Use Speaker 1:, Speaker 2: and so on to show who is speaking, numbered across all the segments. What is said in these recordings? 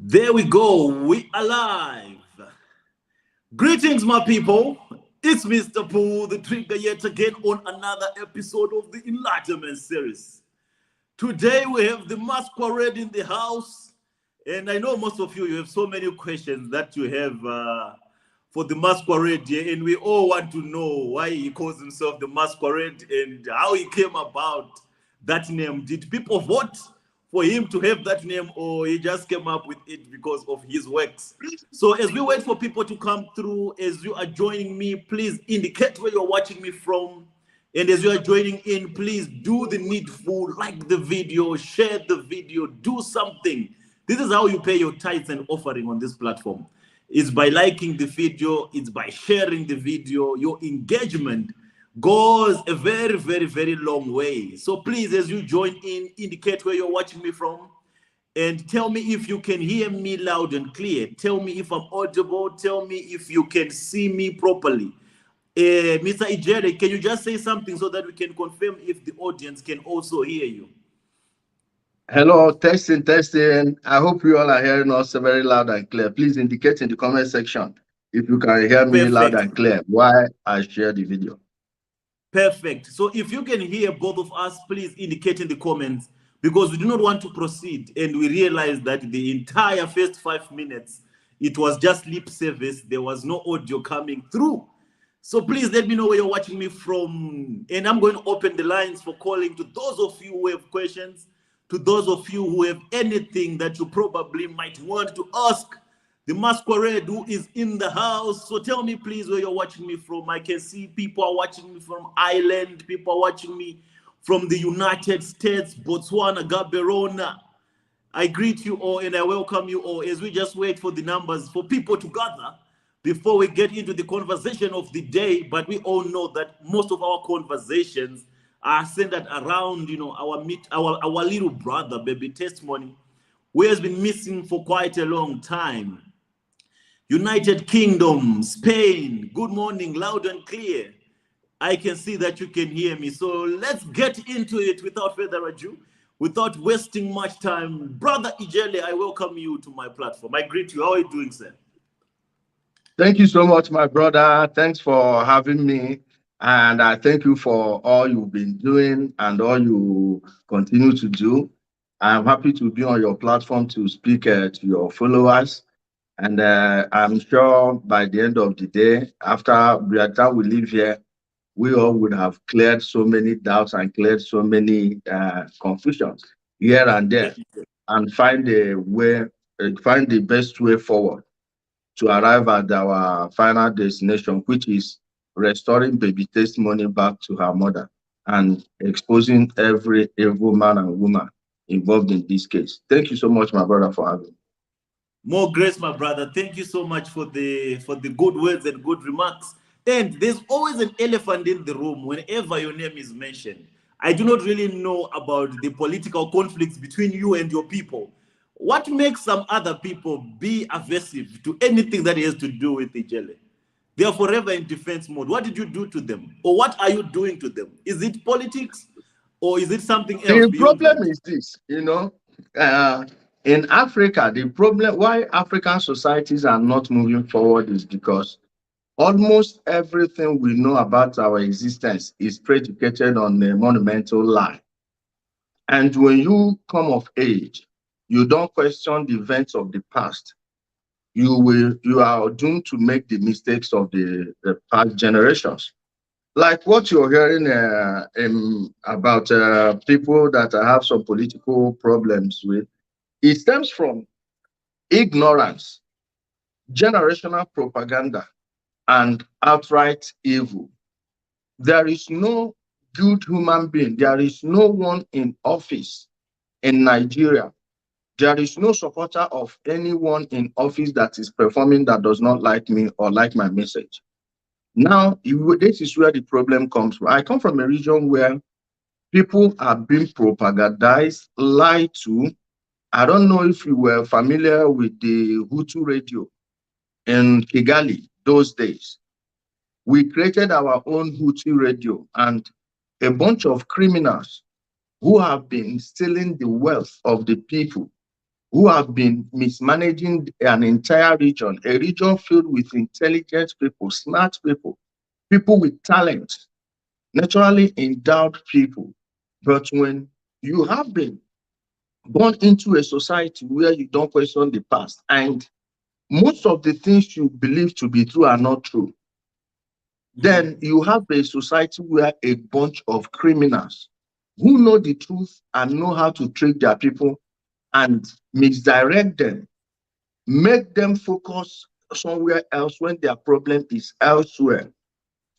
Speaker 1: There we go. We are live. Greetings, my people. It's Mr. Pooh, the trigger, yet again on another episode of the Enlightenment series. Today we have the masquerade in the house, and I know most of you have so many questions that you have for the masquerade here, and we all want to know why he calls himself the masquerade and how he came about that name. Did people vote for him to have that name, or he just came up with it because of his works? So as we wait for people to come through, as you are joining me, please indicate where you're watching me from. And as you are joining in, please do the needful, like the video, share the video, do something. This is how you pay your tithes and offering on this platform. It's by liking the video, it's by sharing the video. Your engagement goes a very, very, very long way. So please, as you join in, indicate where you're watching me from and tell me if you can hear me loud and clear. Tell me if I'm audible. Tell me if you can see me properly. Mr. Ijele, can you just say something so that we can confirm if the audience can also hear you?
Speaker 2: Hello, testing, testing. I hope you all are hearing us very loud and clear. Please indicate in the comment section if you can hear me loud
Speaker 1: Perfect.
Speaker 2: and clear while I share the video.
Speaker 1: Perfect. So if you can hear both of us, please indicate in the comments, because we do not want to proceed and we realize that the entire first 5 minutes, it was just lip service. There was no audio coming through. So please let me know where you're watching me from. And I'm going to open the lines for calling to those of you who have questions, to those of you who have anything that you probably might want to ask the masquerade who is in the house. So tell me, please, where you're watching me from. I can see people are watching me from Ireland. People are watching me from the United States, Botswana, Gaborone. I greet you all and I welcome you all as we just wait for the numbers for people to gather before we get into the conversation of the day. But we all know that most of our conversations are centered around, our little brother, baby testimony, who has been missing for quite a long time. United Kingdom, Spain, good morning, loud and clear. I can see that you can hear me. So let's get into it without further ado, without wasting much time. Brother Ijele, I welcome you to my platform. I greet you. How are you doing, sir?
Speaker 2: Thank you so much, my brother. Thanks for having me. And I thank you for all you've been doing and all you continue to do. I'm happy to be on your platform to speak to your followers. And I'm sure by the end of the day, by the time we leave here, we all would have cleared so many doubts and cleared so many confusions here and there, and find a way, find the best way forward to arrive at our final destination, which is restoring baby testimony back to her mother and exposing every evil man and woman involved in this case. Thank you so much, my brother, for having me.
Speaker 1: More grace, my brother. Thank you so much for the good words and good remarks. And there's always an elephant in the room whenever your name is mentioned. I do not really know about the political conflicts between you and your people. What makes some other people be aversive to anything that has to do with Ijele? They are forever in defense mode. What did you do to them? Or what are you doing to them? Is it politics or is it something else
Speaker 2: The
Speaker 1: beyond
Speaker 2: problem
Speaker 1: that?
Speaker 2: is this, uh, in Africa, the problem why African societies are not moving forward is because almost everything we know about our existence is predicated on a monumental lie. And when you come of age, you don't question the events of the past. You are doomed to make the mistakes of the past generations. Like what you're hearing about people that have some political problems with, it stems from ignorance, generational propaganda, and outright evil. There is no good human being. There is no one in office in Nigeria. There is no supporter of anyone in office that is performing that does not like me or like my message. Now, this is where the problem comes from. I come from a region where people are being propagandized, lied to. I don't know if you were familiar with the Hutu radio in Kigali those days. We created our own Hutu radio, and a bunch of criminals who have been stealing the wealth of the people who have been mismanaging an entire region, a region filled with intelligent people, smart people, people with talent, naturally endowed people. But when you have been born into a society where you don't question the past, and most of the things you believe to be true are not true,
Speaker 1: Mm-hmm.
Speaker 2: then you have a society where a bunch of criminals who know the truth and know how to trick their people and misdirect them, make them focus somewhere else when their problem is elsewhere.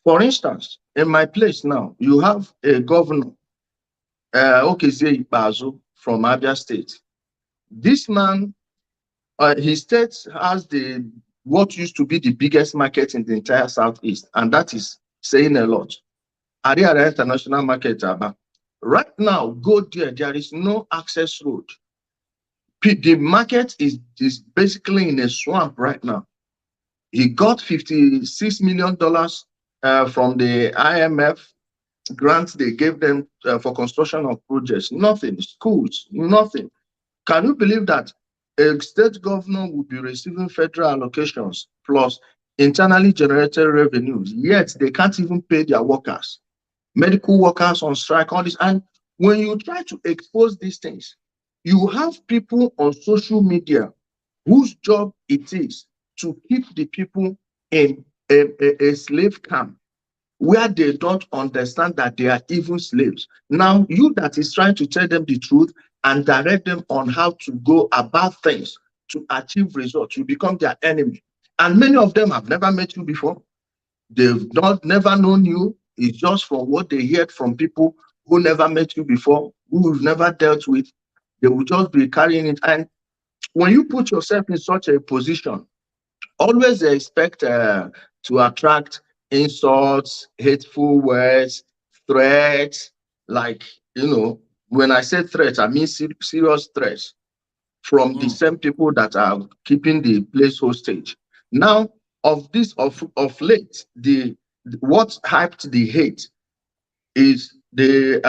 Speaker 2: For instance, in my place now, you have a governor, Okezie Ikpeazu from Abia State. This man, his state has the what used to be the biggest market in the entire southeast, and that is saying a lot. Ariara International Market, Aba. Right now, go there. There is no access road. The market is basically in a swamp right now. He got $56 million from the IMF grants they gave them for construction of projects. Nothing. Schools, nothing. Can you believe that a state governor will be receiving federal allocations plus internally generated revenues, yet they can't even pay their workers, medical workers on strike, all this. And when you try to expose these things, you have people on social media whose job it is to keep the people in a slave camp where they don't understand that they are even slaves. Now, you that is trying to tell them the truth and direct them on how to go about things to achieve results, you become their enemy. And many of them have never met you before. They've not never known you. It's just from what they heard from people who never met you before, who you've never dealt with. They will just be carrying it. And when you put yourself in such a position, always expect to attract insults, hateful words, threats. Like, when I say threats, I mean serious threats from the
Speaker 1: Mm.
Speaker 2: same people that are keeping the place hostage. Now, of late, the what hyped the hate is the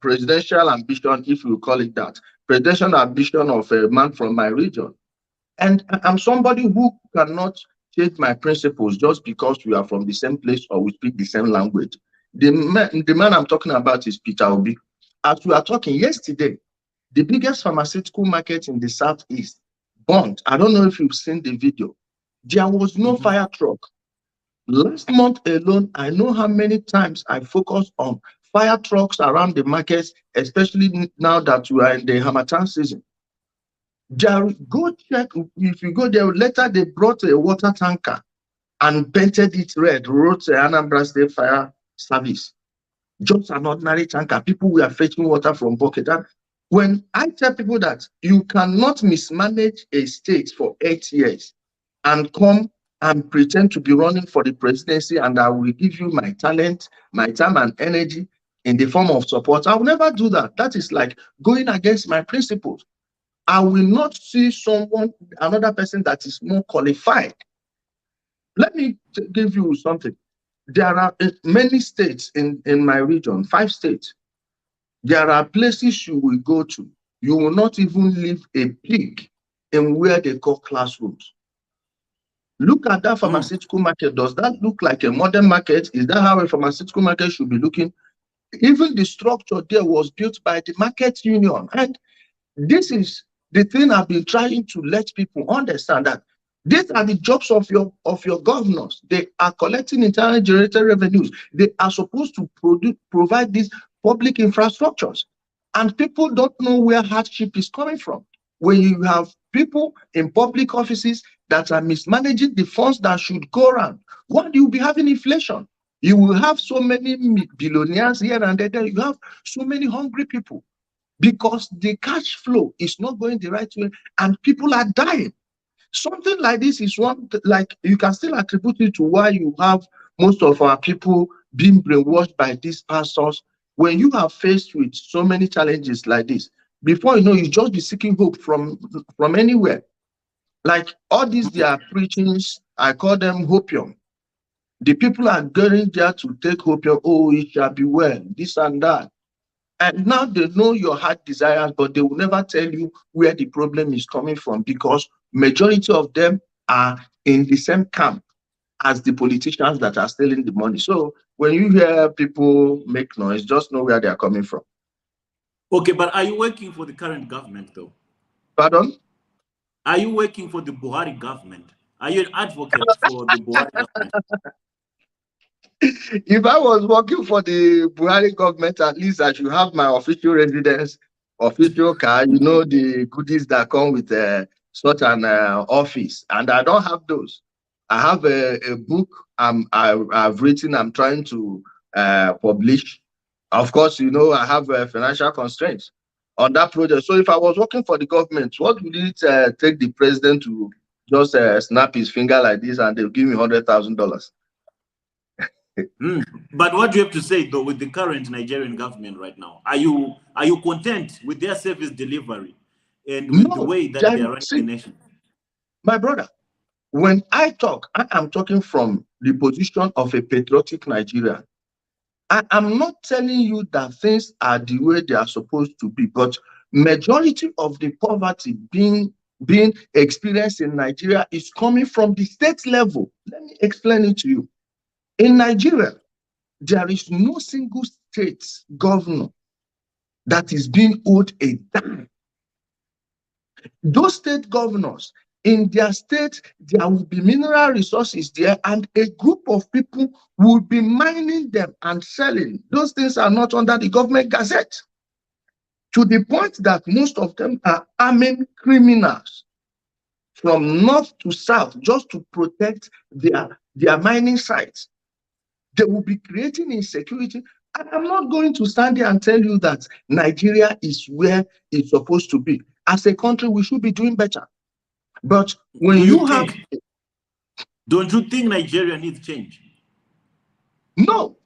Speaker 2: presidential ambition, if you call it that, presidential ambition of a man from my region. And I'm somebody who cannot change my principles just because we are from the same place or we speak the same language. The man I'm talking about is Peter Obi. As we are talking yesterday, the biggest pharmaceutical market in the southeast burnt. I don't know if you've seen the video. There was no
Speaker 1: Mm-hmm.
Speaker 2: fire truck. Last month alone, I know how many times I focused on fire trucks around the markets, especially now that we are in the Hamatan season. Go check. If you go there later, they brought a water tanker and painted it red, wrote Anambra State Fire Service. Just an ordinary tanker. People were fetching water from bucket. And when I tell people that you cannot mismanage a state for 8 years and come and pretend to be running for the presidency and I will give you my talent, my time and energy in the form of support, I will never do that. That is like going against my principles. I will not see another person that is more qualified. Let me give you something. There are many states in my region, 5 states. There are places you will go to. You will not even leave a pig in where they call classrooms. Look at that
Speaker 1: Mm.
Speaker 2: pharmaceutical market. Does that look like a modern market? Is that how a pharmaceutical market should be looking? Even the structure there was built by the market union. And this is the thing I've been trying to let people understand, that these are the jobs of your governors. They are collecting internally generated revenues. They are supposed to provide these public infrastructures. And people don't know where hardship is coming from. When you have people in public offices that are mismanaging the funds that should go around, why do you be having inflation? You will have so many billionaires here and there. You have so many hungry people because the cash flow is not going the right way and people are dying. Something like this is one, like you can still attribute it to why you have most of our people being brainwashed by these pastors. When you are faced with so many challenges like this, before you know, you just be seeking hope from anywhere. Like all these their preachings, I call them hopium. The people are going there to take hopium. Oh, it shall be well, this and that. And now they know your heart desires, but they will never tell you where the problem is coming from, because majority of them are in the same camp as the politicians that are stealing the money. So when you hear people make noise, just know where they are coming from.
Speaker 1: Okay, but are you working for the current government though?
Speaker 2: Pardon?
Speaker 1: Are you working for the Buhari government? Are you an advocate for the Buhari government?
Speaker 2: If I was working for the Buhari government, at least I should have my official residence, official car, the goodies that come with such an office. And I don't have those. I have a book I've written, I'm trying to publish. Of course, I have financial constraints on that project. So if I was working for the government, what would it take the president to just snap his finger like this and they'll give me $100,000?
Speaker 1: Mm. But what do you have to say though with the current Nigerian government right now? Are you content with their service delivery and with the
Speaker 2: No,
Speaker 1: way that they are running the
Speaker 2: see,
Speaker 1: nation?
Speaker 2: my brother, when I talk, I am talking from the position of a patriotic Nigerian. I am not telling you that things are the way they are supposed to be, but majority of the poverty being experienced in Nigeria is coming from the state level. Let me explain it to you. In Nigeria, there is no single state governor that is being owed a dime. Those state governors, in their state, there will be mineral resources there, and a group of people will be mining them and selling. Those things are not under the government gazette, to the point that most of them are arming criminals from north to south just to protect their mining sites. They will be creating insecurity. I'm not going to stand there and tell you that Nigeria is where it's supposed to be. As a country, we should be doing better. But when
Speaker 1: Do you
Speaker 2: you have,
Speaker 1: think? Don't you think Nigeria needs change
Speaker 2: no,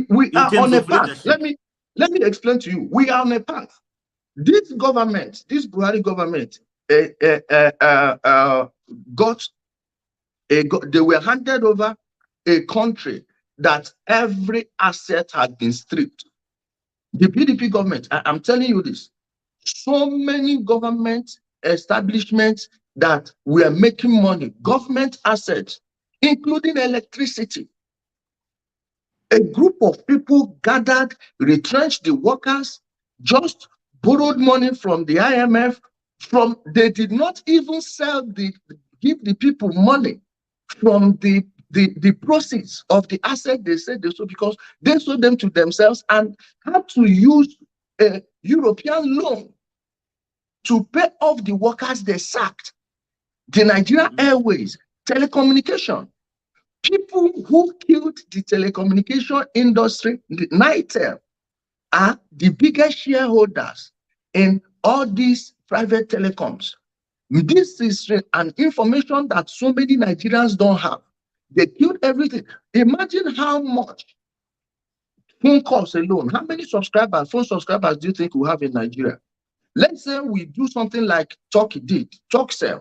Speaker 2: we
Speaker 1: in
Speaker 2: are
Speaker 1: terms
Speaker 2: on a
Speaker 1: of
Speaker 2: path.
Speaker 1: leadership?
Speaker 2: Let me explain to you. We are on a path. This government, this Buhari government, got they were handed over a country that every asset had been stripped. The PDP government, I'm telling you this, so many government establishments that were making money, government assets, including electricity. A group of people gathered, retrenched the workers, just borrowed money from the IMF. They did not even give the people money from the proceeds of the asset they said they sold, because they sold them to themselves and had to use a European loan to pay off the workers they sacked. The Nigeria Airways, telecommunication, people who killed the telecommunication industry, the NITEL, are the biggest shareholders in all these private telecoms. This is an information that so many Nigerians don't have. They killed everything. Imagine how much phone calls alone, how many phone subscribers do you think we have in Nigeria? Let's say we do something like Talk did, Talkcell.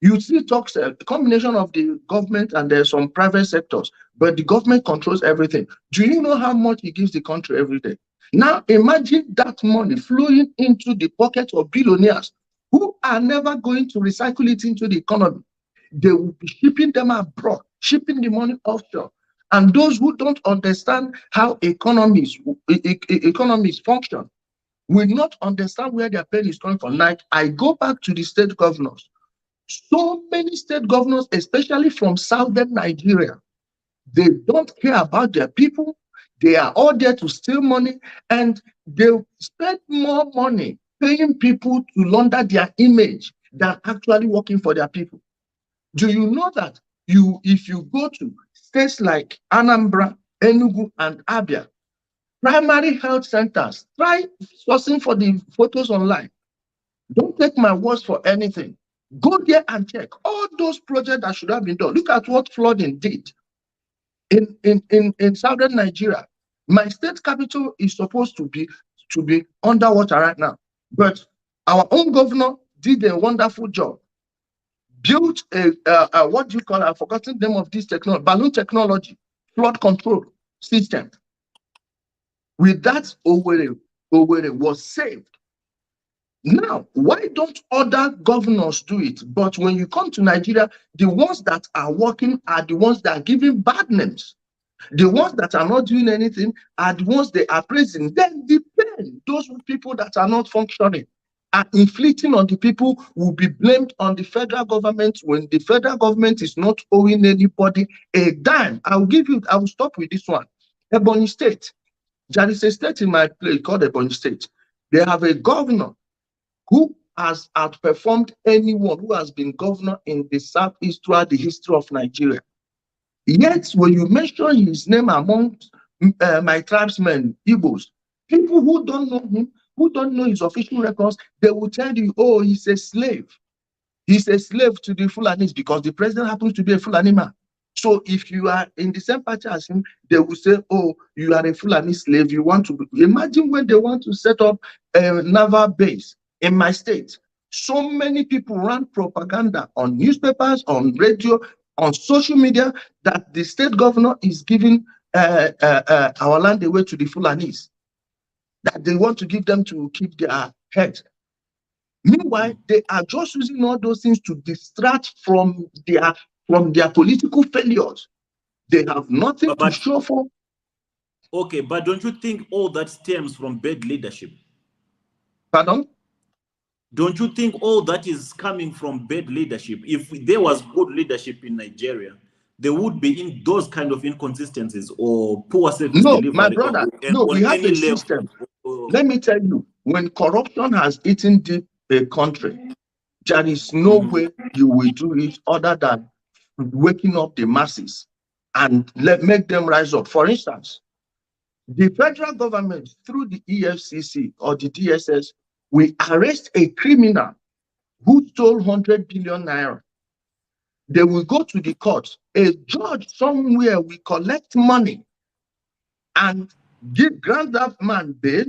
Speaker 2: You see Talkcell, a combination of the government and there's some private sectors, but the government controls everything. Do you know how much it gives the country every day? Now imagine that money flowing into the pockets of billionaires who are never going to recycle it into the economy. They will be shipping them abroad, shipping the money offshore. And those who don't understand how economies function will not understand where their pain is coming from. Like, I go back to the state governors. So many state governors, especially from southern Nigeria, they don't care about their people. They are all there to steal money, and they spend more money paying people to launder their image than actually working for their people. Do you know that if you go to states like Anambra, Enugu, and Abia, primary health centers, try sourcing for the photos online. Don't take my words for anything. Go there and check all those projects that should have been done. Look at what flooding did in southern Nigeria. My state capital is supposed to be underwater right now, but our own governor did a wonderful job. Built a what do you call it? I've forgotten the name of this technology, balloon technology, flood control system. With that, Owerri Owerri was saved. Now, why don't other governors do it? But when you come to Nigeria, the ones that are working are the ones that are giving bad names. The ones that are not doing anything are the ones they are praising. Then the pain, those people that are not functioning, are inflicting on the people will be blamed on the federal government when the federal government is not owing anybody a dime. I will stop with this one. Ebonyi State. There is a state in my place called Ebonyi State. They have a governor who has outperformed anyone who has been governor in the Southeast throughout the history of Nigeria. Yet, when you mention his name among my tribesmen, Igbos, people who don't know him, who don't know his official records, they will tell you, oh, he's a slave. He's a slave to the Fulanis because the president happens to be a Fulani man. So if you are in the same party as him, they will say, oh, you are a Fulani slave. You want to imagine when they want to set up a naval base in my state. So many people run propaganda on newspapers, on radio, on social media that the state governor is giving our land away to the Fulanis, that they want to give them to keep their head. Meanwhile, they are just using all those things to distract from their political failures. They have nothing to show for.
Speaker 1: Okay, but don't you think all that stems from bad leadership?
Speaker 2: Pardon?
Speaker 1: Don't you think all that is coming from bad leadership? If there was good leadership in Nigeria, there would be in those kind of inconsistencies or poor service delivery.
Speaker 2: No, my brother. No, we have a system. Let me tell you, when corruption has eaten deep a country, there is no way you will do it other than waking up the masses and make them rise up. For instance, the federal government through the EFCC or the DSS will arrest a criminal who stole 100 billion naira. They will go to the court. A judge somewhere will collect money and grant that man bail.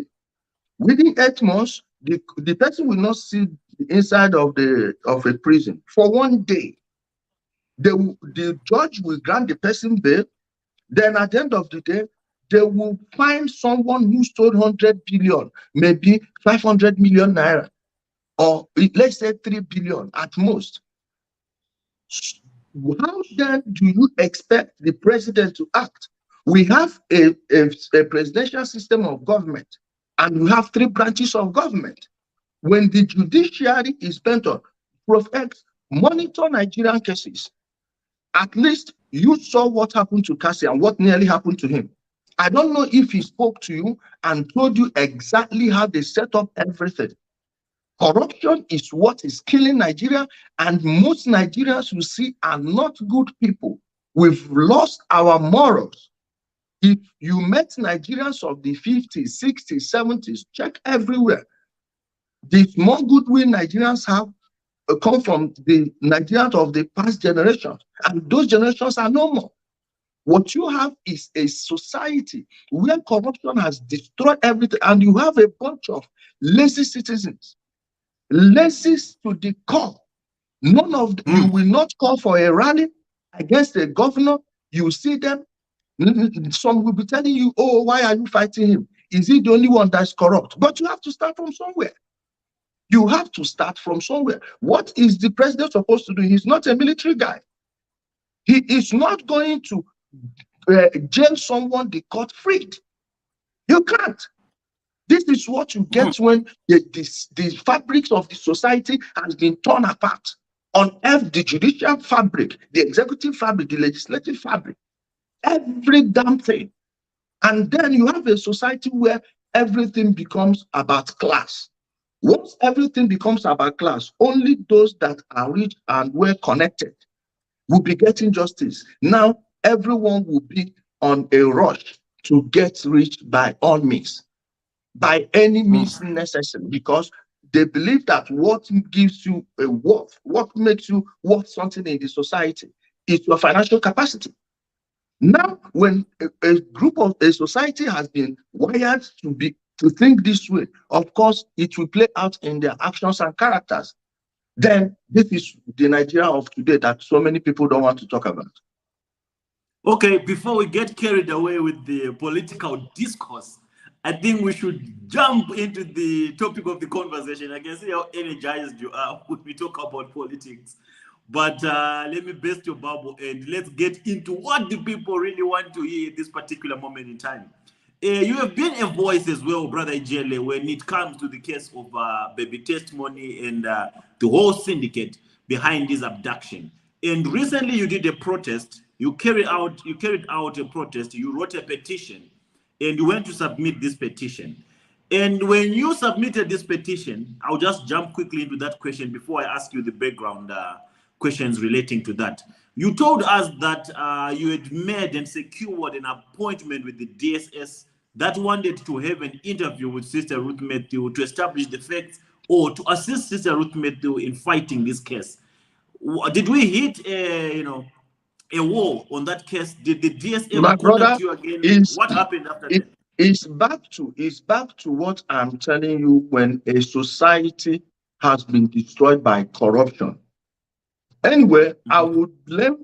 Speaker 2: Within 8 months, the person will not see the inside of a prison for 1 day. The judge will grant the person bail. Then at the end of the day, they will find someone who stole 100 billion, maybe 500 million naira, or let's say 3 billion at most. How then do you expect the president to act? We have a presidential system of government, and we have 3 branches of government. When the judiciary is bent on, Prof. X, monitor Nigerian cases. At least you saw what happened to Cassie and what nearly happened to him. I don't know if he spoke to you and told you exactly how they set up everything. Corruption is what is killing Nigeria, and most Nigerians you see are not good people. We've lost our morals. If you met Nigerians of the 50s, 60s, 70s, check everywhere. The small goodwill Nigerians have come from the Nigerians of the past generations, and those generations are no more. What you have is a society where corruption has destroyed everything, and you have a bunch of lazy citizens, lazy to the core. None of them, you will not call for a rally against a governor. You see them, some will be telling you, oh, why are you fighting him? Is he the only one that's corrupt? But you have to start from somewhere. You have to start from somewhere. What is the president supposed to do? He's not a military guy. He is not going to jail someone they caught freed. You can't. This is what you get when the fabrics of the society has been torn apart. On the judicial fabric, the executive fabric, the legislative fabric, every damn thing. And then you have a society where everything becomes about class. Once everything becomes about class, only those that are rich and well connected will be getting justice. Now, everyone will be on a rush to get rich by all means, by any means necessary, because they believe that what gives you a worth, what makes you worth something in the society is your financial capacity. Now, when a group of a society has been wired to think this way, of course, it will play out in their actions and characters. Then this is the Nigeria of today that so many people don't want to talk about.
Speaker 1: Okay, before we get carried away with the political discourse, I think we should jump into the topic of the conversation. I can see how energized you are when we talk about politics. But let me burst your bubble and let's get into what the people really want to hear at this particular moment in time. You have been a voice as well, Brother Ijele, when it comes to the case of baby testimony and the whole syndicate behind this abduction. And recently, you did a protest. You carried out a protest. You wrote a petition, and you went to submit this petition. And when you submitted this petition, I'll just jump quickly into that question before I ask you the background questions relating to that. You told us that you had made and secured an appointment with the DSS that wanted to have an interview with Sister Ruth Mathew to establish the facts or to assist Sister Ruth Mathew in fighting this case. Did we hit a wall on that case? Did the DS
Speaker 2: My
Speaker 1: ever
Speaker 2: brother,
Speaker 1: contact you again?
Speaker 2: is
Speaker 1: What happened after
Speaker 2: it,
Speaker 1: that?
Speaker 2: it's back to what I'm telling you. When a society has been destroyed by corruption, anyway, I
Speaker 1: Mhm.
Speaker 2: would blame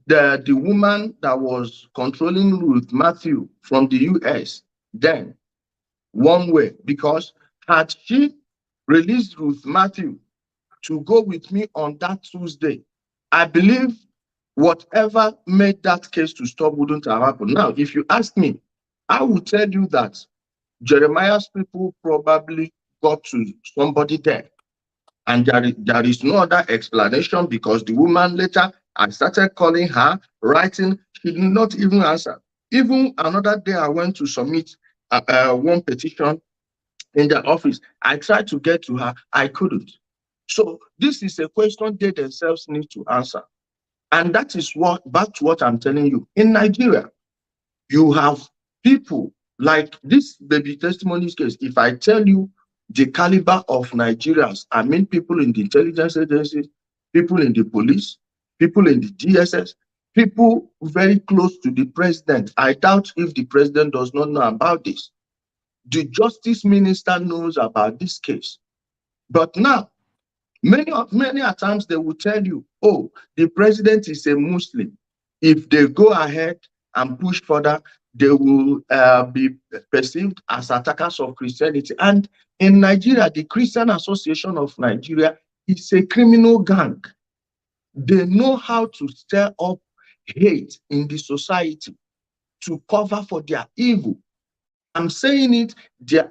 Speaker 2: the woman that was controlling Ruth Mathew from the US then, one way, because had she released Ruth Mathew to go with me on that Tuesday, I believe whatever made that case to stop wouldn't have happened. Now, if you ask me, I will tell you that Jeremiah's people probably got to somebody there. And there is no other explanation, because the woman later, I started calling her, writing, she did not even answer. Even another day, I went to submit one petition in the office. I tried to get to her, I couldn't. So this is a question they themselves need to answer. And that is what, back to what I'm telling you. In Nigeria, you have people like this baby testimonies case. If I tell you the caliber of Nigerians, I mean people in the intelligence agencies, people in the police, people in the DSS, people very close to the president. I doubt if the president does not know about this. The justice minister knows about this case. But now, many a times they will tell you, oh, the president is a Muslim. If they go ahead and push further, they will be perceived as attackers of Christianity. And in Nigeria, the Christian Association of Nigeria is a criminal gang. They know how to stir up hate in the society to cover for their evil. I'm saying it, there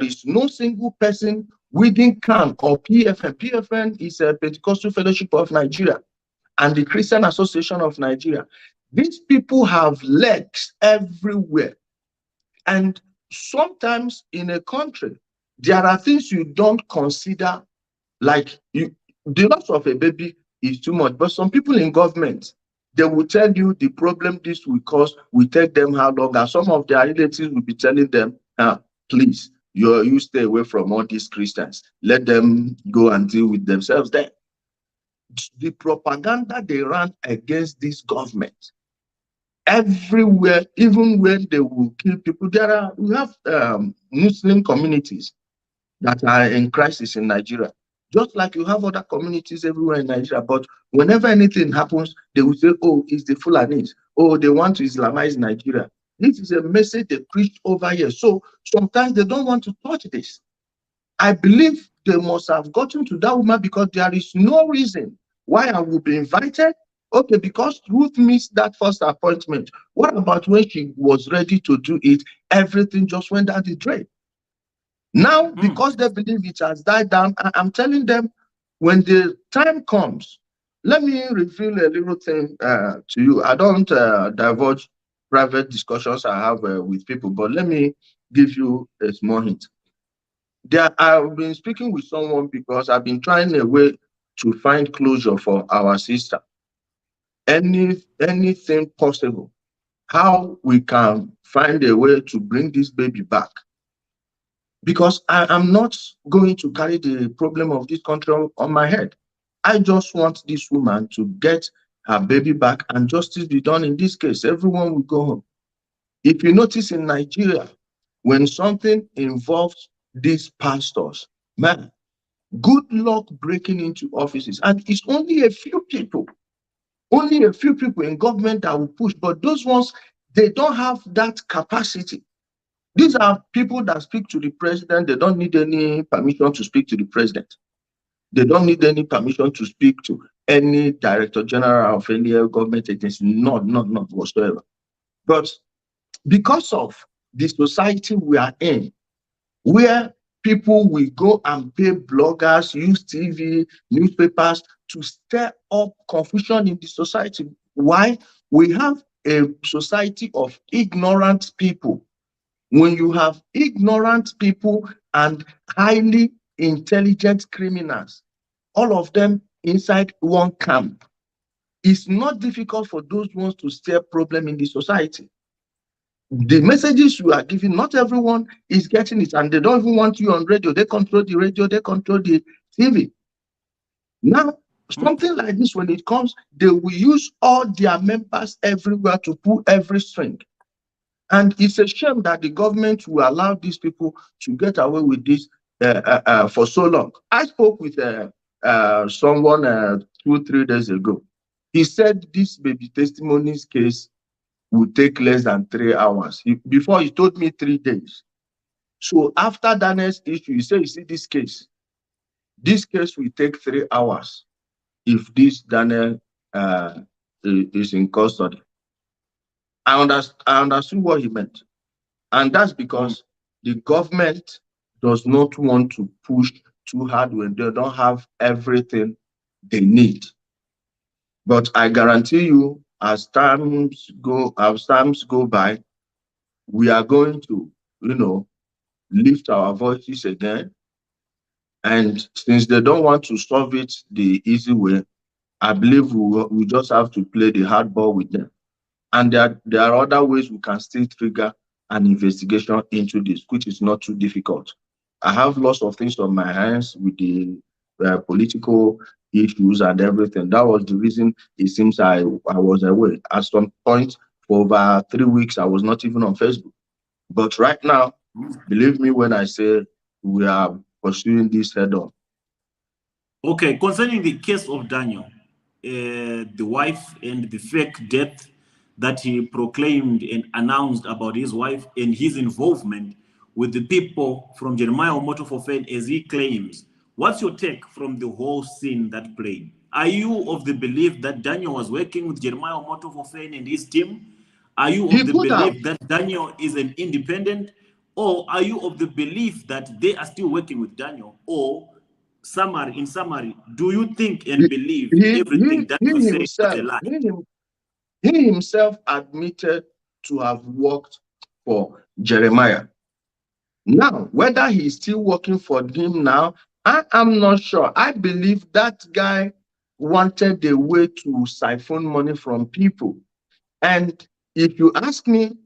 Speaker 2: is no single person within CAN or PFN. PFN is a Pentecostal Fellowship of Nigeria and the Christian Association of Nigeria. These people have legs everywhere. And sometimes in a country, there are things you don't consider, like the loss of a baby is too much. But some people in government, they will tell you the problem this will cause will take them how long. And some of their relatives will be telling them, please, you stay away from all these Christians. Let them go and deal with themselves there. The propaganda they ran against this government everywhere, even when they will kill people. We have Muslim communities that are in crisis in Nigeria, just like you have other communities everywhere in Nigeria. But whenever anything happens, they will say, oh, it's the Fulanis. Oh, they want to Islamize Nigeria. This is a message they preach over here. So sometimes they don't want to touch this. I believe they must have gotten to that woman because there is no reason why I would be invited. Okay, because Ruth missed that first appointment. What about when she was ready to do it? Everything just went down the drain. Now, because they believe it has died down, I'm telling them, when the time comes, let me reveal a little thing to you. I don't divulge private discussions I have with people, but let me give you a small hint. I've been speaking with someone because I've been trying a way to find closure for our sister. Anything possible, how we can find a way to bring this baby back. Because I am not going to carry the problem of this country on my head. I just want this woman to get her baby back and justice be done in this case. Everyone will go home. If you notice in Nigeria, when something involves these pastors, man, good luck breaking into offices. And it's only a few people in government that will push, but those ones, they don't have that capacity. These are people that speak to the president. They don't need any permission to speak to the president. They don't need any permission to speak to any director general of any government agency. Not whatsoever. But because of the society we are in, where people will go and pay bloggers, use TV, newspapers to stir up confusion in the society. Why? We have a society of ignorant people. When you have ignorant people and highly intelligent criminals, all of them inside one camp, it's not difficult for those ones to stir problem in the society. The messages you are giving, not everyone is getting it, and they don't even want you on radio. They control the radio, they control the TV. Now, something like this, when it comes, they will use all their members everywhere to pull every string. And it's a shame that the government will allow these people to get away with this for so long. I spoke with someone 2-3 days ago. He said this baby testimonies case would take less than 3 hours. Before he told me 3 days. So after Daniel's issue, he said, you see this case will take 3 hours if this Daniel is in custody. I understood what he meant. And that's because the government does not want to push too hard when they don't have everything they need. But I guarantee you, as times go by, we are going to, lift our voices again. And since they don't want to solve it the easy way, I believe we just have to play the hardball with them. And there are other ways we can still trigger an investigation into this, which is not too difficult. I have lots of things on my hands with the political issues and everything. That was the reason it seems I was away. At some point, for over 3 weeks, I was not even on Facebook. But right now, believe me when I say we are pursuing this head on.
Speaker 1: Okay, concerning the case of Daniel, the wife and the fake death that he proclaimed and announced about his wife and his involvement with the people from Jeremiah Omoto for Faith, as he claims. What's your take from the whole scene that played? Are you of the belief that Daniel was working with Jeremiah Omoto for Faith and his team? Are you of the belief that Daniel is an independent? Or are you of the belief that they are still working with Daniel? Or in summary, do you think and believe everything Daniel says is a lie?
Speaker 2: He himself admitted to have worked for Jeremiah. Now, whether he's still working for him now, I am not sure. I believe that guy wanted a way to siphon money from people. And if you ask me,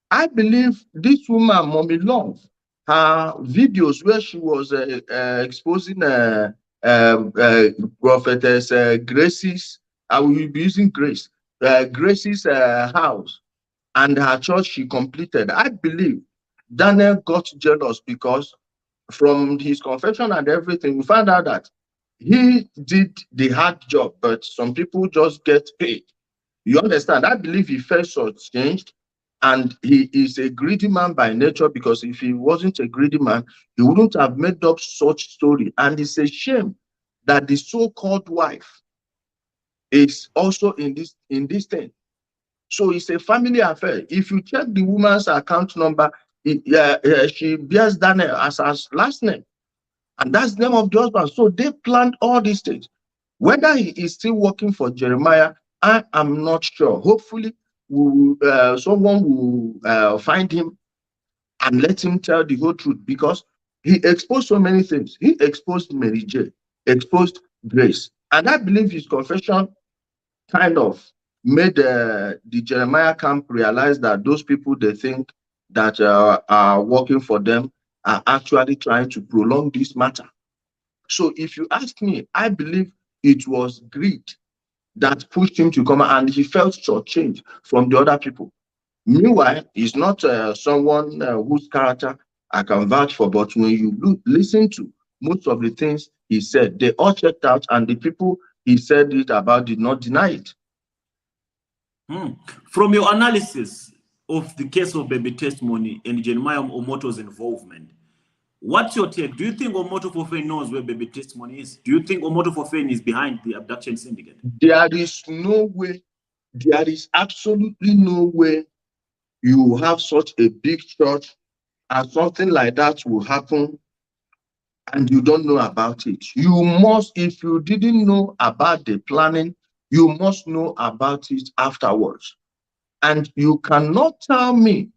Speaker 2: I believe this woman, Mommy Love, her videos where she was exposing prophetess Grace's, I will be using Grace's house and her church she completed. I believe Daniel got jealous because from his confession and everything, we found out that he did the hard job, but some people just get paid. You understand? I believe he felt shortchanged, and he is a greedy man by nature, because if he wasn't a greedy man, he wouldn't have made up such story. And it's a shame that the so-called wife is also in this thing. So it's a family affair. If you check the woman's account number, she bears Daniel as her last name, and that's the name of the husband. So they planned all these things. Whether he is still working for Jeremiah, I am not sure. Hopefully, someone will find him and let him tell the whole truth, because he exposed so many things. He exposed Mary J, exposed Grace, and I believe his confession kind of made the Jeremiah camp realize that those people they think that are working for them are actually trying to prolong this matter. So if you ask me, I believe it was greed that pushed him to come, and he felt shortchanged from the other people. Meanwhile, he's not someone whose character I can vouch for, but when you listen to most of the things he said, they all checked out, and the people he said it about did not deny it.
Speaker 1: From your analysis, of the case of baby testimony and Jeremiah Omoto's involvement. What's your take? Do you think Omoto Fofane knows where baby testimony is? Do you think Omoto Fofane is behind the abduction syndicate?
Speaker 2: There is no way, there is absolutely no way you have such a big church and something like that will happen and you don't know about it. You must, if you didn't know about the planning, you must know about it afterwards. And you cannot tell me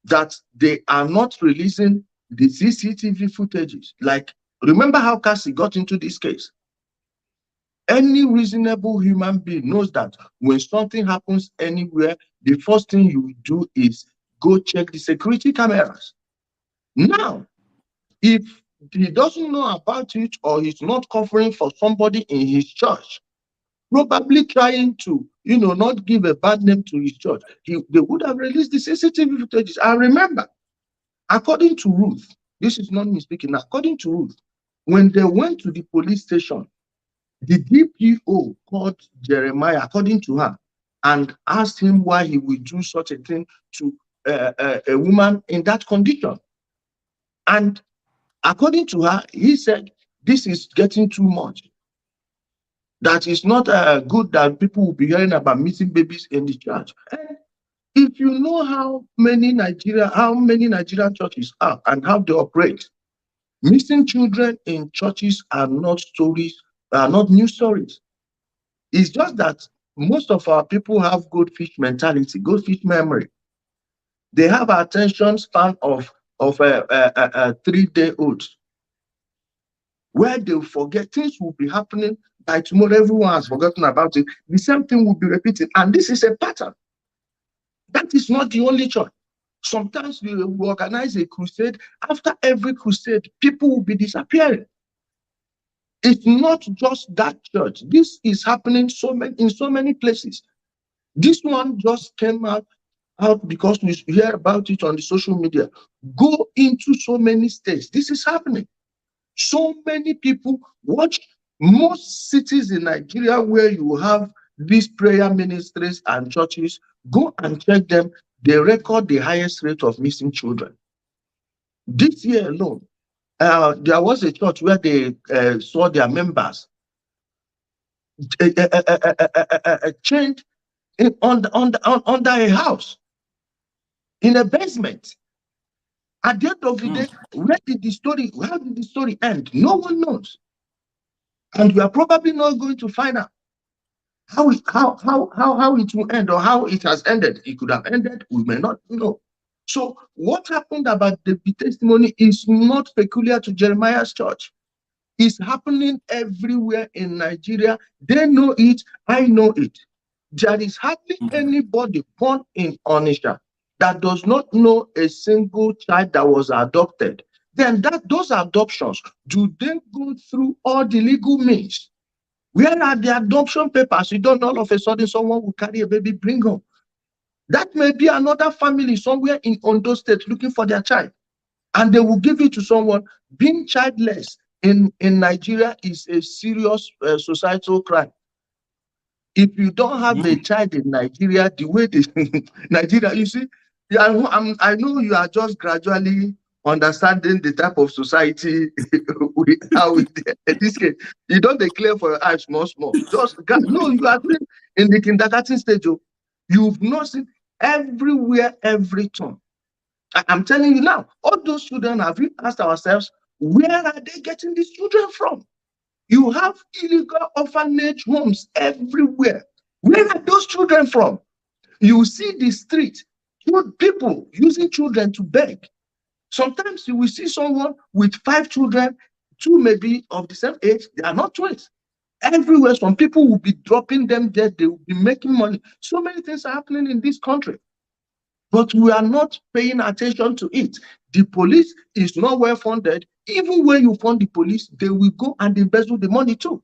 Speaker 2: that they are not releasing the CCTV footages. Like, remember how Cassie got into this case? Any reasonable human being knows that when something happens anywhere, the first thing you do is go check the security cameras. Now, if he doesn't know about it or he's not covering for somebody in his church, probably trying to, not give a bad name to his church, they would have released the CCTV footages. I remember, according to Ruth, this is not me speaking, according to Ruth, when they went to the police station, the DPO called Jeremiah, according to her, and asked him why he would do such a thing to a woman in that condition. And according to her, he said, this is getting too much. That is not good that people will be hearing about missing babies in the church. And if you know how many Nigerian churches are and how they operate, missing children in churches are not new stories. It's just that most of our people have goldfish mentality, goldfish memory. They have attention span of a 3-day-old, where they'll forget things will be happening by tomorrow. Everyone has forgotten about it. The same thing will be repeating. And this is a pattern. That is not the only church. Sometimes we organize a crusade. After every crusade, people will be disappearing. It's not just that church. This is happening in so many places. This one just came out because we hear about it on the social media. Go into so many states. This is happening. So many people watch. Most cities in Nigeria where you have these prayer ministries and churches, go and check them. They record the highest rate of missing children. This year alone, there was a church where they saw their members chained under a house in a basement. At the end of the day, how did the story end? No one knows. And we are probably not going to find out how it will end or how it has ended. It could have ended, we may not know. So what happened about the testimony is not peculiar to Jeremiah's church. It's happening everywhere in Nigeria. They know it, I know it. There is hardly anybody born in Onitsha that does not know a single child that was adopted. Then those adoptions, do they go through all the legal means? Where are the adoption papers? You don't know, all of a sudden someone will carry a baby, bring home. That may be another family somewhere in Ondo State looking for their child, and they will give it to someone. Being childless in Nigeria is a serious societal crime. If you don't have a child in Nigeria, the way Nigeria, you see, I know you are just gradually understanding the type of society we are in this case. You don't declare for your eyes small. Just no, you are in the kindergarten stage. You've not seen everywhere, every turn. I'm telling you now, all those children, have we asked ourselves, where are they getting these children from? You have illegal orphanage homes everywhere. Where are those children from? You see the street, people using children to beg. Sometimes you will see someone with 5 children, 2 maybe of the same age, they are not twins. Everywhere, some people will be dropping them there, they will be making money. So many things are happening in this country, but we are not paying attention to it. The police is not well funded. Even when you fund the police, they will go and embezzle the money too.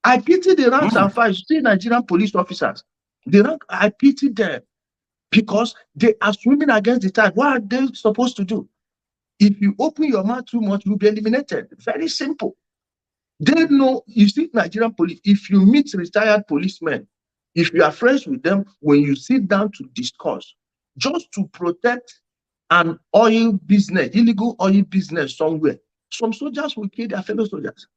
Speaker 2: I pity the ranks and files. You see Nigerian police officers, I pity them because they are swimming against the tide. What are they supposed to do? If you open your mouth too much, you'll be eliminated. Very simple. They know, you see, Nigerian police, if you meet retired policemen, if you are friends with them, when you sit down to discuss, just to protect an oil business, illegal oil business somewhere. Some soldiers will kill their fellow soldiers.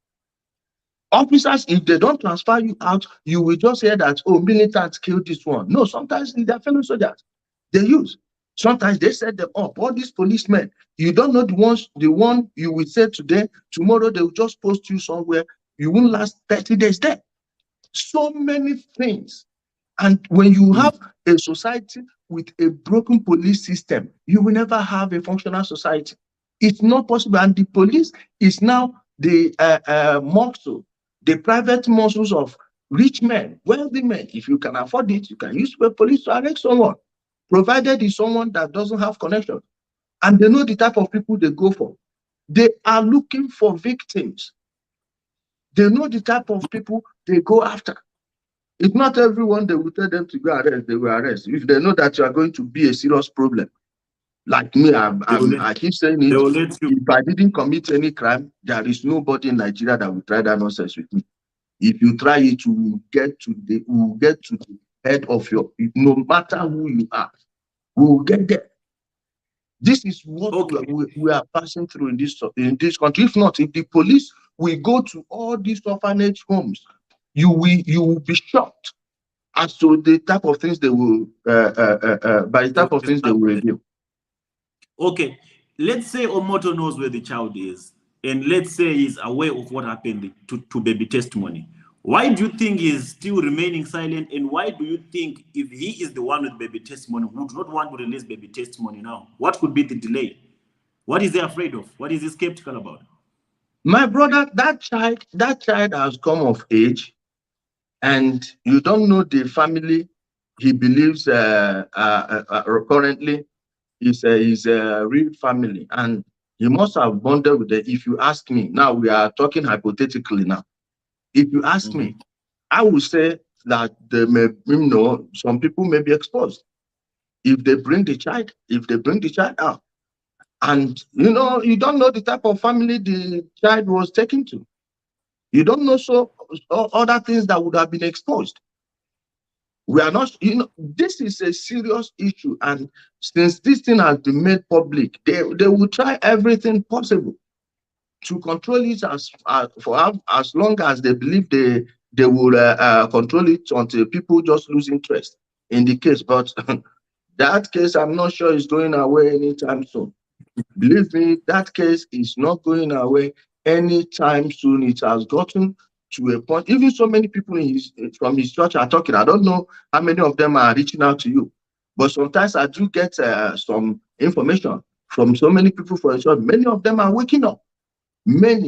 Speaker 2: Officers, if they don't transfer you out, you will just hear that, oh, militants killed this one. No, sometimes it's their fellow soldiers they use. Sometimes they set them up. All these policemen, you don't know the one you will say today, tomorrow they will just post you somewhere. You won't last 30 days there. So many things. And when you have a society with a broken police system, you will never have a functional society. It's not possible. And the police is now the muscle, the private muscles of rich men, wealthy men. If you can afford it, you can use the police to arrest someone, provided it's someone that doesn't have connection. And they know the type of people they go for. They are looking for victims. They know the type of people they go after. It's not everyone they will tell them to go arrest, they will arrest. If they know that you are going to be a serious problem. Like me, I keep saying it. If I didn't commit any crime, there is nobody in Nigeria that will try that nonsense with me. If you try it, you will get to the head of your, no matter who you are, we will get there. This is what we are passing through in this country. If not, if the police will go to all these orphanage homes, you will be shocked as to the type of things they will reveal.
Speaker 1: Okay, let's say Omoto knows where the child is, and let's say he's aware of what happened to baby testimony. Why do you think he's still remaining silent, and why do you think if he is the one with baby testimony who would not want to release baby testimony now, what could be the delay? What is he afraid of? What is he skeptical about?
Speaker 2: My brother, that child has come of age, and you don't know the family he believes currently is a real family, and he must have bonded with it. If you ask me, now we are talking hypothetically now. If you ask me, I would say that they may, some people may be exposed if they bring the child out. And you don't know the type of family the child was taken to. You don't know other things that would have been exposed. We are not, this is a serious issue, and since this thing has been made public, they will try everything possible to control it for as long as they believe they will control it until people just lose interest in the case. But that case, I'm not sure is going away anytime soon. Believe me, that case is not going away anytime soon. It has gotten to a point. Even so many people from his church are talking. I don't know how many of them are reaching out to you, but sometimes I do get some information from so many people from his church. Many of them are waking up.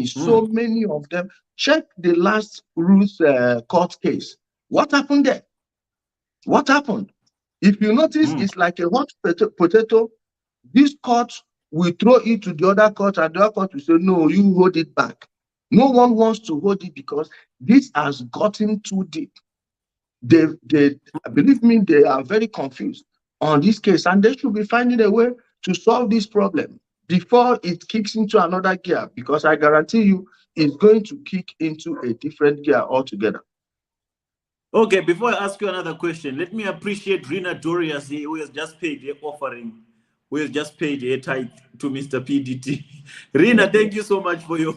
Speaker 2: So many of them. Check the last Ruth court case. What happened there? What happened? If you notice, it's like a hot potato. This court will throw it to the other court, and the other court will say, no, you hold it back. No one wants to hold it because this has gotten too deep. They believe me, they are very confused on this case, and they should be finding a way to solve this problem before it kicks into another gear, because I guarantee you it's going to kick into a different gear altogether.
Speaker 1: Okay, before I ask you another question, let me appreciate Rina Dorius, who has just paid the offering, who has just paid a tithe to Mr. PDT. Rina, thank you so much for your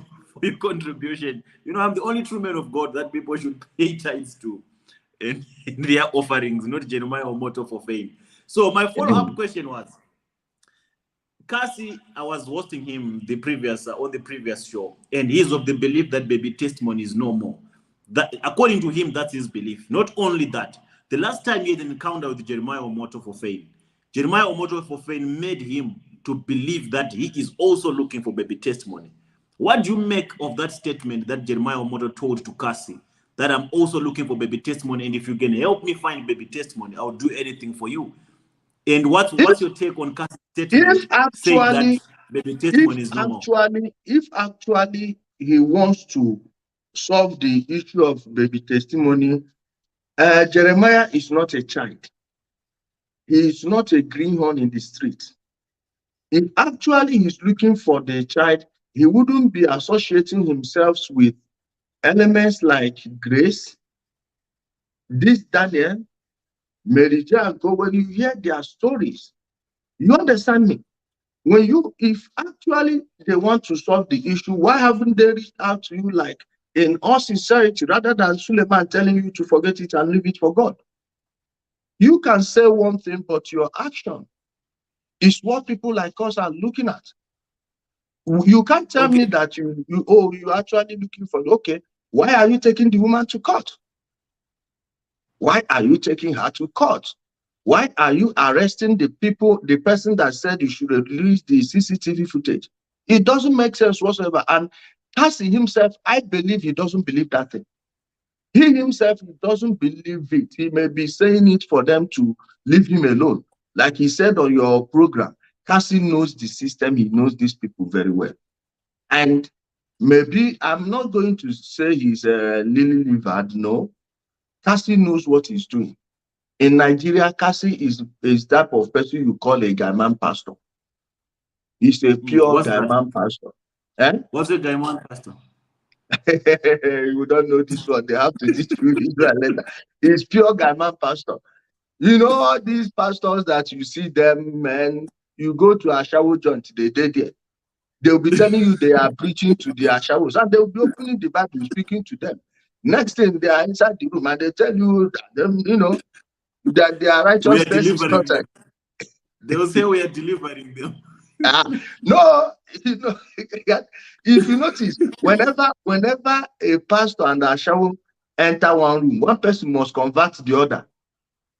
Speaker 1: contribution. I'm the only true man of God that people should pay tithes to in their offerings, not Jeremiah Omoto for fame. So my follow-up question was, Cassie, I was hosting him on the previous show, and he's of the belief that baby testimony is no more. That, according to him, that's his belief. Not only that, the last time he had an encounter with Jeremiah Omoto for fame, Jeremiah Omoto for fame made him to believe that he is also looking for baby testimony. What do you make of that statement that Jeremiah Omoto told to Cassie, that I'm also looking for baby testimony, and if you can help me find baby testimony, I'll do anything for you? And what's your take on Cassie's statement saying that baby testimony is no more?
Speaker 2: If actually he wants to solve the issue of baby testimony, Jeremiah is not a child. He is not a greenhorn in the street. If actually he's looking for the child, he wouldn't be associating himself with elements like Grace, this Daniel, Mary J. When you hear their stories, You understand me? When you, if actually they want to solve the issue, why haven't they reached out to you like in all sincerity rather than Suleiman telling you to forget it and leave it for God? You can say one thing, but your action is what people like us are looking at. You can't tell me
Speaker 1: Okay.
Speaker 2: that you're actually looking for, okay, why are you taking the woman to court? Why are you taking her to court? Why are you arresting the person that said you should release the CCTV footage? It doesn't make sense whatsoever. And Cassie himself, I believe he doesn't believe that thing. He himself, he doesn't believe it. He may be saying it for them to leave him alone. Like he said on your program, Cassie knows the system. He knows these people very well. And maybe I'm not going to say he's a lily livered. No, Cassie knows what he's doing. In Nigeria, Cassie is type of person you call a Gaiman pastor. He's a pure
Speaker 1: What's that?
Speaker 2: Gaiman pastor. Eh?
Speaker 1: What's a diamond pastor?
Speaker 2: You don't know this one. They have to teach you Israel later. He's pure Gaiman pastor. You know all these pastors that you see them, man. You go to Ashawo joint, they did there. They'll be telling you they are preaching to the Ashawos, and they'll be opening the Bible, speaking to them. Next thing they are inside the room, and they tell you that them, that their
Speaker 1: We are
Speaker 2: righteousness is not.
Speaker 1: delivering them. They will say we are delivering them.
Speaker 2: No, if you notice, whenever a pastor and a shadow enter one room, one person must convert the other.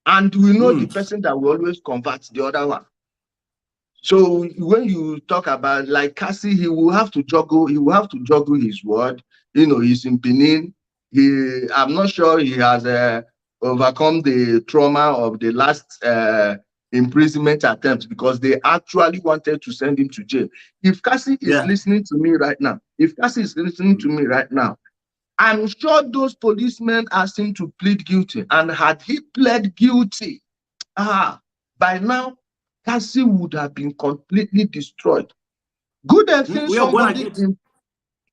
Speaker 2: And we know the person that will always convert the other one. So when you talk about like Cassie, he will have to juggle his word. He's in Benin. I'm not sure he has overcome the trauma of the last imprisonment attempt because they actually wanted to send him to jail. If Cassie is listening to me right now, I'm sure those policemen asked him to plead guilty. And had he pled guilty, by now, Cassie would have been completely destroyed. Good thing
Speaker 1: We are gonna
Speaker 2: somebody
Speaker 1: get.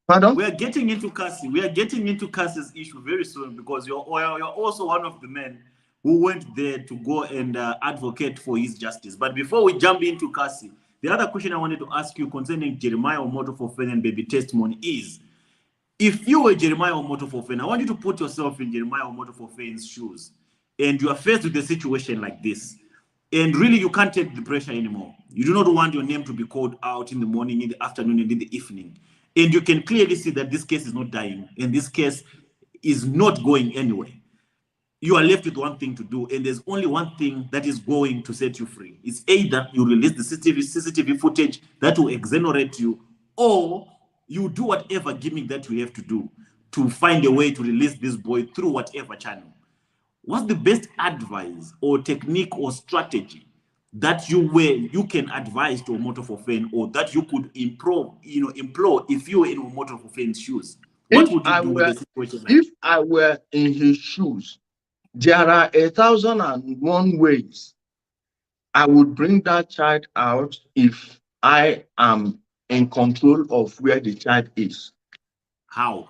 Speaker 2: pardon?
Speaker 1: We are getting into Cassie. We are getting into Cassie's issue very soon because you're also one of the men who went there to go and advocate for his justice. But before we jump into Cassie, the other question I wanted to ask you concerning Jeremiah Omoto for Fen and baby testimony is, if you were Jeremiah Omoto for Fen, I want you to put yourself in Jeremiah Omoto for Fen's shoes, and you are faced with a situation like this. And really, you can't take the pressure anymore. You do not want your name to be called out in the morning, in the afternoon, and in the evening. And you can clearly see that this case is not dying, and this case is not going anywhere. You are left with one thing to do, and there's only one thing that is going to set you free. It's either you release the CCTV footage that will exonerate you, or you do whatever gimmick that you have to do to find a way to release this boy through whatever channel. What's the best advice or technique or strategy that you can advise to Omoto for Fen, or that you could employ if you were in Omoto for Fen's shoes? What would you do with a situation like
Speaker 2: If I were in his shoes, there are 1,001 ways I would bring that child out if I am in control of where the child is.
Speaker 1: How?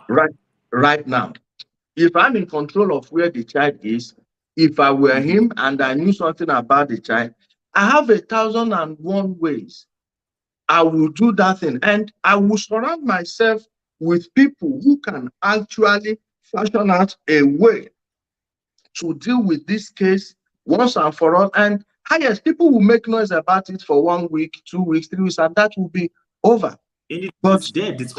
Speaker 2: Right now. If I'm in control of where the child is, if I were him and I knew something about the child, I have 1,001 ways I will do that thing. And I will surround myself with people who can actually fashion out a way to deal with this case once and for all. And yes, people will make noise about it for 1 week, 2 weeks, 3 weeks, and that will be over. But
Speaker 1: it's dead. It's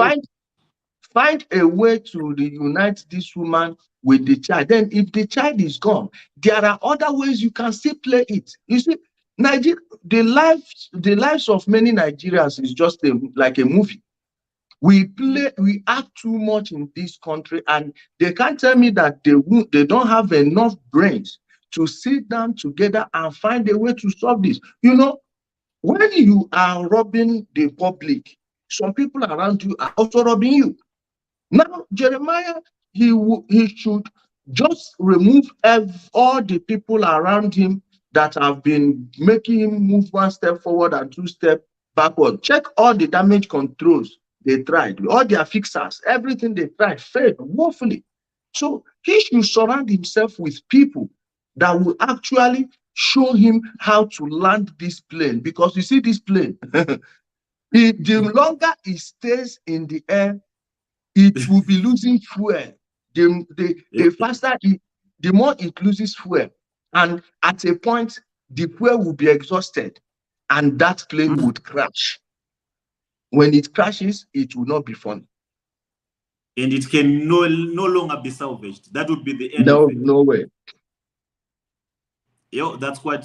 Speaker 2: find a way to reunite this woman with the child. Then if the child is gone, there are other ways you can still play it. You see, Nigeria, the lives of many Nigerians is just like a movie. We act too much in this country, and they can't tell me that they don't have enough brains to sit down together and find a way to solve this. When you are robbing the public, some people around you are also robbing you. Now, Jeremiah, he should just remove all the people around him that have been making him move 1 step forward and 2 steps backward. Check all the damage controls they tried, all their fixers, everything they tried failed woefully. So he should surround himself with people that will actually show him how to land this plane, because you see this plane, the longer it stays in the air, it will be losing fuel. The faster the more it loses fuel, and at a point the fuel will be exhausted, and that plane would crash. When it crashes, it will not be funny.
Speaker 1: And it can no longer be salvaged. That would be the end of
Speaker 2: No,
Speaker 1: it.
Speaker 2: no way.
Speaker 1: Yo, that's quite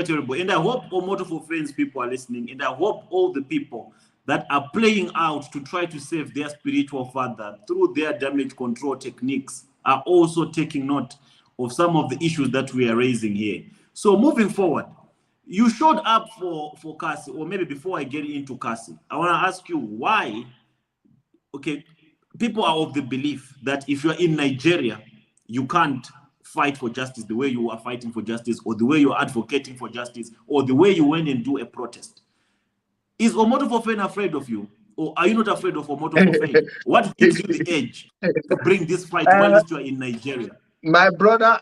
Speaker 1: terrible. And I hope Omoto for friends people are listening, and I hope all the people that are playing out to try to save their spiritual father through their damage control techniques are also taking note of some of the issues that we are raising here. So moving forward, you showed up for Cassie, or maybe before I get into Cassie, I want to ask you why. Okay, people are of the belief that if you're in Nigeria, you can't fight for justice the way you are fighting for justice, or the way you're advocating for justice, or the way you went and do a protest. Is Omoto Fofane afraid of you? Or are you not afraid of Omoto Fofane? What gives you the edge to bring this fight while
Speaker 2: uh,
Speaker 1: you are in Nigeria?
Speaker 2: my brother,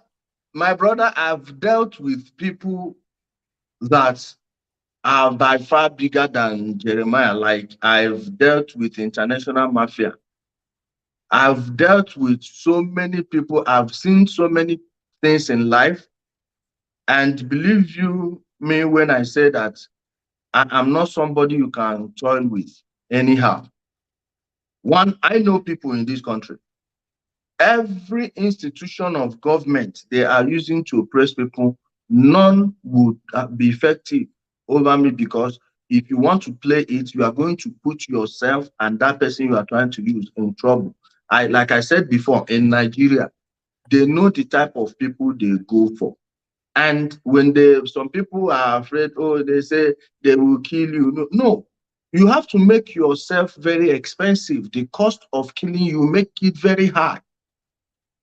Speaker 2: I've dealt with people that are by far bigger than Jeremiah. Like, I've dealt with international mafia. I've dealt with so many people. I've seen so many things in life. And believe you me when I say that I'm not somebody you can toil with anyhow. One, I know people in this country. Every institution of government they are using to oppress people, none would be effective over me, because if you want to play it, you are going to put yourself and that person you are trying to use in trouble. Like I said before, in Nigeria, they know the type of people they go for. And when some people are afraid, oh, they say they will kill you. No, no, you have to make yourself very expensive. The cost of killing you, make it very high.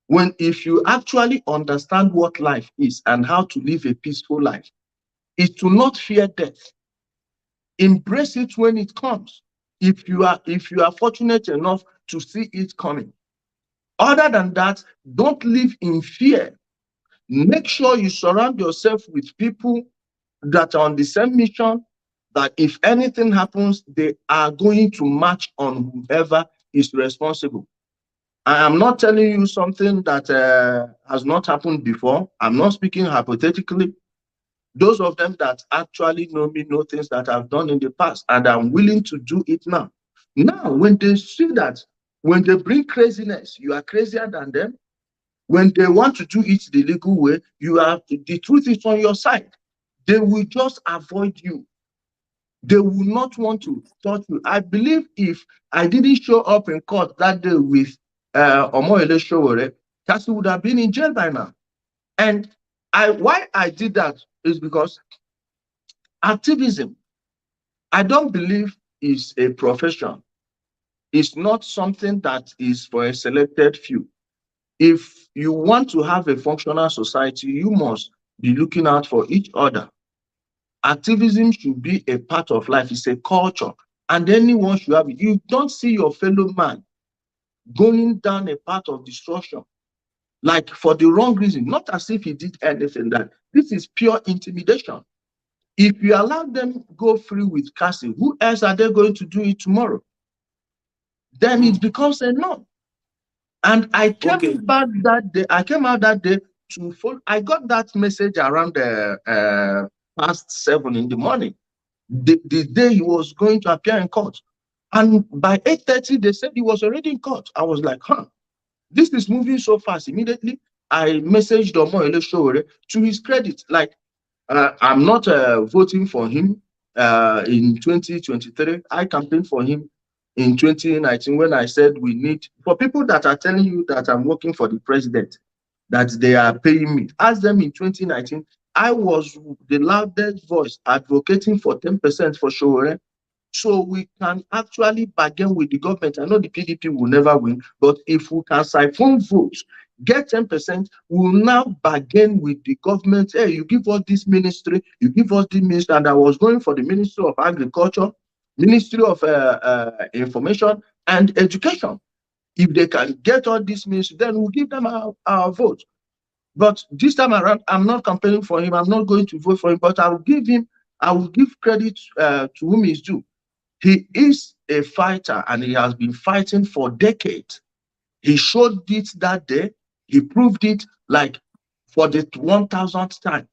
Speaker 2: When if you actually understand what life is and how to live a peaceful life, is to not fear death. Embrace it when it comes. If you are fortunate enough to see it coming. Other than that, don't live in fear. Make sure you surround yourself with people that are on the same mission, that if anything happens, they are going to march on whoever is responsible. I am not telling you something that has not happened before. I'm not speaking hypothetically. Those of them that actually know me know things that I've done in the past, and I'm willing to do it now. Now, when they see that, when they bring craziness, you are crazier than them. When they want to do it the legal way, the truth is on your side. They will just avoid you. They will not want to touch you. I believe if I didn't show up in court that day with Omoto Showore, Cassie would have been in jail by now. And why I did that is because activism, I don't believe, is a profession. It's not something that is for a selected few. If you want to have a functional society, you must be looking out for each other. Activism should be a part of life. It's a culture. And anyone should have it. You don't see your fellow man going down a path of destruction, like for the wrong reason, not as if he did anything. That this is pure intimidation. If you allow them go free with Cassie, who else are they going to do it tomorrow? Then it becomes a norm. And I came
Speaker 1: Okay.
Speaker 2: back that day. I came out that day to follow. I got that message around past 7 in the morning, the day he was going to appear in court. And by 8:30, they said he was already in court. I was like, this is moving so fast. Immediately, I messaged Omoto Showore. To his credit, like, I'm not voting for him in 2023. I campaigned for him in 2019 when I said we need, for people that are telling you that I'm working for the president, that they are paying me. Ask them in 2019, I was the loudest voice advocating for 10% for Showore. So we can actually bargain with the government. I know the PDP will never win, but if we can siphon votes, get 10%, we'll now bargain with the government. Hey, you give us this ministry, you give us this ministry. And I was going for the Ministry of Agriculture, Ministry of Information and Education. If they can get all this ministry, then we'll give them our vote. But this time around, I'm not campaigning for him. I'm not going to vote for him. But I will give credit to whom is due. He is a fighter, and he has been fighting for decades. He showed it that day. He proved it like for the 1000th time.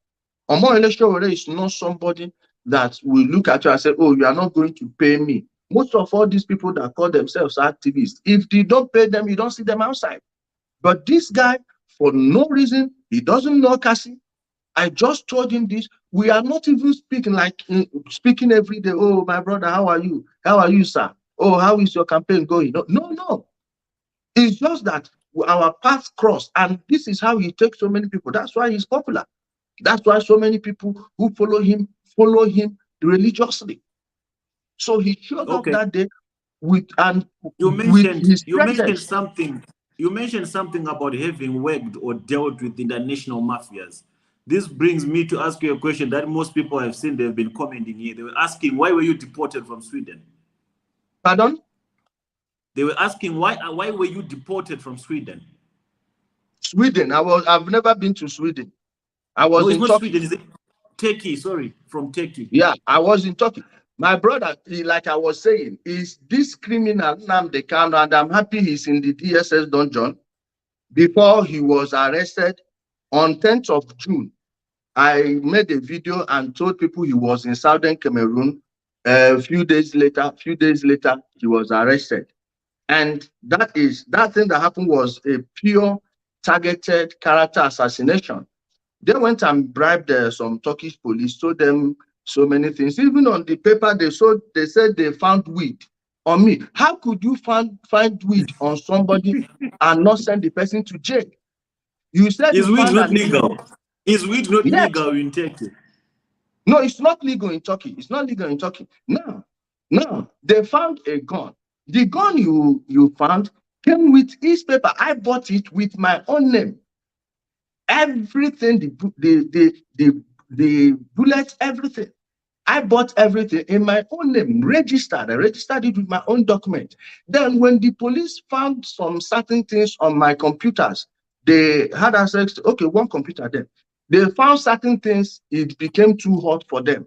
Speaker 2: Omoyele Sowore is not somebody that will look at you and say, oh, you are not going to pay me. Most of all these people that call themselves activists, if they don't pay them, you don't see them outside. But this guy, for no reason, he doesn't know Cassie. I just told him this. We are not even speaking like speaking every day. Oh, my brother, how are you? How are you, sir? Oh, how is your campaign going? No, no, no. It's just that our paths cross, and this is how he takes so many people. That's why he's popular. That's why so many people who follow him religiously. So he showed up
Speaker 1: Okay.
Speaker 2: that day with and
Speaker 1: You
Speaker 2: with
Speaker 1: mentioned
Speaker 2: his
Speaker 1: you mentioned
Speaker 2: presence.
Speaker 1: something. You mentioned something about having worked or dealt with international mafias. This brings me to ask you a question that most people have seen. They've been commenting here. They were asking, why were you deported from Sweden?
Speaker 2: Pardon?
Speaker 1: They were asking, why were you deported from Sweden?
Speaker 2: Sweden. I've never been to Sweden. I
Speaker 1: No,
Speaker 2: was
Speaker 1: it's
Speaker 2: in
Speaker 1: not
Speaker 2: Turkey.
Speaker 1: Sweden. It's Turkey. Sorry, from Turkey.
Speaker 2: Yeah, I was in Turkey. My brother, like I was saying, is this criminal Nnamdi Kanu, and I'm happy he's in the DSS dungeon. Before he was arrested on 10th of June, I made a video and told people he was in southern Cameroon. A few days later, he was arrested. And that thing that happened was a pure targeted character assassination. They went and bribed some Turkish police, told them so many things. Even on the paper, they said they found weed on me. How could you find weed on somebody and not send the person to jail? You said
Speaker 1: Is
Speaker 2: you
Speaker 1: weed
Speaker 2: found
Speaker 1: not
Speaker 2: an
Speaker 1: legal? Is weed not
Speaker 2: yes.
Speaker 1: legal in Turkey?
Speaker 2: No, it's not legal in Turkey. It's not legal in Turkey. Now they found a gun. The gun you found came with his paper. I bought it with my own name. Everything, the bullets, everything. I bought everything in my own name, registered. I registered it with my own document. Then when the police found some certain things on my computers, they had access to, okay, one computer then. They found certain things, it became too hot for them.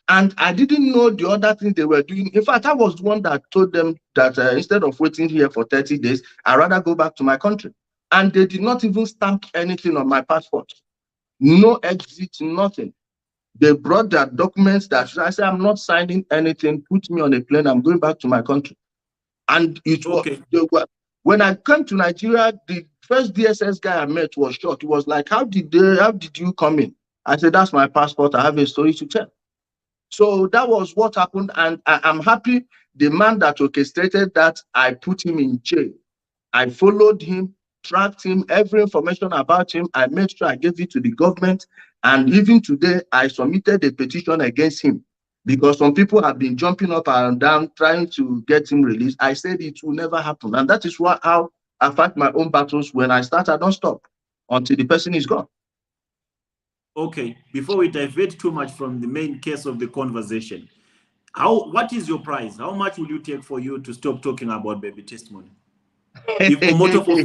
Speaker 2: And I didn't know the other things they were doing. In fact, I was the one that told them that instead of waiting here for 30 days, I'd rather go back to my country. And they did not even stamp anything on my passport. No exit, nothing. They brought their documents that I said, I'm not signing anything. Put me on a plane. I'm going back to my country. And it was,
Speaker 1: Okay.
Speaker 2: when I came to Nigeria, the first DSS guy I met was shocked. He was like, how did you come in? I said, that's my passport. I have a story to tell. So that was what happened. And I'm happy the man that orchestrated that, I put him in jail. I followed him, tracked him, every information about him. I made sure I gave it to the government. And even today, I submitted a petition against him because some people have been jumping up and down trying to get him released. I said it will never happen. And that is how I fight my own battles. When I start, I don't stop until the person is gone.
Speaker 1: Okay. Before we divert too much from the main case of the conversation, what is your price? How much will you take for you to stop talking about baby testimony? If Omoto for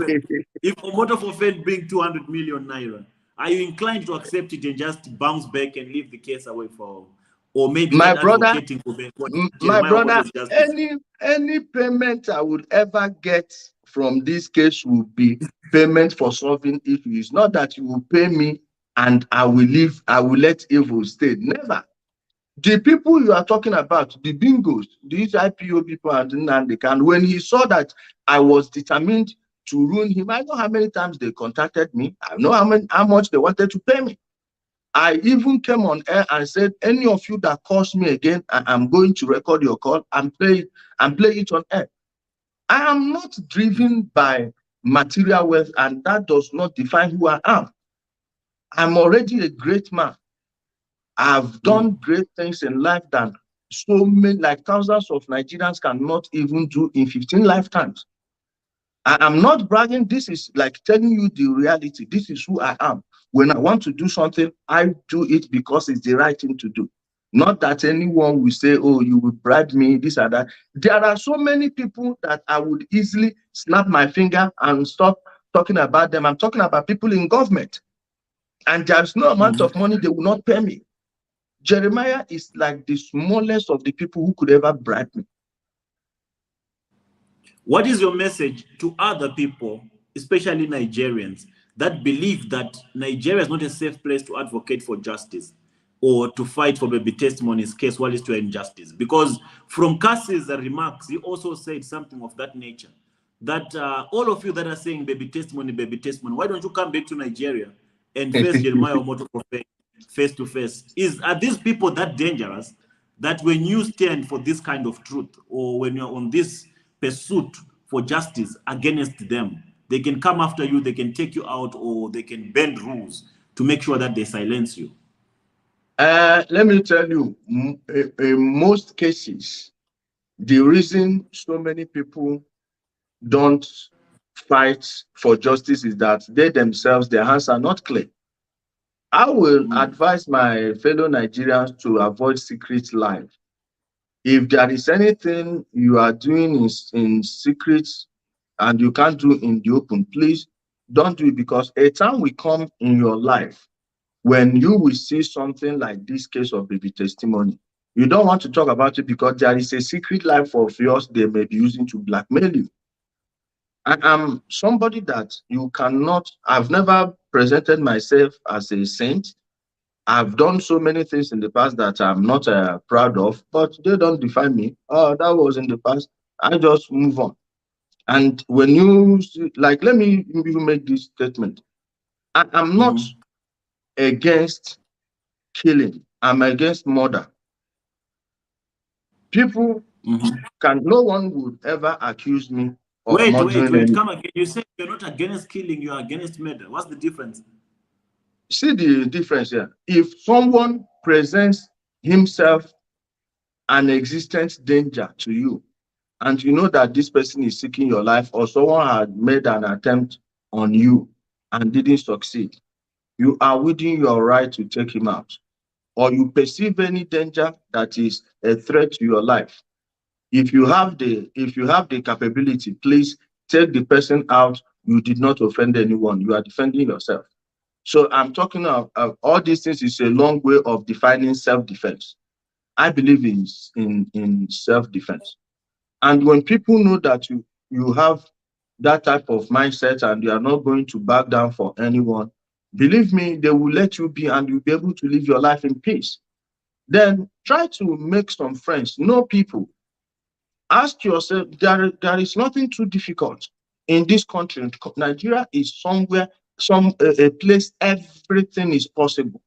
Speaker 1: if Omoto for Fed bring 200 million naira, are you inclined to accept it and just bounce back and leave the case away for, or maybe
Speaker 2: My
Speaker 1: start
Speaker 2: brother,
Speaker 1: advocating for what
Speaker 2: my
Speaker 1: Jeremiah
Speaker 2: brother,
Speaker 1: has just said?
Speaker 2: any payment I would ever get from this case will be payment for solving issues. Not that you will pay me and I will let evil stay. Never. The people you are talking about, the bingos, these IPO people and Nnamdi, when he saw that I was determined to ruin him, I know how many times they contacted me. I know how much they wanted to pay me. I even came on air and said, any of you that calls me again, I'm going to record your call and play it on air. I am not driven by material wealth, and that does not define who I am. I'm already a great man. I've done great things in life that so many, like thousands of Nigerians cannot even do in 15 lifetimes. I'm not bragging. This is like telling you the reality. This is who I am. When I want to do something, I do it because it's the right thing to do. Not that anyone will say, oh, you will bribe me, this and that. There are so many people that I would easily snap my finger and stop talking about them. I'm talking about people in government. and there's no amount
Speaker 1: Mhm.
Speaker 2: of money they will not pay me. Jeremiah is like the smallest of the people who could ever bribe me.
Speaker 1: What is your message to other people, especially Nigerians, that believe that Nigeria is not a safe place to advocate for justice or to fight for baby testimonies case while it's to injustice? Because from Cassie's remarks, he also said something of that nature. That all of you that are saying baby testimony, why don't you come back to Nigeria and face Jeremiah Omoto face to face? Are these people that dangerous that when you stand for this kind of truth or when you're on this pursuit for justice against them, they can come after you, they can take you out, or they can bend rules to make sure that they silence you?
Speaker 2: Let me tell you, in most cases, the reason so many people don't fight for justice is that they themselves, their hands are not clean. I will
Speaker 1: Mm.
Speaker 2: advise my fellow Nigerians to avoid secret life. If there is anything you are doing in secret and you can't do in the open, please don't do it, because a time will come in your life when you will see something like this case of baby testimony. You don't want to talk about it because there is a secret life of yours they may be using to blackmail you. I am somebody that you cannot, I've never presented myself as a saint. I've done so many things in the past that I'm not proud of, but they don't define me. Oh, that was in the past. I just move on. And when you like, let me even make this statement. I'm not
Speaker 1: Mhm.
Speaker 2: against killing. I'm against murder. People
Speaker 1: Mhm.
Speaker 2: no one would ever accuse me of
Speaker 1: Wait,
Speaker 2: murdering
Speaker 1: wait.
Speaker 2: any.
Speaker 1: Come again. You said you're not against killing, you're against murder. What's the difference?
Speaker 2: See the difference here. If someone presents himself an existent danger to you, and you know that this person is seeking your life, or someone had made an attempt on you and didn't succeed, you are within your right to take him out. Or you perceive any danger that is a threat to your life. If you have the capability, please take the person out. You did not offend anyone. You are defending yourself. So I'm talking of all these things is a long way of defining self-defense. I believe in self-defense. And when people know that you have that type of mindset and you are not going to back down for anyone, believe me, they will let you be and you'll be able to live your life in peace. Then try to make some friends, know people. Ask yourself, there is nothing too difficult in this country. Nigeria is somewhere, a place everything is possible.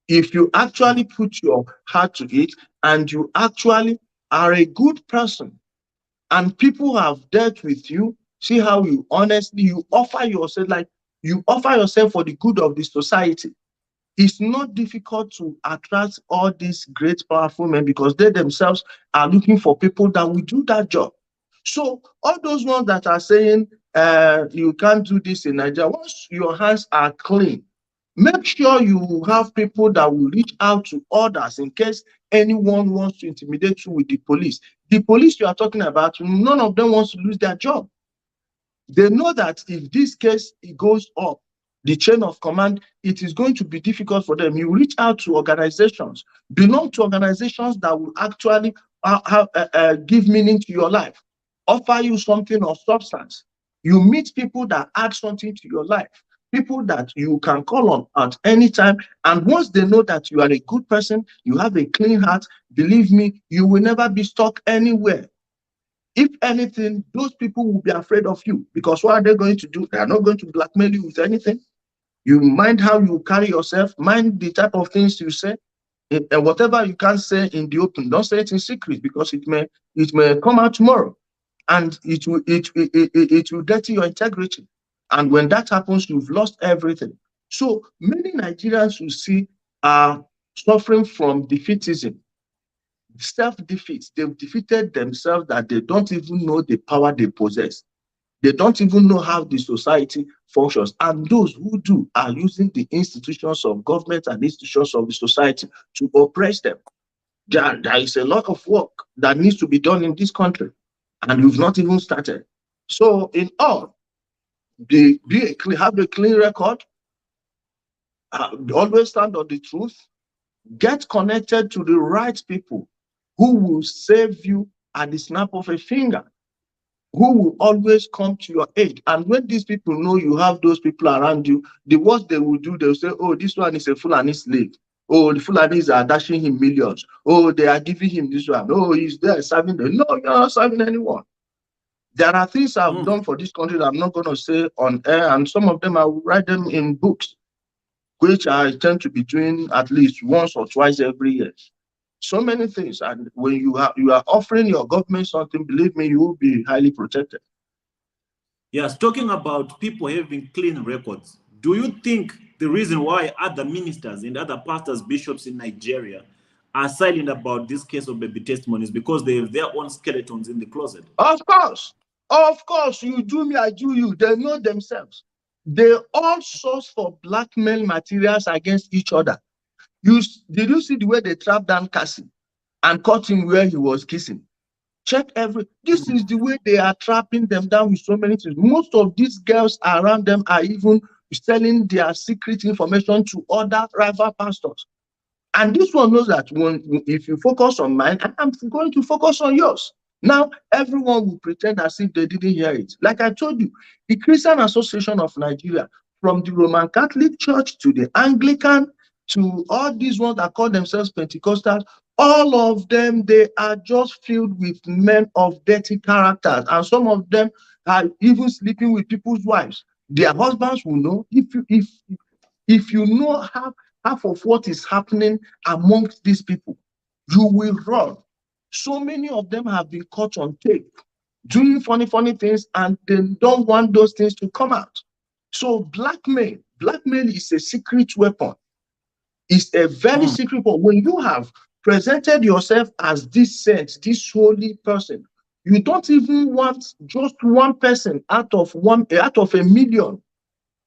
Speaker 2: If you actually put your heart to it and you actually are a good person and people have dealt with you, see how you honestly you offer yourself, like you offer yourself for the good of the society. It's not difficult to attract all these great powerful men because they themselves are looking for people that will do that job. So all those ones that are saying you can't do this in Nigeria, once your hands are clean, make sure you have people that will reach out to others in case anyone wants to intimidate you with the police. The police you are talking about, none of them wants to lose their job. They know that if this case it goes up the chain of command, it is going to be difficult for them. You reach out to organizations, belong to organizations that will actually give meaning to your life, offer you something of substance. You meet people that add something to your life, people that you can call on at any time. And once they know that you are a good person, you have a clean heart, believe me, you will never be stuck anywhere. If anything, those people will be afraid of you because what are they going to do? They are not going to blackmail you with anything. You mind how you carry yourself, mind the type of things you say, and whatever you can't say in the open, don't say it in secret because it may come out tomorrow, and it will dirty your integrity. And when that happens, you've lost everything. So many Nigerians you see are suffering from defeatism, self-defeat. They've defeated themselves that they don't even know the power they possess. They don't even know how the society functions. And those who do are using the institutions of government and institutions of the society to oppress them. There is a lot of work that needs to be done in this country, and we've not even started. So, in all, have a clean record, Always stand on the truth. Get connected to the right people who will save you at the snap of a finger, who will always come to your aid. And when these people know you have those people around you, the worst they will do, they'll say, oh, this one is a Fulani slave. Oh, the Fulanis are dashing him millions. Oh, they are giving him this one. Oh, he's there serving them. No, you're not serving anyone. There are things I've
Speaker 1: Mm.
Speaker 2: done for this country that I'm not going to say on air, and some of them I will write them in books, which I tend to be doing at least once or twice every year. So many things, and when you are offering your government something, believe me, you will be highly protected.
Speaker 1: Yes, talking about people having clean records, do you think the reason why other ministers and other pastors, bishops in Nigeria are silent about this case of baby testimony is because they have their own skeletons in the closet?
Speaker 2: Of course, you do me, I do you. They know themselves. They all source for blackmail materials against each other. Did you see the way they trapped down Cassie and caught him where he was kissing? Check this is the way they are trapping them down with so many things. Most of these girls around them are even selling their secret information to other rival pastors. And this one knows that if you focus on mine, I'm going to focus on yours. Now, everyone will pretend as if they didn't hear it. Like I told you, the Christian Association of Nigeria, from the Roman Catholic Church to the Anglican to all these ones that call themselves Pentecostals, all of them, they are just filled with men of dirty characters. And some of them are even sleeping with people's wives. Their husbands will know. If you know half of what is happening amongst these people, you will run. So many of them have been caught on tape doing funny things, and they don't want those things to come out. So blackmail is a secret weapon. It's a very secret weapon. When you have presented yourself as this saint, this holy person, you don't even want just one person out of a million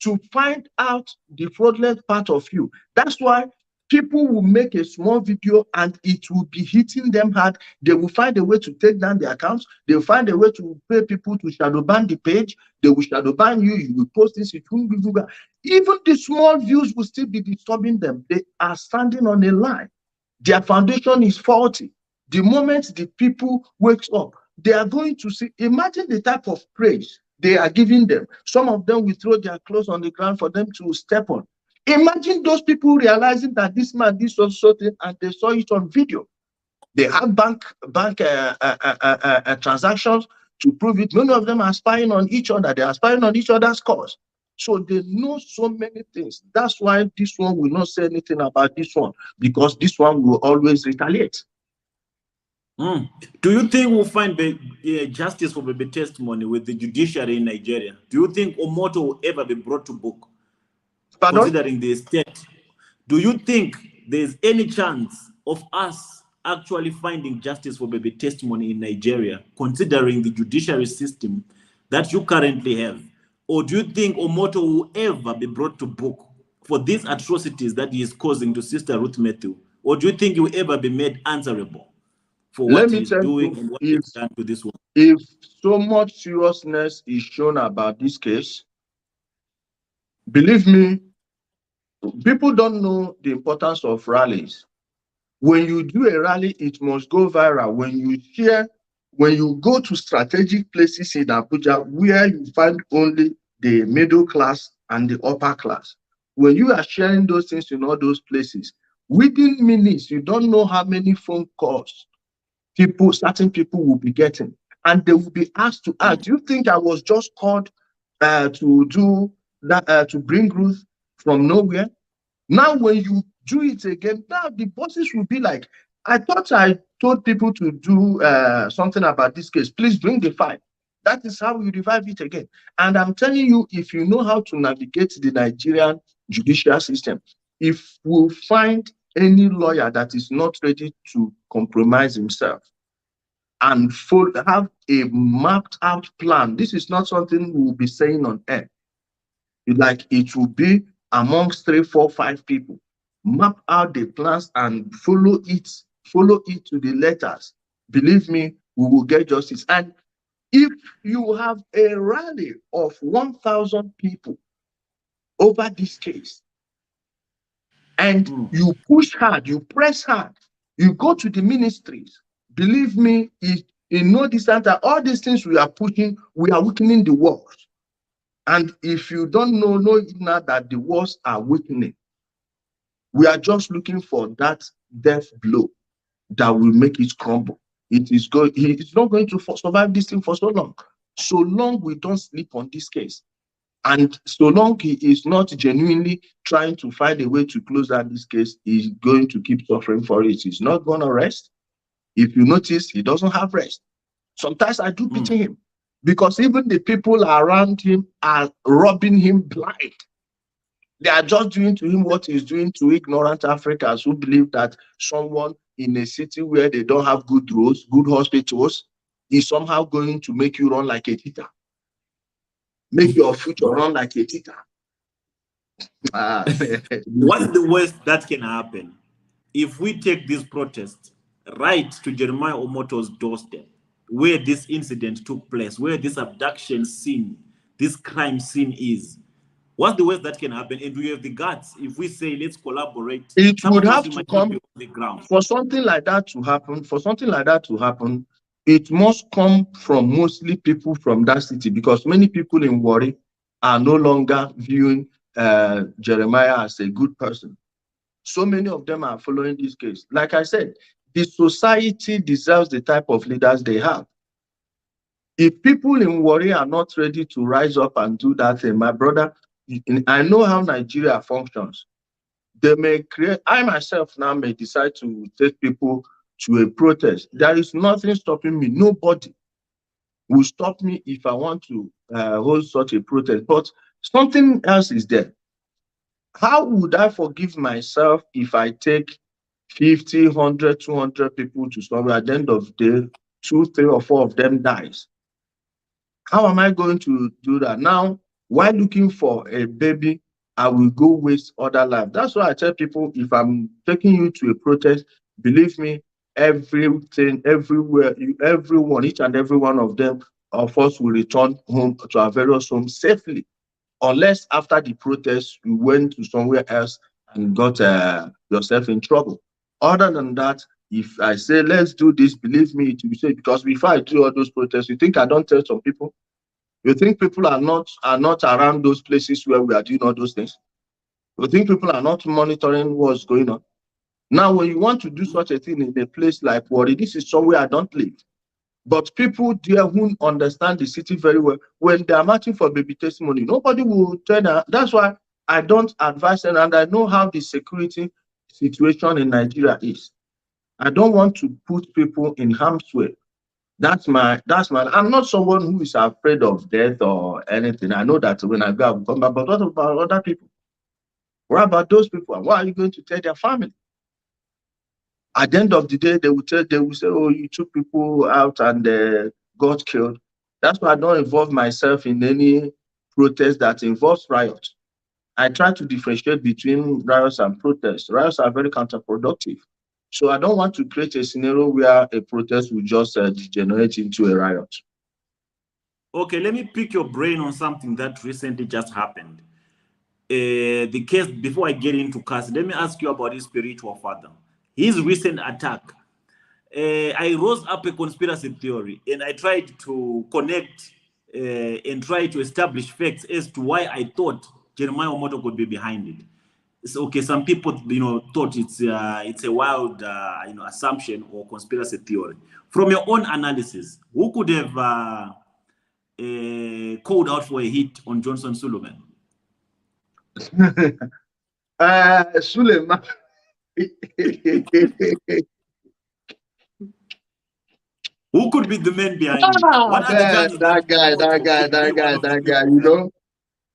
Speaker 2: to find out the fraudulent part of you. That's why people will make a small video and it will be hitting them hard. They will find a way to take down the accounts. They will find a way to pay people to shadow ban the page. They will shadow ban you. You will post this. Even the small views will still be disturbing them. They are standing on a line. Their foundation is faulty. The moment the people wakes up, they are going to see. Imagine the type of praise they are giving them. Some of them will throw their clothes on the ground for them to step on. Imagine those people realizing that this man did something and they saw it on video. They have bank transactions to prove it. None of them are spying on each other. They are spying on each other's cause. So they know so many things. That's why this one will not say anything about this one, because this one will always retaliate.
Speaker 1: Do you think we'll find justice for baby testimony with the judiciary in Nigeria? Do you think Omoto will ever be brought to book?
Speaker 2: Pardon?
Speaker 1: Considering the state, do you think there's any chance of us actually finding justice for baby testimony in Nigeria, considering the judiciary system that you currently have? Or do you think Omoto will ever be brought to book for these atrocities that he is causing to Sister Ruth Mathew? Or do you think he will ever be made answerable for
Speaker 2: Let
Speaker 1: what
Speaker 2: me
Speaker 1: he's
Speaker 2: tell
Speaker 1: doing
Speaker 2: you,
Speaker 1: and what he's done to this one?
Speaker 2: if so much seriousness is shown about this case, believe me, people don't know the importance of rallies. When you do a rally, it must go viral. When you go to strategic places in Abuja where you find only the middle class and the upper class, when you are sharing those things in all those places, within minutes, you don't know how many phone calls certain people will be getting. And they will be asked to ask, do you think I was just called to do that, to bring Ruth from nowhere? Now, when you do it again, now the bosses will be like, I thought I told people to do something about this case. Please bring the file. That is how we revive it again. And I'm telling you, if you know how to navigate the Nigerian judicial system, if we find any lawyer that is not ready to compromise himself and have a mapped out plan, this is not something we will be saying on air. Like, it will be amongst 3, 4, 5 people. Map out the plans and follow it to the letters. Believe me, we will get justice. And if you have a rally of 1,000 people over this case, And you push hard, you press hard, you go to the ministries. Believe me, in no distant time, all these things we are pushing, we are weakening the walls. And if you don't know now that the walls are weakening, we are just looking for that death blow that will make it crumble. It's not going to survive this thing for so long. So long we don't sleep on this case. And so long he is not genuinely trying to find a way to close down this case, he's going to keep suffering for it. He's not going to rest. If you notice, he doesn't have rest. Sometimes I do pity him because even the people around him are robbing him blind. They are just doing to him what he's doing to ignorant Africans who believe that someone in a city where they don't have good roads, good hospitals, is somehow going to make you run like a cheetah. Make your future run like a cheetah.
Speaker 1: What's the worst that can happen if we take this protest right to Jeremiah Omoto's doorstep, where this incident took place, where this abduction scene, this crime scene is? What's the worst that can happen? And we have the guts. If we say let's collaborate,
Speaker 2: it
Speaker 1: some
Speaker 2: would
Speaker 1: of us
Speaker 2: have
Speaker 1: we
Speaker 2: to
Speaker 1: might not
Speaker 2: come
Speaker 1: be on the ground.
Speaker 2: for something like that to happen. For something like that to happen, it must come from mostly people from that city, because many people in Warri are no longer viewing Jeremiah as a good person. So many of them are following this case. Like I said, the society deserves the type of leaders they have. If people in Warri are not ready to rise up and do that thing, my brother, I know how Nigeria functions. They may create, I myself now may decide to take people to a protest. There is nothing stopping me. Nobody will stop me if I want to hold such a protest. But something else is there. How would I forgive myself if I take 50, 100, 200 people to somewhere? At the end of the day, 2, 3, or 4 of them dies. How am I going to do that? Now, while looking for a baby, I will go waste other life. That's why I tell people, if I'm taking you to a protest, believe me, everything, everywhere, everyone, each and every one of them of us will return home to our various homes safely. Unless after the protest, you went to somewhere else and got yourself in trouble. Other than that, if I say, let's do this, believe me, it will be safe. Because before I do all those protests, you think I don't tell some people? You think people are not around those places where we are doing all those things? You think people are not monitoring what's going on? Now, when you want to do such a thing in a place like Warri, this is somewhere I don't live. But people there who understand the city very well, when they are marching for baby testimony, nobody will tell them. That's why I don't advise them, and I know how the security situation in Nigeria is. I don't want to put people in harm's way. That's my. I'm not someone who is afraid of death or anything. I know that when I go, I will come back. But what about other people? What about those people? And what are you going to tell their family? At the end of the day, they will say, "Oh, you took people out and got killed." That's why I don't involve myself in any protest that involves riots. I try to differentiate between riots and protests. Riots are very counterproductive. So I don't want to create a scenario where a protest will just degenerate into a riot.
Speaker 1: Okay, let me pick your brain on something that recently just happened. The case, before I get into case, let me ask you about his spiritual father. His recent attack. I rose up a conspiracy theory and I tried to connect and try to establish facts as to why I thought Jeremiah Omoto could be behind it. So, okay, some people, thought it's a wild, assumption or conspiracy theory. From your own analysis, who could have called out for a hit on Johnson Suleiman?
Speaker 2: Suleiman.
Speaker 1: Who could be the man behind it? What are the chances
Speaker 2: that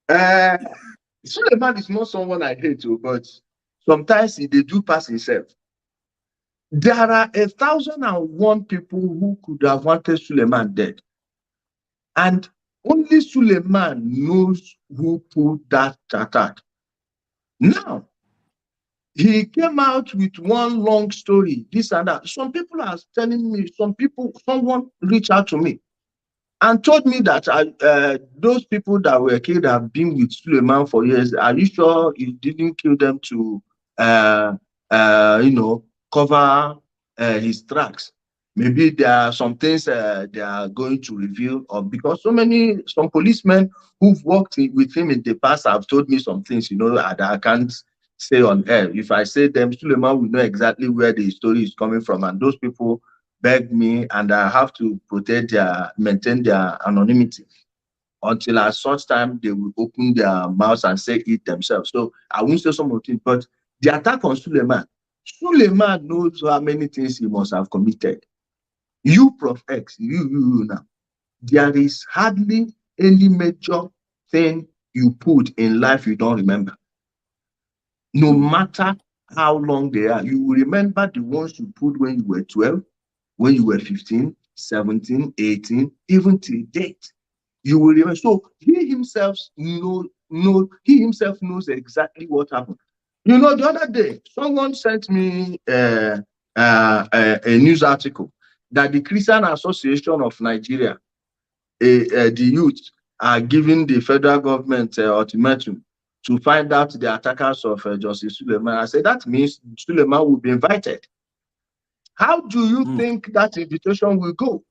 Speaker 2: guy, Suleiman is not someone I hate to, but sometimes they do pass himself. There are 1,001 people who could have wanted Suleiman dead. And only Suleiman knows who put that attack. Now, he came out with one long story, this and that. Some people are telling me, someone reached out to me and told me that those people that were killed have been with Suleiman for years. Are you sure he didn't kill them to cover his tracks. Maybe there are some things they are going to reveal, or because some policemen who've worked with him in the past have told me some things, that I can't say on air. If I say them, Suleiman will know exactly where the story is coming from, and those people beg me, and I have to maintain their anonymity until at such time they will open their mouths and say it themselves. So I won't say some of it, but the attack on Suleiman knows how many things he must have committed. You, Prof. X, you now, there is hardly any major thing you put in life you don't remember. No matter how long they are, you will remember the ones you put when you were 12, when you were 15, 17, 18, even till date. You will remember. So he himself knows exactly what happened. The other day, someone sent me a news article that the Christian Association of Nigeria, the youth, are giving the federal government ultimatum to find out the attackers of Justice Suleiman. I said, that means Suleiman will be invited. How do you think that invitation will go?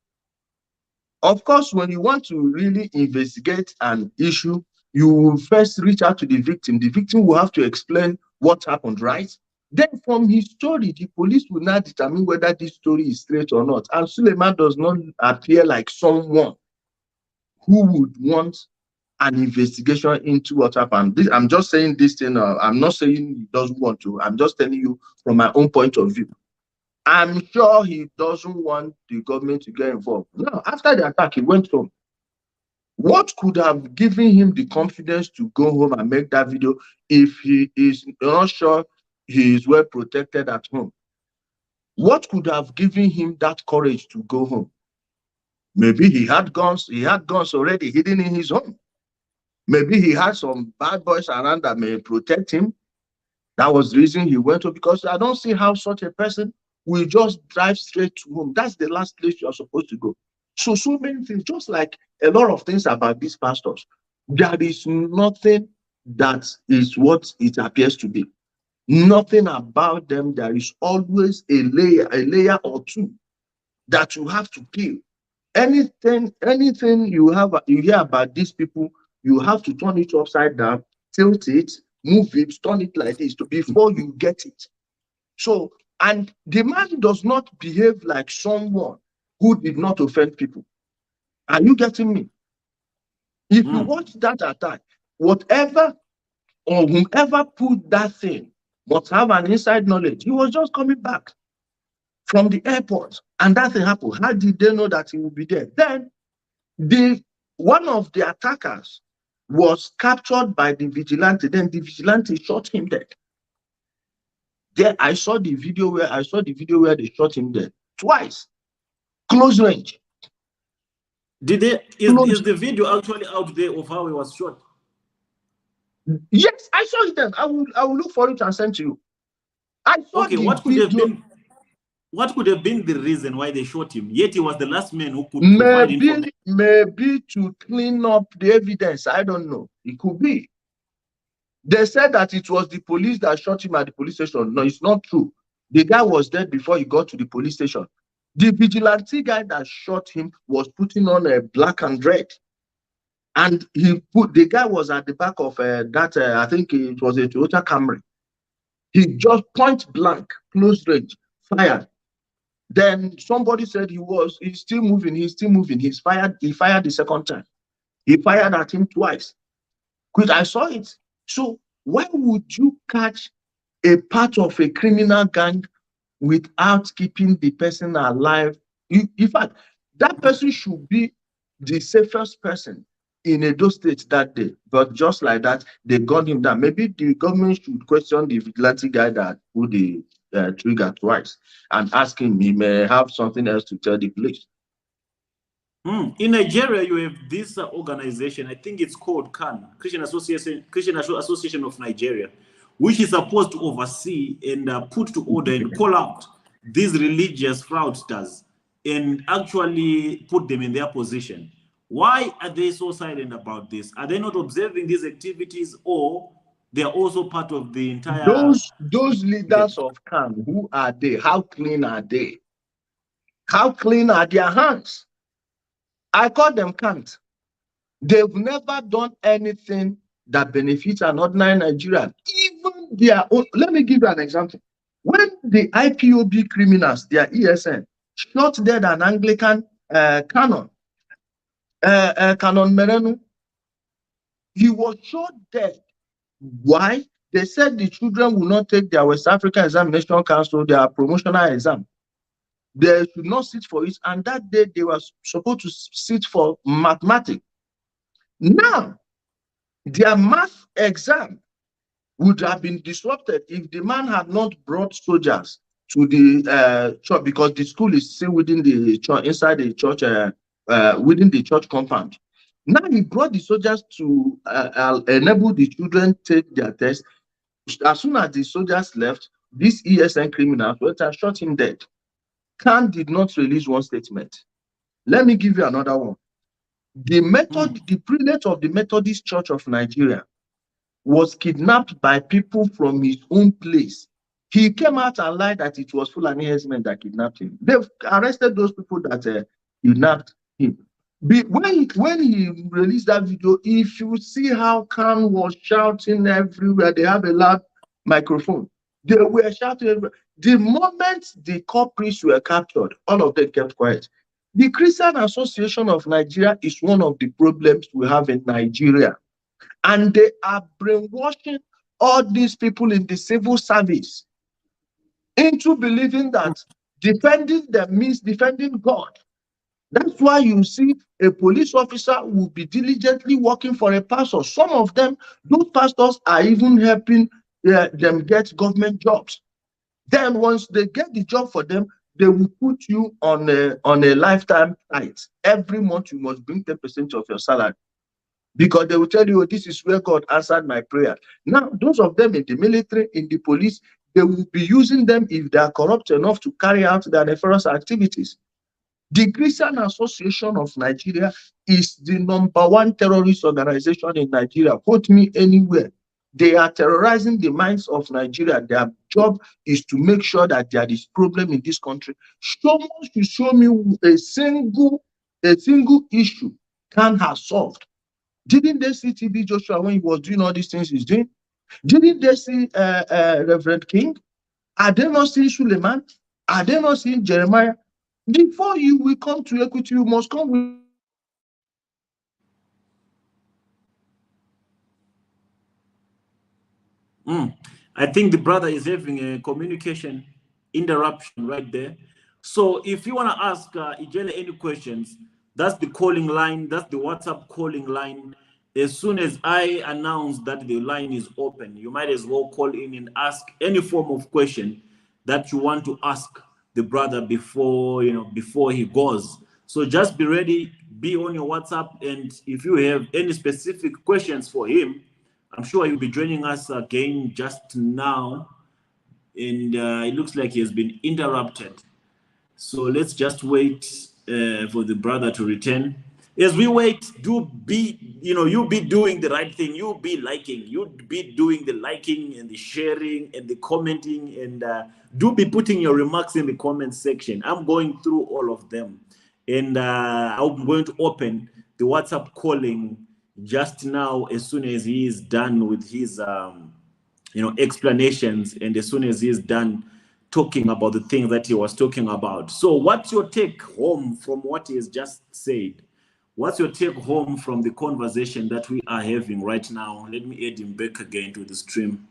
Speaker 2: Of course, when you want to really investigate an issue, you will first reach out to the victim. The victim will have to explain what happened, right? Then from his story, the police will now determine whether this story is straight or not. And Suleiman does not appear like someone who would want an investigation into what happened. I'm just saying this thing. I'm not saying he doesn't want to. I'm just telling you from my own point of view. I'm sure he doesn't want the government to get involved. Now, after the attack, he went home. What could have given him the confidence to go home and make that video if he is not sure he is well protected at home? What could have given him that courage to go home? Maybe he had guns. He had guns already hidden in his home. Maybe he had some bad boys around that may protect him. That was the reason he went home, because I don't see how such a person will just drive straight to home. That's the last place you are supposed to go. So many things, just like a lot of things about these pastors, there is nothing that is what it appears to be. Nothing about them. There is always a layer or two that you have to peel. Anything you hear about these people, you have to turn it upside down, tilt it, move it, turn it like this before you get it. So, and the man does not behave like someone who did not offend people. Are you getting me? If you watch that attack, whatever or whomever put that thing must have an inside knowledge. He was just coming back from the airport and that thing happened. How did they know that he would be there? Then one of the attackers was captured by the vigilante. Then the vigilante shot him dead. There, I saw the video where they shot him dead twice, close range.
Speaker 1: Is the video actually out there of how he was shot?
Speaker 2: Yes, I saw it then. I will look for it and send to you. I saw the video.
Speaker 1: What could have been the reason why they shot him? Yet he was the last man who could provide information.
Speaker 2: Maybe to clean up the evidence. I don't know. It could be. They said that it was the police that shot him at the police station. No, it's not true. The guy was dead before he got to the police station. The vigilante guy that shot him was putting on a black and red. And the guy was at the back of I think it was a Toyota Camry. He just point blank, close range, fired. Then somebody said he's still moving. He fired the second time. He fired at him twice. Because I saw it. So why would you catch a part of a criminal gang without keeping the person alive? In fact, that person should be the safest person in Edo State that day. But just like that, they got him down. Maybe the government should question the vigilante guy that put the trigger twice and ask him. He may have something else to tell the police.
Speaker 1: In Nigeria, you have this organization, I think it's called CAN, Christian Association of Nigeria, which is supposed to oversee and put to order and call out these religious fraudsters and actually put them in their position. Why are they so silent about this? Are they not observing these activities, or They are also part of the entire.
Speaker 2: Those
Speaker 1: Okay.
Speaker 2: leaders of CAN, who are they? How clean are they? How clean are their hands? I call them cant. They've never done anything that benefits an ordinary Nigerian, even their own. Let me give you an example. When the IPOB criminals, their ESN, shot dead an Anglican Canon Merenu, he was shot dead. Why? They said the children will not take their West African Examination Council, their promotional exam. They should not sit for it. And that day, they were supposed to sit for mathematics. Now, their math exam would have been disrupted if the man had not brought soldiers to the church, because the school is still within the church, inside the church, within the church compound. Now he brought the soldiers to enable the children take their test. As soon as the soldiers left, these ESN criminals went and shot him dead. Khan did not release one statement. Let me give you another one. The prelate of the Methodist Church of Nigeria was kidnapped by people from his own place. He came out and lied that it was Fulani herdsmen that kidnapped him. They've arrested those people that kidnapped him. When he released that video, if you see how Khan was shouting everywhere, they have a loud microphone. They were shouting everywhere. The moment the culprits were captured, all of them kept quiet. The Christian Association of Nigeria is one of the problems we have in Nigeria. And they are brainwashing all these people in the civil service into believing that defending them means defending God. That's why you see a police officer will be diligently working for a pastor. Some of them, those pastors are even helping them get government jobs. Then once they get the job for them, they will put you on a lifetime tithe. Every month you must bring 10% of your salary, because they will tell you, oh, this is where God answered my prayer. Now, those of them in the military, in the police, they will be using them if they are corrupt enough to carry out their nefarious activities. The Christian Association of Nigeria is the #1 terrorist organization in Nigeria. Quote me anywhere. They are terrorizing the minds of Nigeria. Their job is to make sure that there is problem in this country. Someone should show me a single issue Khan has solved. Didn't they see TB Joshua when he was doing all these things he's doing? Didn't they see Reverend King? Are they not seeing Suleiman? Are they not seeing Jeremiah? Before you will come to equity, you must come with
Speaker 1: I think the brother is having a communication interruption right there. So if you want to ask Ijele any questions, that's the calling line. That's the WhatsApp calling line. As soon as I announce that the line is open, you might as well call in and ask any form of question that you want to ask the brother before he goes. So just be ready, be on your WhatsApp, and if you have any specific questions for him, I'm sure he'll be joining us again just now. And it looks like he has been interrupted. So let's just wait for the brother to return. As we wait, you be doing the right thing. You be liking. You be doing the liking and the sharing and the commenting, and do be putting your remarks in the comment section. I'm going through all of them, and I'm going to open the WhatsApp calling just now as soon as he is done with his explanations, and as soon as he is done talking about the things that he was talking about. So what's your take home from what he has just said? What's your take home from the conversation that we are having right now? Let me add him back again to the stream.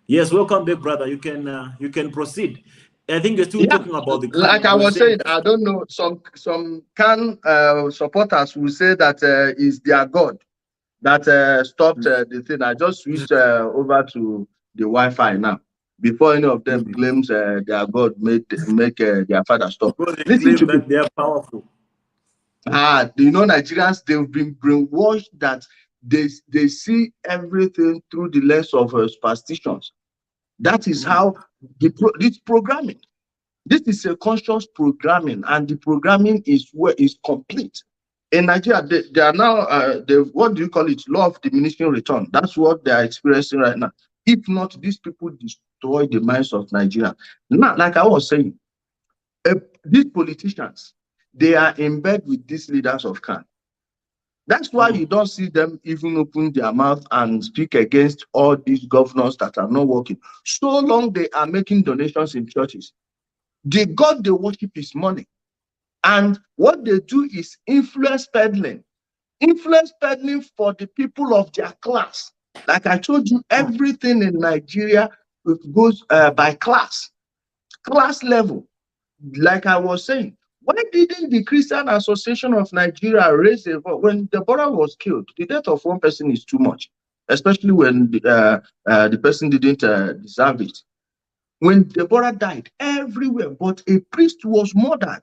Speaker 1: Yes, welcome back, brother. You can proceed. I think you're still talking about the
Speaker 2: like I was saying, I don't know, some Khan supporters will say that is their God that stopped the thing. I just switched over to the Wi-Fi now. Before any of them claims their God make their father stop.
Speaker 1: Listen to that they are powerful.
Speaker 2: Nigerians, they've been brainwashed that they see everything through the lens of superstitions. That is how this programming. This is a conscious programming, and the programming is complete. In Nigeria, they are now, what do you call it? Law of diminishing return. That's what they are experiencing right now. If not, these people destroy the minds of Nigeria. Now, like I was saying, these politicians, they are in bed with these leaders of crime. That's why you
Speaker 1: Mm.
Speaker 2: don't see them even open their mouth and speak against all these governors that are not working. So long they are making donations in churches. The God they worship is money. And what they do is influence peddling for the people of their class. Like I told you,
Speaker 1: Mm.
Speaker 2: everything in Nigeria goes by class level. Like I was saying, why didn't the Christian Association of Nigeria raise a voice when Deborah was killed? The death of one person is too much, especially when the person didn't deserve it. When Deborah died, everywhere, but a priest was murdered.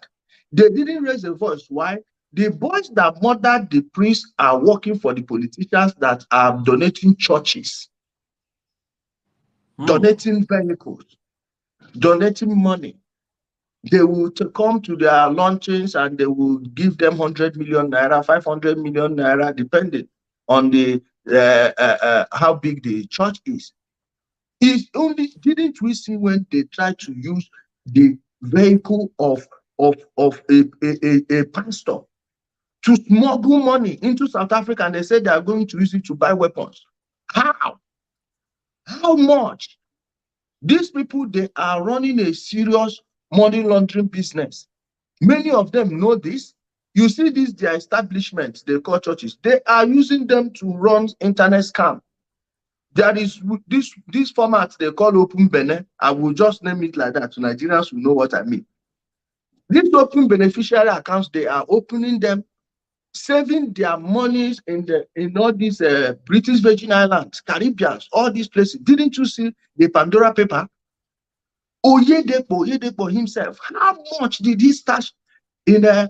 Speaker 2: They didn't raise a voice. Why? The boys that murdered the priest are working for the politicians that are donating churches,
Speaker 1: Mm.
Speaker 2: donating vehicles, donating money. They will come to their launchings and they will give them 100 million naira, 500 million naira, depending on the how big the church is. Is only didn't we see when they tried to use the vehicle of a pastor to smuggle money into South Africa, and they said they are going to use it to buy weapons? How? How much? These people, they are running a serious money laundering business. Many of them know this. You see these their establishments, they call churches. They are using them to run internet scam. There is this format they call open bene. I will just name it like that. So Nigerians will know what I mean. These open beneficiary accounts, they are opening them, saving their monies in all these British Virgin Islands, Caribbeans, all these places. Didn't you see the Pandora paper? Oyedepo himself, how much did he stash in a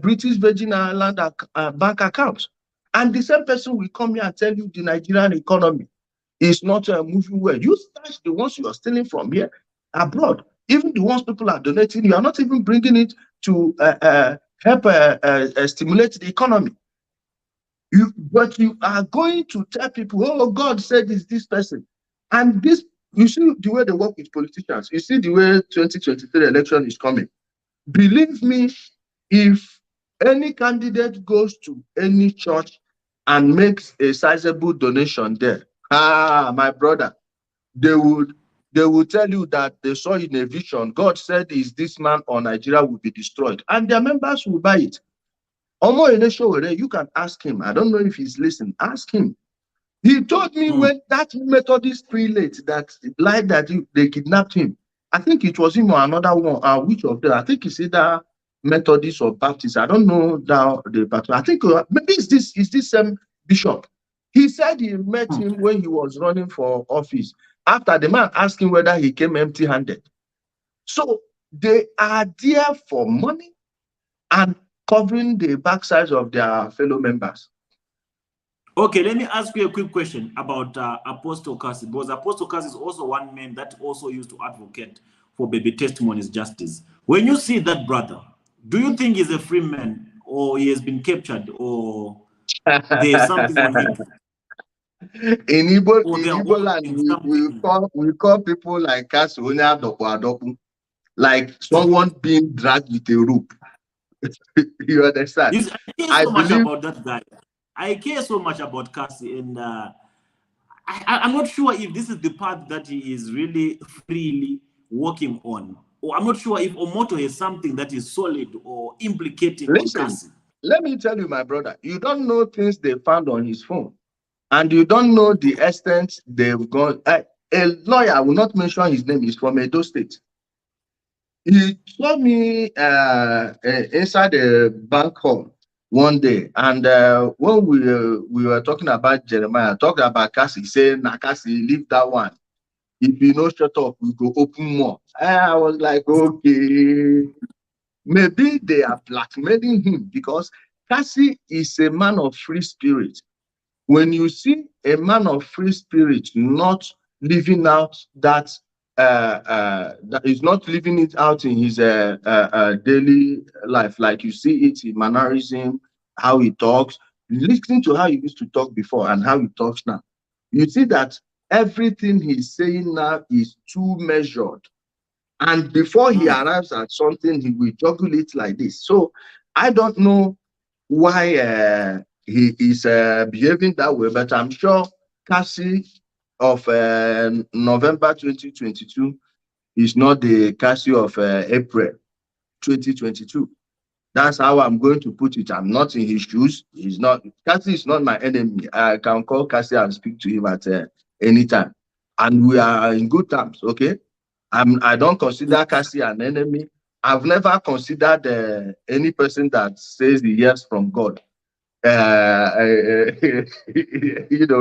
Speaker 2: British Virgin Island bank account? And the same person will come here and tell you the Nigerian economy is not moving well. You stash the ones you are stealing from here abroad. Even the ones people are donating, you are not even bringing it to help stimulate the economy. But you are going to tell people, oh, God said it's this person. And this, you see the way they work with politicians. You see the way 2023 election is coming. Believe me, if any candidate goes to any church and makes a sizable donation there, my brother, they would tell you that they saw in a vision, God said, is this man or Nigeria will be destroyed. And their members will buy it. Omo, you can ask him. I don't know if he's listening. Ask him. He told me
Speaker 1: Mm.
Speaker 2: when that Methodist prelate that lied that they kidnapped him. I think it was him or another one. Which of them? I think it's either Methodist or Baptist. I don't know the Baptist. I think maybe it's this same bishop. He said he met
Speaker 1: Mm.
Speaker 2: him when he was running for office. After the man asked him whether he came empty-handed. So they are there for money and covering the backsides of their fellow members.
Speaker 1: Okay, let me ask you a quick question about Apostle Cassie, because Apostle Cassie is also one man that also used to advocate for baby testimonies justice. When you see that brother, do you think he's a free man, or he has been captured, or there's something on him, or
Speaker 2: In
Speaker 1: they're
Speaker 2: Igbo land,
Speaker 1: holding something?
Speaker 2: we call people like us like someone being dragged with a rope. You understand?
Speaker 1: I care
Speaker 2: I
Speaker 1: so much
Speaker 2: believe.
Speaker 1: about that guy. I care so much about Cassie, and I'm not sure if this is the path that he is really freely working on. Or I'm not sure if Omoto has something that is solid or implicating on
Speaker 2: Listen,
Speaker 1: Cassie.
Speaker 2: let me tell you, my brother, you don't know things they found on his phone, and you don't know the extent they've gone. A lawyer, I will not mention his name, is from Edo State. He saw me inside a bank hall one day, and when we were talking about Jeremiah, talking about Cassie, saying, "Na Cassie, leave that one. If you no shut up, we go open more." I was like, okay, maybe they are blackmailing him because Cassie is a man of free spirit. When you see a man of free spirit not living out that that is not living it out in his daily life. Like you see it in mannerism, how he talks. Listen to how he used to talk before and how he talks now. You see that everything he's saying now is too measured. And before he
Speaker 1: Mm.
Speaker 2: arrives at something, he will juggle it like this. So I don't know why he is behaving that way, but I'm sure Cassie of November 2022 is not the Cassie of April 2022. That's how I'm going to put it. I'm not in his shoes. He's not. Cassie is not my enemy. I can call Cassie and speak to him at any time, and we are in good terms. Okay, I don't consider Cassie an enemy. I've never considered any person that says he hears from God.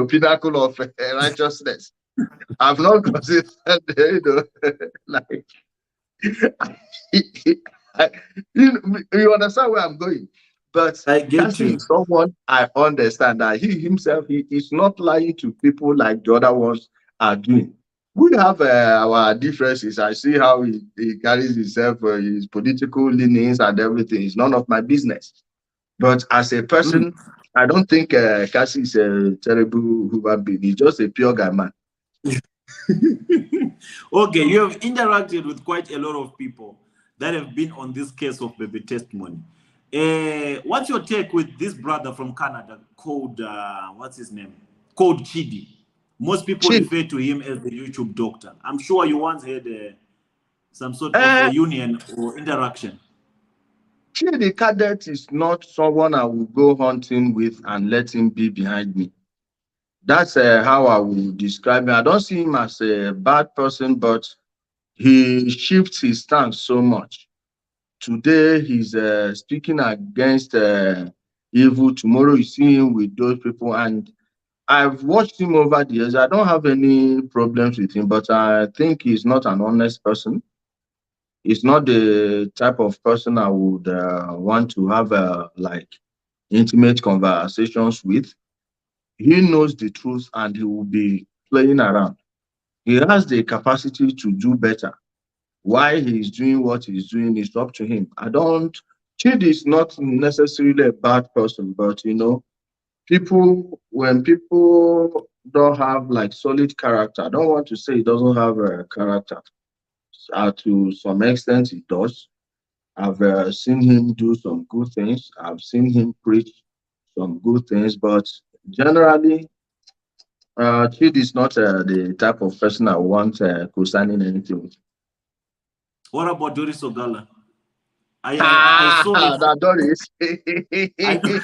Speaker 2: Pinnacle of righteousness. I've not considered, like I- you understand where I'm going. But
Speaker 1: I get
Speaker 2: Cassie
Speaker 1: you.
Speaker 2: is someone I understand that he himself he is not lying to people like the other ones are doing. We have our differences. I see how he carries himself, his political leanings and everything. It's none of my business. But as a
Speaker 1: Mm.
Speaker 2: person, I don't think Cassie is a terrible human being. He's just a pure guy man.
Speaker 1: Okay, you have interacted with quite a lot of people that have been on this case of baby testimony. What's your take with this brother from Canada called what's his name? Called Chidi. Most people
Speaker 2: Chief,
Speaker 1: refer to him as the YouTube doctor. I'm sure you once had some sort of a
Speaker 2: uh,
Speaker 1: union or interaction.
Speaker 2: Chief the cadet is not someone I will go hunting with and let him be behind me. That's how I will describe him. I don't see him as a bad person, but he shifts his stance so much. Today he's speaking against evil. Tomorrow you see him with those people, and I've watched him over the years. I don't have any problems with him, but I think he's not an honest person. He's not the type of person I would want to have like intimate conversations with. He knows the truth and he will be playing around. He has the capacity to do better. Why he's doing what he's doing is up to him. I don't. Chidi is not necessarily a bad person, but people when people don't have like solid character, I don't want to say he doesn't have a character. To some extent, he does. I've seen him do some good things. I've seen him preach some good things, but generally, Chidi is not the type of person I want co-signing anything with.
Speaker 1: What about Doris Ogala? I
Speaker 2: Ah,
Speaker 1: saw it.
Speaker 2: that Doris.
Speaker 1: I know,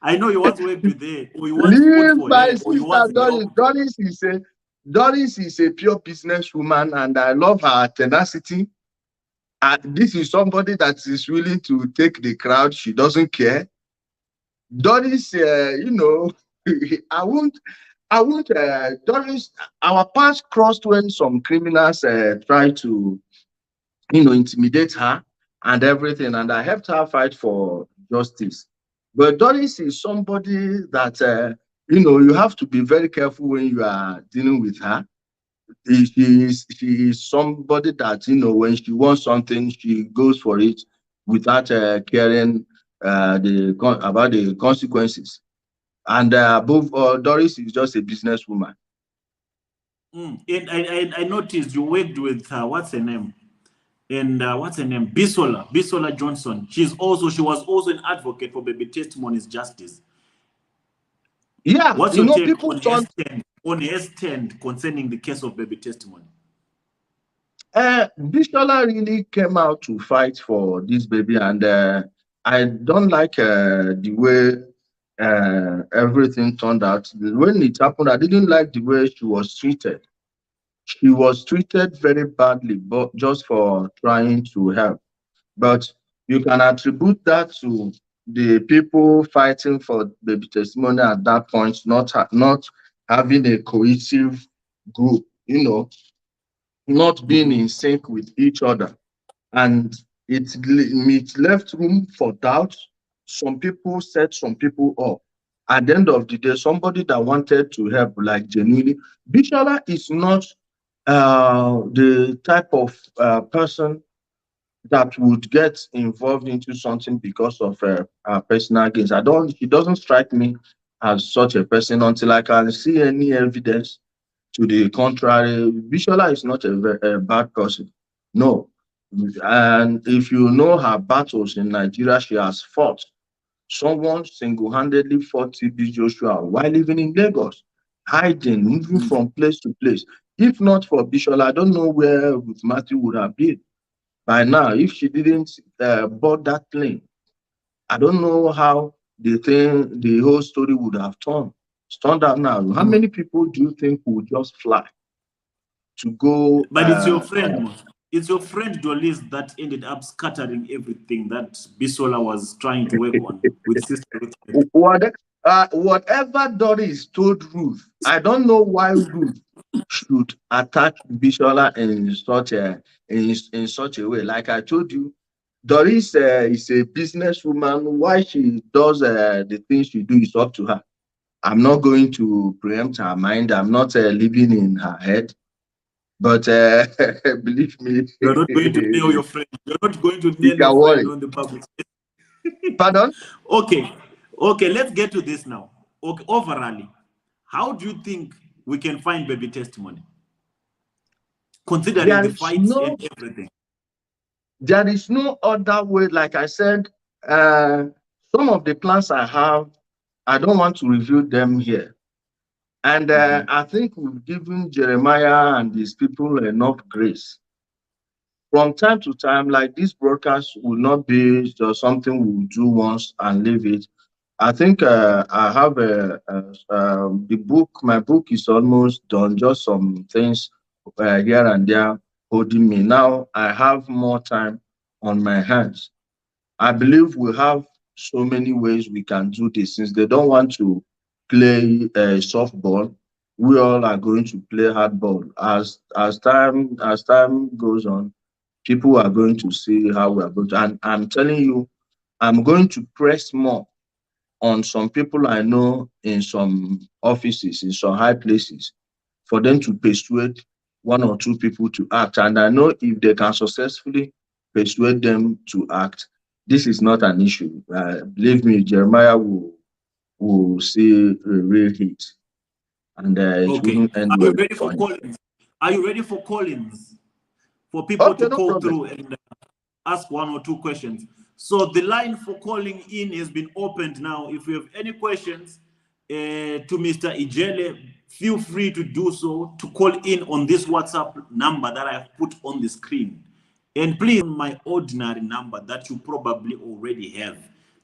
Speaker 1: I know you once worked with her, or you once fought
Speaker 2: Leave
Speaker 1: for
Speaker 2: my
Speaker 1: her, or you
Speaker 2: sister
Speaker 1: once
Speaker 2: Doris.
Speaker 1: helped.
Speaker 2: Doris is a pure businesswoman, and I love her tenacity. This is somebody that is willing to take the crowd. She doesn't care. Doris, I won't. Doris, our paths crossed when some criminals tried to, intimidate her and everything, and I helped her fight for justice. But Doris is somebody that, you have to be very careful when you are dealing with her. She is somebody that, when she wants something, she goes for it without caring about the consequences. And above all, Doris is just a businesswoman.
Speaker 1: Mm. And I noticed you worked with what's her name? And what's her name? Bisola Johnson. She was also an advocate for baby testimonies justice.
Speaker 2: Yeah,
Speaker 1: What's your take
Speaker 2: people thought
Speaker 1: on her stand concerning the case of baby testimony?
Speaker 2: Bishola really came out to fight for this baby, and I don't like the way everything turned out. When it happened, I didn't like the way she was treated. She was treated very badly, but just for trying to help. But you can attribute that to the people fighting for baby testimony at that point, not having a cohesive group, not being
Speaker 1: Mhm.
Speaker 2: in sync with each other, and it left room for doubt. Some people set some people up. At the end of the day, somebody that wanted to help, like genuinely, Bishala is not. the type of person that would get involved into something because of personal gains. I don't. It doesn't strike me as such a person until I can see any evidence to the contrary. Bishola is not a bad person. No. And if you know her battles in Nigeria, she has fought. Someone single-handedly fought TB Joshua while living in Lagos, hiding, moving from place to place. If not for Bishola, I don't know where Ruth Mathew would have been by now. If she didn't board that plane, I don't know how the whole story would have turned out now. How many people do you think would just fly to go?
Speaker 1: But it's your friend. It's your friend Dolis that ended up scattering everything that Bisola was trying to work on with Sister Ruth.
Speaker 2: Whatever Doris told Ruth, I don't know why Ruth should attack Bishola in such a way. Like I told you, Doris is a businesswoman. Why she does the things she do is up to her. I'm not going to preempt her mind. I'm not living in her head. But believe me,
Speaker 1: You're not going to nail your friend. You're not going to
Speaker 2: you
Speaker 1: nail your
Speaker 2: can
Speaker 1: friend
Speaker 2: worry.
Speaker 1: on the public space.
Speaker 2: Pardon?
Speaker 1: Okay. Okay, let's get to this now. Okay, overall, how do you think we can find baby testimony? Considering
Speaker 2: There
Speaker 1: the
Speaker 2: is
Speaker 1: fights and
Speaker 2: no
Speaker 1: everything.
Speaker 2: there is no other way. Like I said, some of the plans I have, I don't want to reveal them here. And I think we've given Jeremiah and his people enough grace. From time to time, like this broadcast will not be just something we'll do once and leave it. I think I have the book. My book is almost done. Just some things here and there holding me. Now I have more time on my hands. I believe we have so many ways we can do this. Since they don't want to play softball, we all are going to play hardball. As time goes on, people are going to see how we are going to. And I'm telling you, I'm going to press more on some people I know in some offices, in some high places, for them to persuade one or two people to act. And I know if they can successfully persuade them to act, this is not an issue. Believe me, Jeremiah will see a real hit, and it
Speaker 1: Okay.
Speaker 2: wouldn't end
Speaker 1: Are you
Speaker 2: well
Speaker 1: ready for
Speaker 2: for him.
Speaker 1: Collins? Are you ready for Collins? For people
Speaker 2: Okay,
Speaker 1: to
Speaker 2: no
Speaker 1: call
Speaker 2: problem.
Speaker 1: through and ask one or two questions. So the line for calling in has been opened now. If you have any questions to Mr. Ijele, feel free to do so, to call in on this WhatsApp number that I've put on the screen. And please, my ordinary number that you probably already have,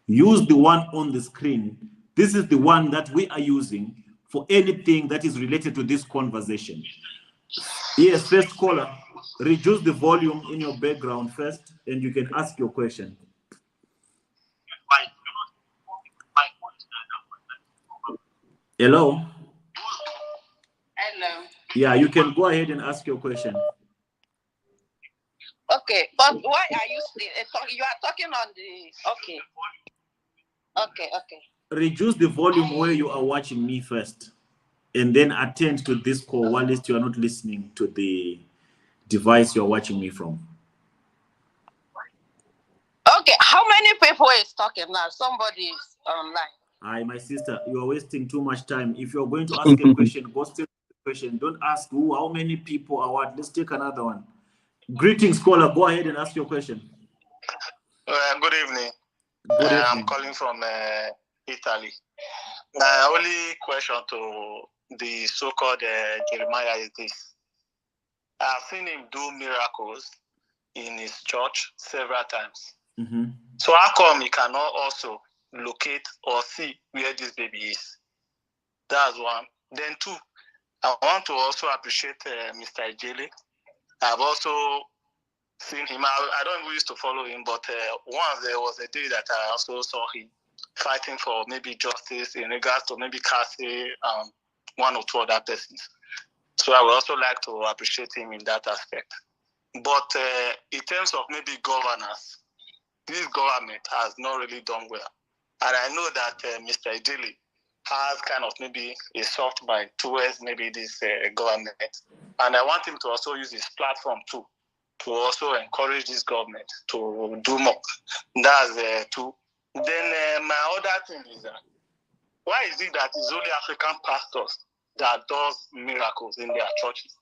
Speaker 1: use the one on the screen. This is the one that we are using for anything that is related to this conversation. Yes, first caller, reduce the volume in your background first, and you can ask your question. Hello?
Speaker 3: Hello.
Speaker 1: Yeah, you can go ahead and ask your question.
Speaker 3: Okay, but why are you still talking? You are talking on the. Okay. Okay.
Speaker 1: Reduce the volume where you are watching me first, and then attend to this call while you are not listening to the device you are watching me from.
Speaker 3: Okay, how many people is talking now? Somebody is online.
Speaker 1: Hi, my sister, you are wasting too much time. If you're going to ask a question, go straight to the question. Don't ask who, how many people are what. Let's take another one. Greetings, caller. Go ahead and ask your question.
Speaker 4: Good evening.
Speaker 1: Good evening.
Speaker 4: I'm calling from Italy. My only question to the so-called Jeremiah is this. I've seen him do miracles in his church several times.
Speaker 1: Mm-hmm.
Speaker 4: So how come he cannot also locate or see where this baby is? That's one. Then two, I want to also appreciate Mr. Ijele. I've also seen him. I don't even used to follow him, but once there was a day that I also saw him fighting for maybe justice in regards to maybe Cassie and one or two other persons. So I would also like to appreciate him in that aspect. But in terms of maybe governance, this government has not really done well. And I know that Mr. Ijele has kind of maybe a soft mind towards maybe this government, and I want him to also use his platform too to also encourage this government to do more. That's two. Then my other thing is that why is it that it's only African pastors that does miracles in their churches?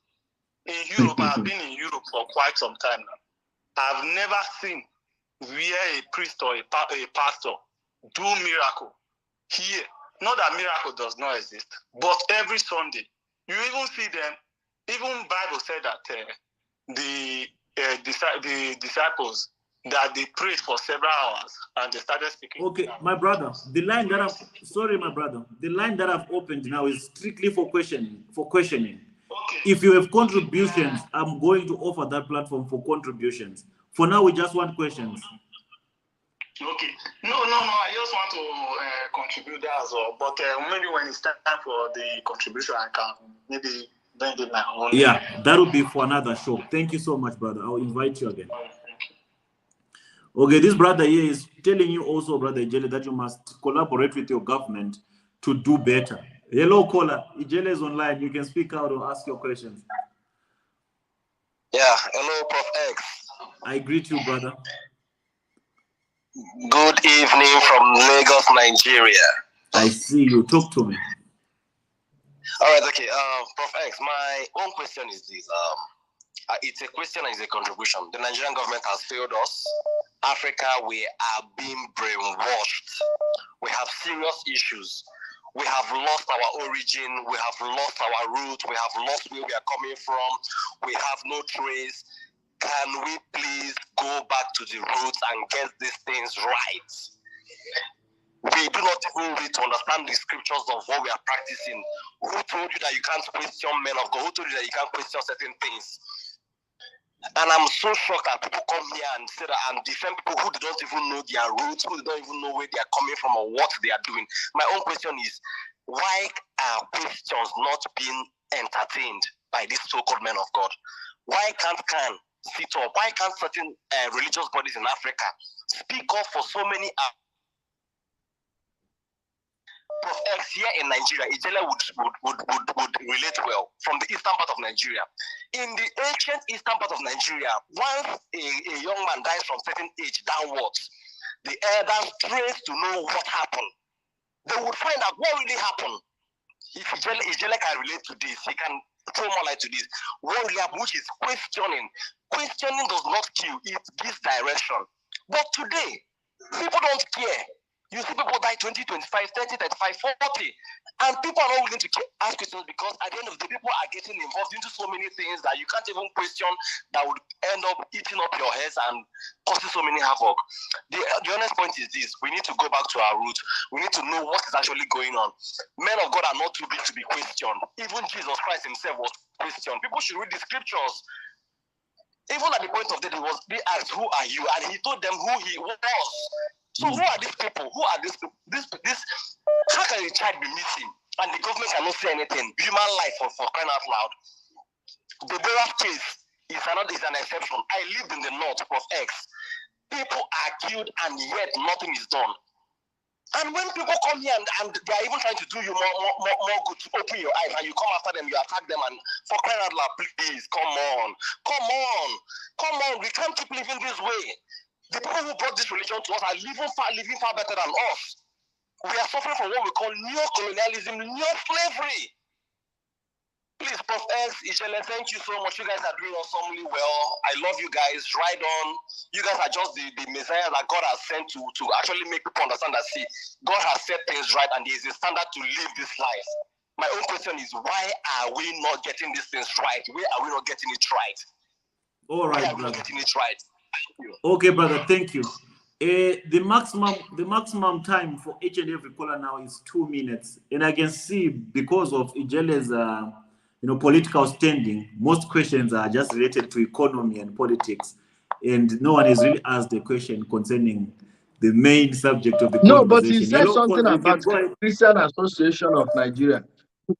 Speaker 4: In Europe, I've been in Europe for quite some time now. I've never seen where a priest or a pastor do miracle here. Not that miracle does not exist, but every Sunday you even see them. Even Bible said that the disciples that they prayed for several hours and they started speaking.
Speaker 1: Okay, my brother, the line that I've opened now is strictly for questioning. Okay. If you have contributions, I'm going to offer that platform for contributions. For now, we just want questions.
Speaker 4: Okay. No. I just want to contribute that as well. But maybe when it's time for the contribution, I can maybe bring it my own.
Speaker 1: Yeah, that will be for another show. Thank you so much, brother. I'll invite you again. Okay, this brother here is telling you also, Brother Ijele, that you must collaborate with your government to do better. Hello, caller. Ijele is online. You can speak out or ask your questions.
Speaker 5: Yeah, hello, Prof. X.
Speaker 1: I greet you, brother.
Speaker 5: Good evening from Lagos, Nigeria.
Speaker 1: I see you. Talk to me.
Speaker 5: All right, okay. Prof. X, my own question is this. It's a question and it's a contribution. The Nigerian government has failed us. Africa, we are being brainwashed. We have serious issues. We have lost our origin. We have lost our roots. We have lost where we are coming from. We have no trace. Can we please go back to the roots and get these things right? We do not even need to understand the scriptures of what we are practicing. Who told you that you can't question men of God? Who told you that you can't question certain things? And I'm so shocked that people come here and say that and defend people who don't even know their roots, who don't even know where they are coming from or what they are doing. My own question is, why are questions not being entertained by these so-called men of God? Why can't Khan sit up? Why can't certain religious bodies in Africa speak up for so many Prof. X here in Nigeria? Ijele would relate well from the eastern part of Nigeria. In the ancient eastern part of Nigeria, once a young man dies from certain age downwards, the elders trace to know what happened. They would find out what really happened. If Ijele can relate to this, he can throw more light to this. What really happened, which is questioning. Questioning does not kill, it gives direction. But today, people don't care. You see people die 20, 25, 30, 35, 40. And people are not willing to ask questions because at the end of the day, people are getting involved into so many things that you can't even question that would end up eating up your heads and causing so many havoc. The honest point is this: we need to go back to our roots. We need to know what is actually going on. Men of God are not too big to be questioned. Even Jesus Christ himself was questioned. People should read the scriptures. Even at the point of death, they asked, "Who are you?" And he told them who he was. So who are these people? Who are these people? This how can a child be missing and the government cannot say anything? Human life for crying out loud. The Beras case is an exception. I lived in the north, Prof. X. People are killed and yet nothing is done. And when people come here and they are even trying to do you more good, to open your eyes, and you come after them, you attack them, and for crying out loud, please, come on. We can't keep living this way. The people who brought this religion to us are living far better than us. We are suffering from what we call neo-colonialism, neo-slavery. Please, Prof. X, Ijele, thank you so much. You guys are doing awesomely well. I love you guys. Right on. You guys are just the Messiah that God has sent to actually make people understand that, see, God has set things right and there is a standard to live this life. My own question is, why are we not getting these things right? Where are we not getting it right?
Speaker 1: All right,
Speaker 5: why are we not getting it right?
Speaker 1: Okay, brother, thank you. The maximum time for each and every caller now is 2 minutes, and I can see because of Ijele's political standing, most questions are just related to economy and politics, and no one has really asked a question concerning the main subject of the conversation.
Speaker 2: No, but he said something about Christian Association of Nigeria.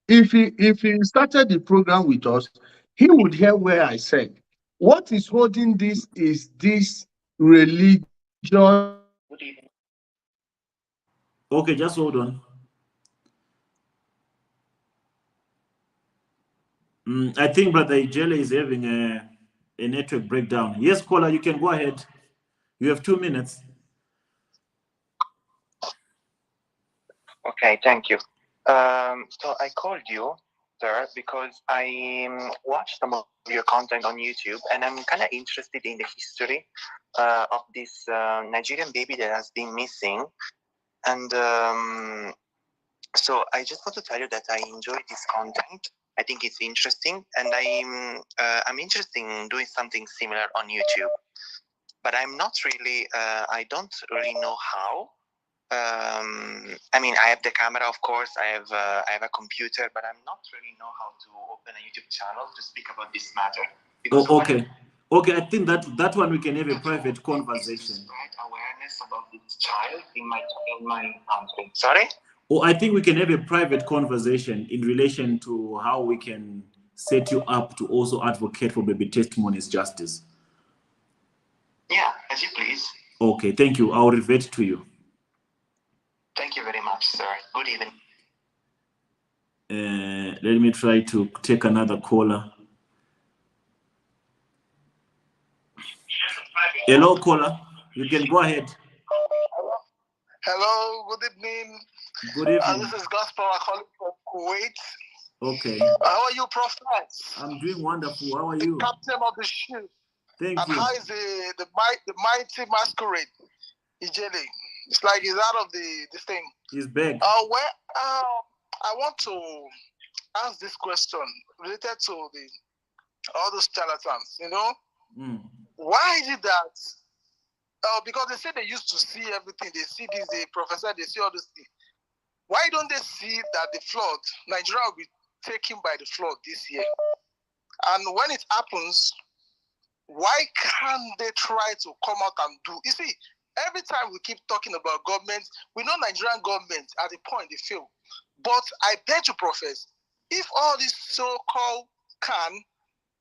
Speaker 2: If he started the program with us, he would hear where I said, what is holding this is this religion.
Speaker 1: Okay, just hold on. I think Brother Ijele is having a network breakdown. Yes, caller, you can go ahead. You have 2 minutes.
Speaker 6: Okay, thank you. So I called you, sir, because I watched some of your content on YouTube, and I'm kind of interested in the history of this Nigerian baby that has been missing. And so I just want to tell you that I enjoy this content. I think it's interesting, and I'm interested in doing something similar on YouTube. But I'm not really, I don't really know how. I mean, I have the camera, of course. I have a computer, but I'm not really know how to open a YouTube channel to speak about this matter.
Speaker 1: Okay. Okay, I think that one we can have a private conversation.
Speaker 6: Spread awareness about this child in my country. Sorry?
Speaker 1: Oh, I think we can have a private conversation in relation to how we can set you up to also advocate for baby testimonies justice.
Speaker 6: Yeah, as you please.
Speaker 1: Okay, thank you. I'll revert to you.
Speaker 6: Thank you very much, sir. Good evening.
Speaker 1: Let me try to take another caller. Hello, caller. You can go ahead.
Speaker 4: Hello, good evening.
Speaker 1: Good evening.
Speaker 4: This is Gospel. I'm calling from Kuwait.
Speaker 1: Okay.
Speaker 4: How are you, Prophet?
Speaker 1: I'm doing wonderful. How are you?
Speaker 4: The captain of the ship.
Speaker 1: Thank
Speaker 4: and
Speaker 1: you.
Speaker 4: How is the mighty masquerade, Ijele? It's like he's out of this thing.
Speaker 1: He's back.
Speaker 4: I want to ask this question related to all those charlatans. Why is it that? Because they say they used to see everything. They see this, they prophesy, they see all these things. Why don't they see that the flood, Nigeria will be taken by the flood this year? And when it happens, why can't they try to come out and do? You see, every time we keep talking about government, we know Nigerian government at a point they fail. But I bet you, profess, if all these so-called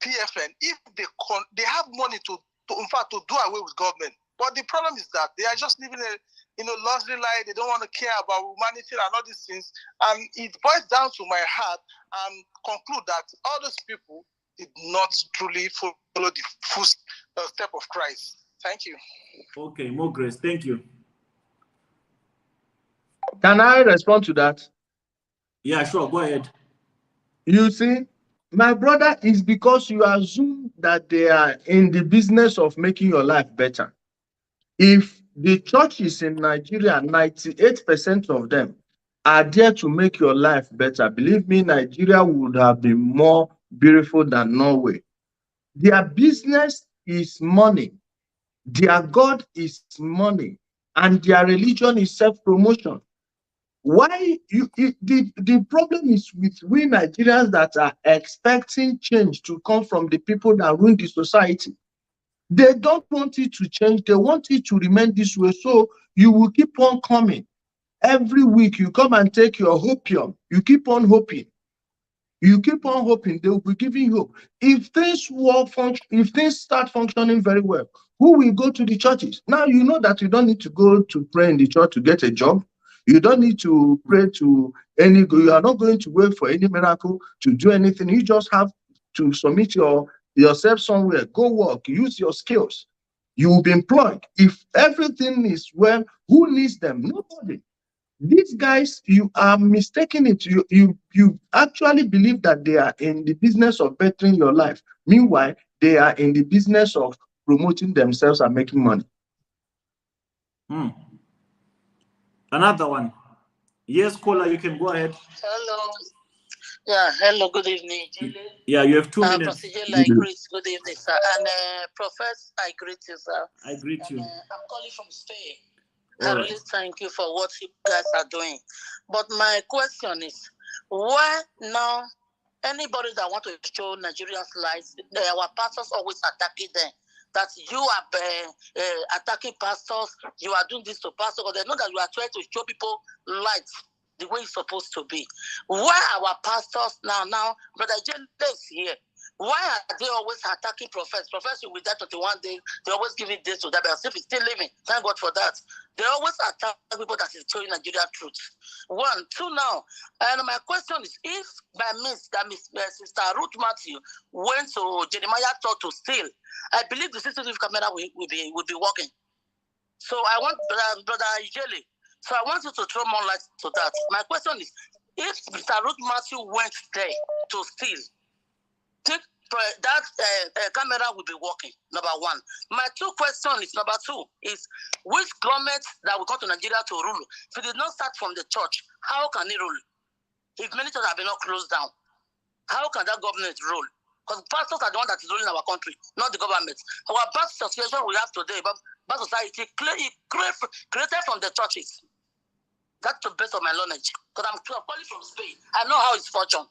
Speaker 4: PFN, if they have money to in fact to do away with government. But the problem is that they are just living a luxury life. They don't want to care about humanity and all these things. And it boils down to my heart and conclude that all those people did not truly follow the first step of Christ. Thank you.
Speaker 1: Okay, more grace. Thank you.
Speaker 2: Can I respond to that?
Speaker 1: Yeah, sure. Go ahead.
Speaker 2: You see, my brother, is because you assume that they are in the business of making your life better. If the churches in Nigeria, 98% of them are there to make your life better, believe me, Nigeria would have been more beautiful than Norway. Their business is money. Their God is money. And their religion is self-promotion. Why the problem is with we Nigerians that are expecting change to come from the people that run the society. They don't want it to change. They want it to remain this way. So you will keep on coming. Every week you come and take your opium. You keep on hoping. You keep on hoping. They will be giving you hope. If things start functioning very well, who will go to the churches? Now you know that you don't need to go to pray in the church to get a job. You don't need to pray to any. You are not going to wait for any miracle to do anything. You just have to submit yourself somewhere. Go work. Use your skills. You will be employed. If everything is well, who needs them? Nobody. These guys, you are mistaking it. You actually believe that they are in the business of bettering your life. Meanwhile, they are in the business of promoting themselves and making money.
Speaker 1: Another one. Yes, caller, you can go ahead.
Speaker 7: Hello. Yeah, hello, good evening.
Speaker 1: Yeah, you have 2 minutes.
Speaker 7: Good evening, sir. And Prophet, I greet you, sir.
Speaker 1: I greet you.
Speaker 7: I'm calling from Spain.
Speaker 1: All
Speaker 7: I
Speaker 1: right.
Speaker 7: really thank you for what you guys are doing. But my question is, why now anybody that want to show Nigerians lies, our pastors always attacking them? That you are attacking pastors, you are doing this to pastors, because they know that you are trying to show people light the way it's supposed to be. Why our pastors now, Brother Ijele is here. Why are they always attacking prophets? Prophets will be there 21 days. They always giving days to that, but if he's still living, thank God for that. They always attack people that is showing Nigeria truth. 1, 2 now. And my question is, if by means that Sister Ruth Mathew went to Jeremiah Church to steal, I believe the CCTV camera will be working. So I want Brother Ijele. So I want you to throw more light to that. My question is, if Mr. Ruth Mathew went there to steal, think that camera will be working, number 1. My 2 question is, number 2 is, which government that will come to Nigeria to rule? If it did not start from the church, how can it rule? If many churches have been not closed down, how can that government rule? Because pastors are the one that is ruling our country, not the government. Our bad situation we have today, bad society, created from the churches. That's the best of my knowledge. Because I'm calling from Spain. I know how it's fortune.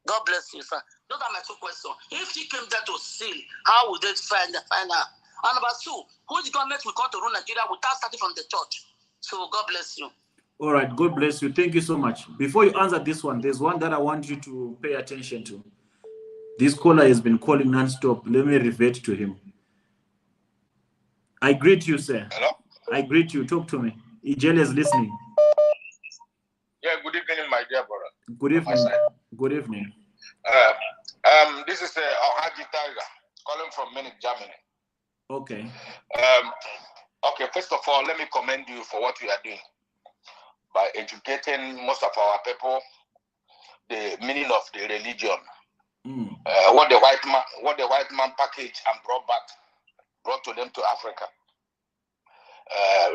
Speaker 7: God bless you, sir. Those are my 2 questions. If she came there to steal, how would they find her? And number 2, which government will come to rule Nigeria without starting from the church? So God bless you.
Speaker 1: All right, God bless you. Thank you so much. Before you answer this one, there's one that I want you to pay attention to. This caller has been calling non-stop. Let me revert to him. I greet you, sir.
Speaker 8: Hello?
Speaker 1: I greet you. Talk to me. Ijele is listening.
Speaker 8: Yeah, good evening, my dear brother.
Speaker 1: Good evening. Good evening.
Speaker 8: This is Haji Tiger calling from Munich, Germany.
Speaker 1: Okay.
Speaker 8: Okay, first of all, let me commend you for what you are doing by educating most of our people the meaning of the religion. What the white man packaged and brought to them to Africa.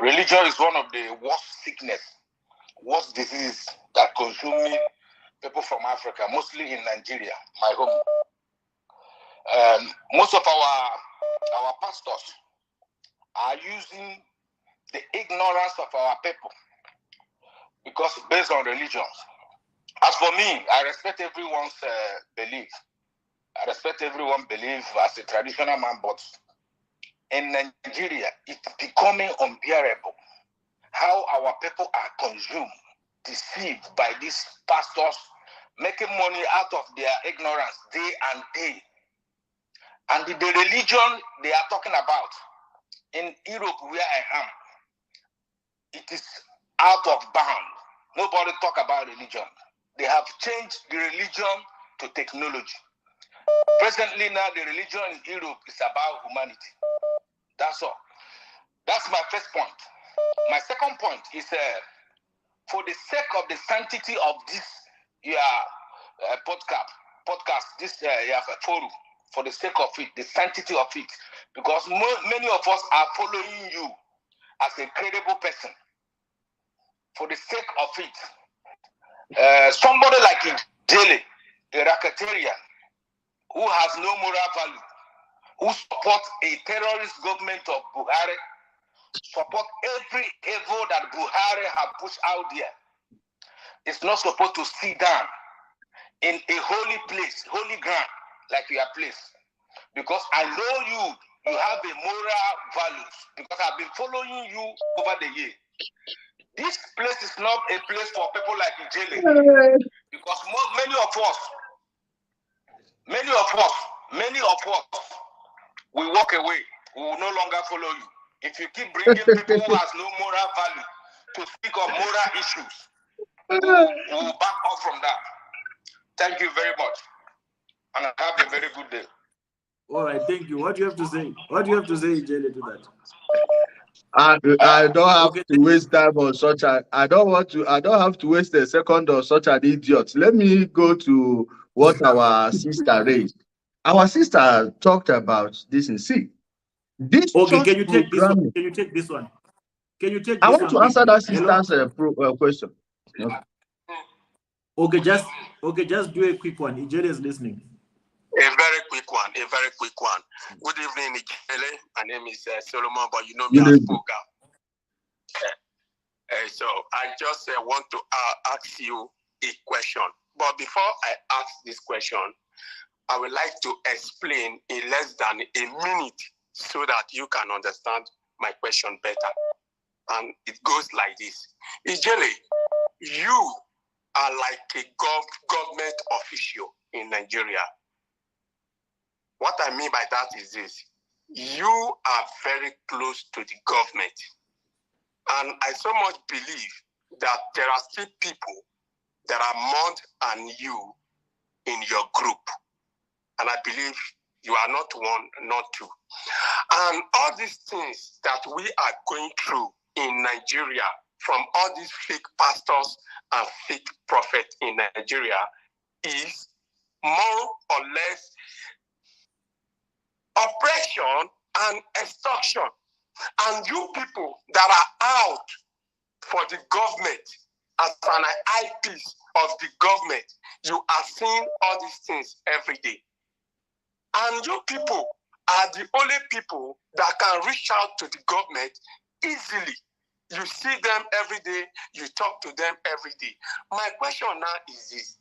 Speaker 8: Religion is one of the worst sickness, worst disease that consuming people from Africa, mostly in Nigeria, my home. Most of our pastors are using the ignorance of our people because based on religions. As for me, I respect everyone's belief. I respect everyone's belief as a traditional man, but in Nigeria, it's becoming unbearable how our people are consumed, deceived by these pastors, making money out of their ignorance day and day. And the religion they are talking about in Europe, where I am, it is out of bound. Nobody talk about religion. They have changed the religion to technology. Presently now, the religion in Europe is about humanity. That's all. That's my first point. My second point is for the sake of the sanctity of this podcast, this forum, for the sake of it, the sanctity of it, because many of us are following you as a credible person. For the sake of it, somebody like Ijele, a racketeerian, who has no moral value, who supports a terrorist government of Buhari, support every evil that Buhari have pushed out there, is not supposed to sit down in a holy place, holy ground, like your place. Because I know you have a moral values, because I've been following you over the years. This place is not a place for people like Ijele, because many of us, we walk away. We will no longer follow you. If you keep bringing people who has no moral value to speak of moral issues, we will back off from that. Thank you very much, and have a very good day.
Speaker 1: All right, thank you. What do you have to say? What do you have to say, Ijele, to that?
Speaker 2: I don't have to waste time on such a. I don't have to waste a second on such an idiot. Let me go to what our sister raised. Our sister talked about this in C. This
Speaker 1: okay, can you take this one?
Speaker 2: Can
Speaker 1: you take this one? Can you take
Speaker 2: I
Speaker 1: this
Speaker 2: want
Speaker 1: one?
Speaker 2: to answer that sister's question.
Speaker 1: Okay, just do a quick one. Ijele is listening.
Speaker 5: A very quick one. Good evening, Ijele. My name is Solomon, but you know me as Poga. So I just want to ask you a question. But before I ask this question, I would like to explain in less than a minute so that you can understand my question better. And it goes like this. Ijele, you are like a government official in Nigeria.
Speaker 8: What I mean by that is this. You are very close to the government. And I so much believe that there are still people that are more than you in your group. And I believe you are not one, not two. And all these things that we are going through in Nigeria from all these fake pastors and fake prophets in Nigeria is more or less oppression and extortion. And you people that are out for the government as an eyepiece of the government, you are seeing all these things every day. And you people are the only people that can reach out to the government easily. You see them every day, you talk to them every day. My question now is this.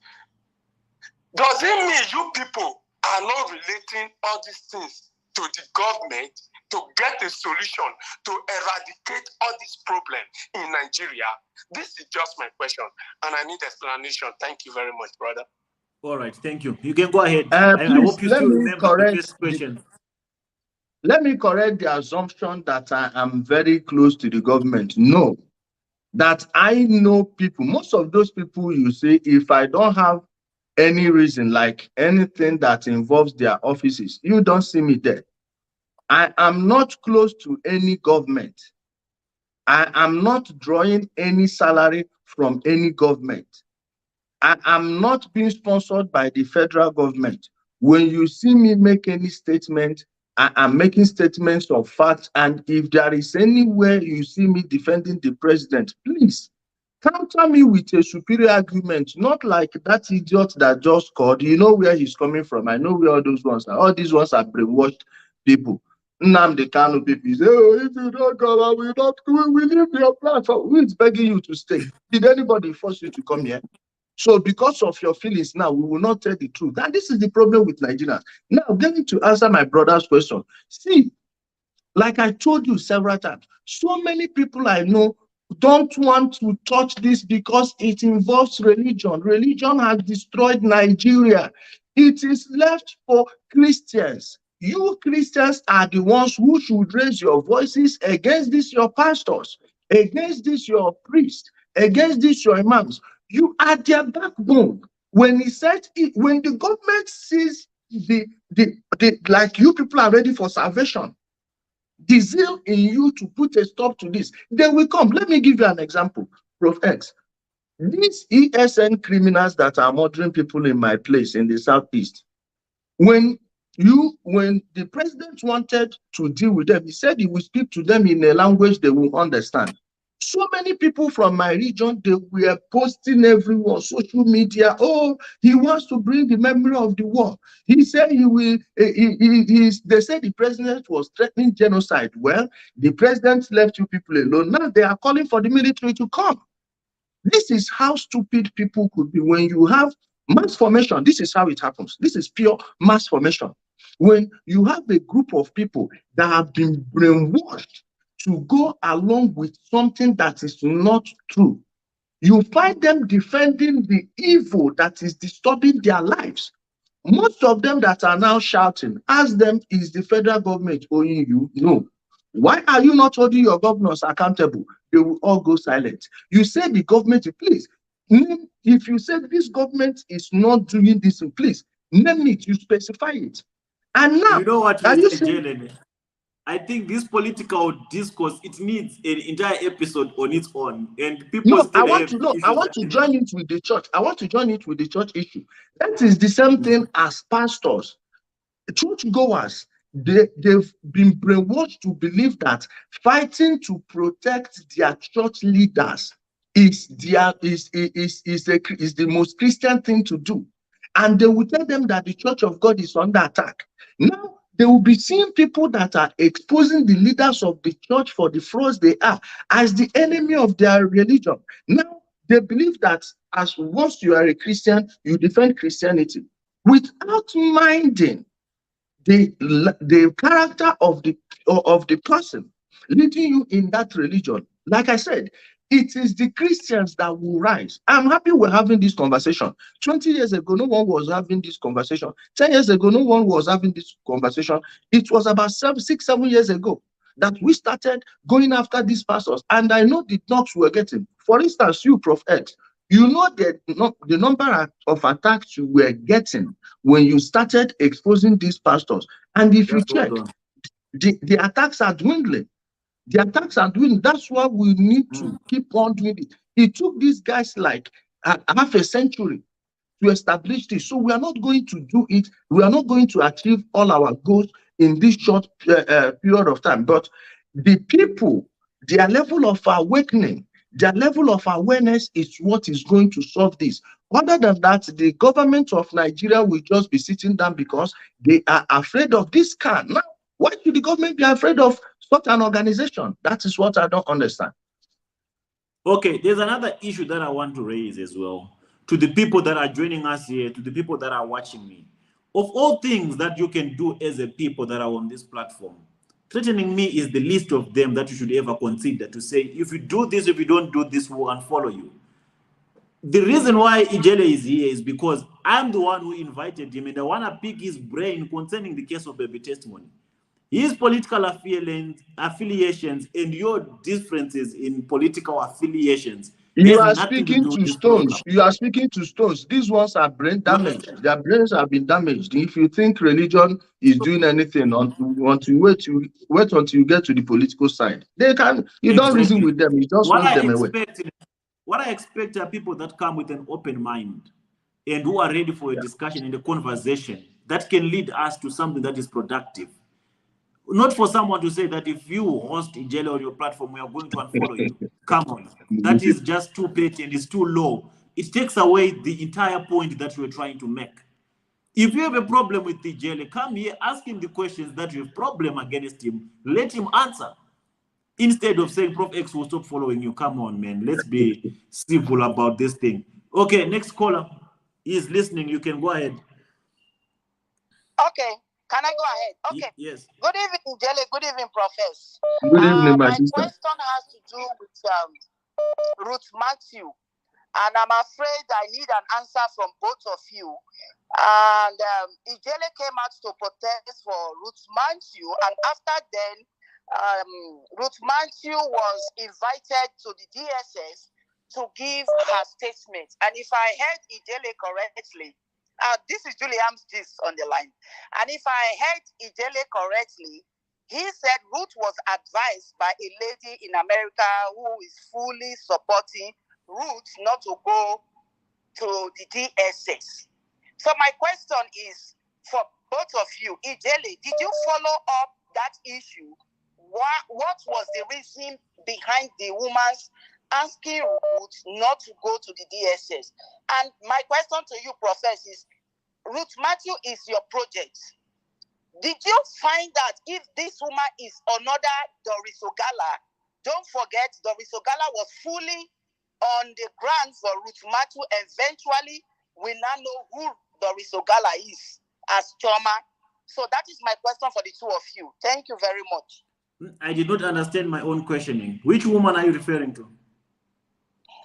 Speaker 8: Does it mean you people are not relating all these things to the government to get a solution to eradicate all these problems in Nigeria? This is just my question, and I need explanation. Thank you very much, brother.
Speaker 1: All right, thank you. You can go ahead. I
Speaker 2: Please,
Speaker 1: hope you
Speaker 2: let
Speaker 1: still
Speaker 2: me
Speaker 1: remember the
Speaker 2: correct
Speaker 1: first question.
Speaker 2: Let me correct the assumption that I am very close to the government. No, that I know people. Most of those people you say, if I don't have any reason, like anything that involves their offices, you don't see me there. I am not close to any government. I am not drawing any salary from any government. I am not being sponsored by the federal government. When you see me make any statement, I am making statements of fact. And if there is anywhere you see me defending the president, please counter me with a superior argument, not like that idiot that just called. You know where he's coming from. I know where all those ones are. All these ones are brainwashed people. Nnamdi Kanu people say, oh, if you don't come, I will not. We leave your platform. Who is begging you to stay? Did anybody force you to come here? So because of your feelings now, we will not tell the truth. And this is the problem with Nigeria. Now, getting to answer my brother's question. See, like I told you several times, so many people I know don't want to touch this because it involves religion. Religion has destroyed Nigeria. It is left for Christians. You Christians are the ones who should raise your voices against this, your pastors, against this, your priests, against this, your imams. You are their backbone. When he said it, when the government sees the like you people are ready for salvation, the zeal in you to put a stop to this, they will come. Let me give you an example, Prof. X. These ESN criminals that are murdering people in my place in the southeast, when the president wanted to deal with them, he said he will speak to them in a language they will understand. So many people from my region, they were posting everywhere, social media. Oh, he wants to bring the memory of the war. He said he will. They said the president was threatening genocide. Well, the president left you people alone. Now they are calling for the military to come. This is how stupid people could be. When you have mass formation, this is how it happens. This is pure mass formation. When you have a group of people that have been brainwashed to go along with something that is not true, you find them defending the evil that is disturbing their lives. Most of them that are now shouting, ask them, is the federal government owing you? No. Why are you not holding your governors accountable? They will all go silent. You say the government, please, if you say this government is not doing this, please, name it, you specify it. And now,
Speaker 1: you know what,
Speaker 2: are you
Speaker 1: Mr. Ijele? I think this political discourse, it needs an entire episode on its own, and people
Speaker 2: no,
Speaker 1: still
Speaker 2: I want
Speaker 1: have
Speaker 2: to know. I
Speaker 1: issues.
Speaker 2: want to join it with the church. I want to join it with the church issue. That is the same thing as pastors, churchgoers. They've been brainwashed to believe that fighting to protect their church leaders is the most Christian thing to do, and they will tell them that the church of God is under attack. Now they will be seeing people that are exposing the leaders of the church for the frauds they are as the enemy of their religion. Now they believe that as once you are a Christian, you defend Christianity without minding the character of the person leading you in that religion. Like I said, It is the Christians that will rise. I'm happy we're having this conversation. 20 years ago, no one was having this conversation. 10 years ago, no one was having this conversation. It was about 6, 7 years ago that we started going after these pastors. And I know the knocks we're getting. For instance, you, Prof. X, you know the number of attacks you were getting when you started exposing these pastors. And if you check, the attacks are dwindling. The attacks are doing. That's why we need to keep on doing it. It took these guys like half a century to establish this. So we are not going to do it. We are not going to achieve all our goals in this short period of time. But the people, their level of awakening, their level of awareness is what is going to solve this. Other than that, the government of Nigeria will just be sitting down because they are afraid of this can. Now, why should the government be afraid of such an organization? That is what I don't understand.
Speaker 1: Okay, there's another issue that I want to raise as well. To the people that are joining us here, to the people that are watching me. Of all things that you can do as a people that are on this platform, threatening me is the least of them that you should ever consider, to say, if you do this, if you don't do this, we'll unfollow you. The reason why Ijele is here is because I'm the one who invited him, and I want to pick his brain concerning the case of baby testimony. His political affiliations and your differences in political affiliations.
Speaker 2: You are speaking to stones. You are speaking to stones. These ones are brain damaged. Their brains have been damaged. If you think religion is doing anything, until you wait until you get to the political side, they can. You don't reason with them. You just wash them away.
Speaker 1: What I expect are people that come with an open mind and who are ready for a discussion and a conversation that can lead us to something that is productive. Not for someone to say that if you host Ijele on your platform, we are going to unfollow you. Come on. That is just too petty and it's too low. It takes away the entire point that we're trying to make. If you have a problem with Ijele, come here, ask him the questions that you have problem against him. Let him answer. Instead of saying Prof X will stop following you. Come on, man. Let's be civil about this thing. Okay, next caller is listening. You can go ahead.
Speaker 3: Okay. Can I go ahead? Okay.
Speaker 1: Yes.
Speaker 3: Good evening, Ijele. Good evening, Professor.
Speaker 2: Good evening, my sister.
Speaker 3: My question has to do with Ruth Mathew. And I'm afraid I need an answer from both of you. And Ijele came out to protest for Ruth Mathew. And after then, Ruth Mathew was invited to the DSS to give her statement. And if I heard Ijele correctly, this is Julian's gist on the line. And if I heard Ijele correctly, he said Ruth was advised by a lady in America who is fully supporting Ruth not to go to the DSS. So my question is for both of you, Ijele, did you follow up that issue? What was the reason behind the woman's asking Ruth not to go to the DSS? And my question to you, Professor, is Ruth Mathew is your project. Did you find that if this woman is another Doris Ogala, don't forget Doris Ogala was fully on the ground for Ruth Mathew. Eventually, we now know who Doris Ogala is as Choma. So that is my question for the two of you. Thank you very much.
Speaker 1: I did not understand my own questioning. Which woman are you referring to?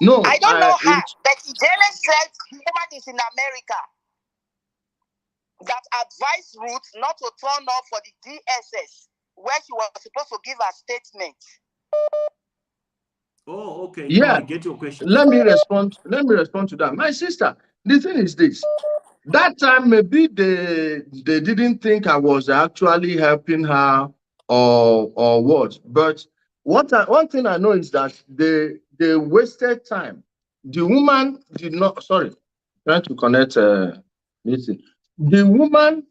Speaker 2: No,
Speaker 3: I don't know her, but Ijele said the woman is in America that advised Ruth not to turn up for the DSS where she was supposed to give her statement.
Speaker 1: Oh, okay.
Speaker 2: Yeah,
Speaker 1: no, I get your question.
Speaker 2: Let me respond to that. My sister, the thing is this. That time, maybe they didn't think I was actually helping her or what. But one thing I know is that they wasted time. The woman did not, trying to connect meeting. The woman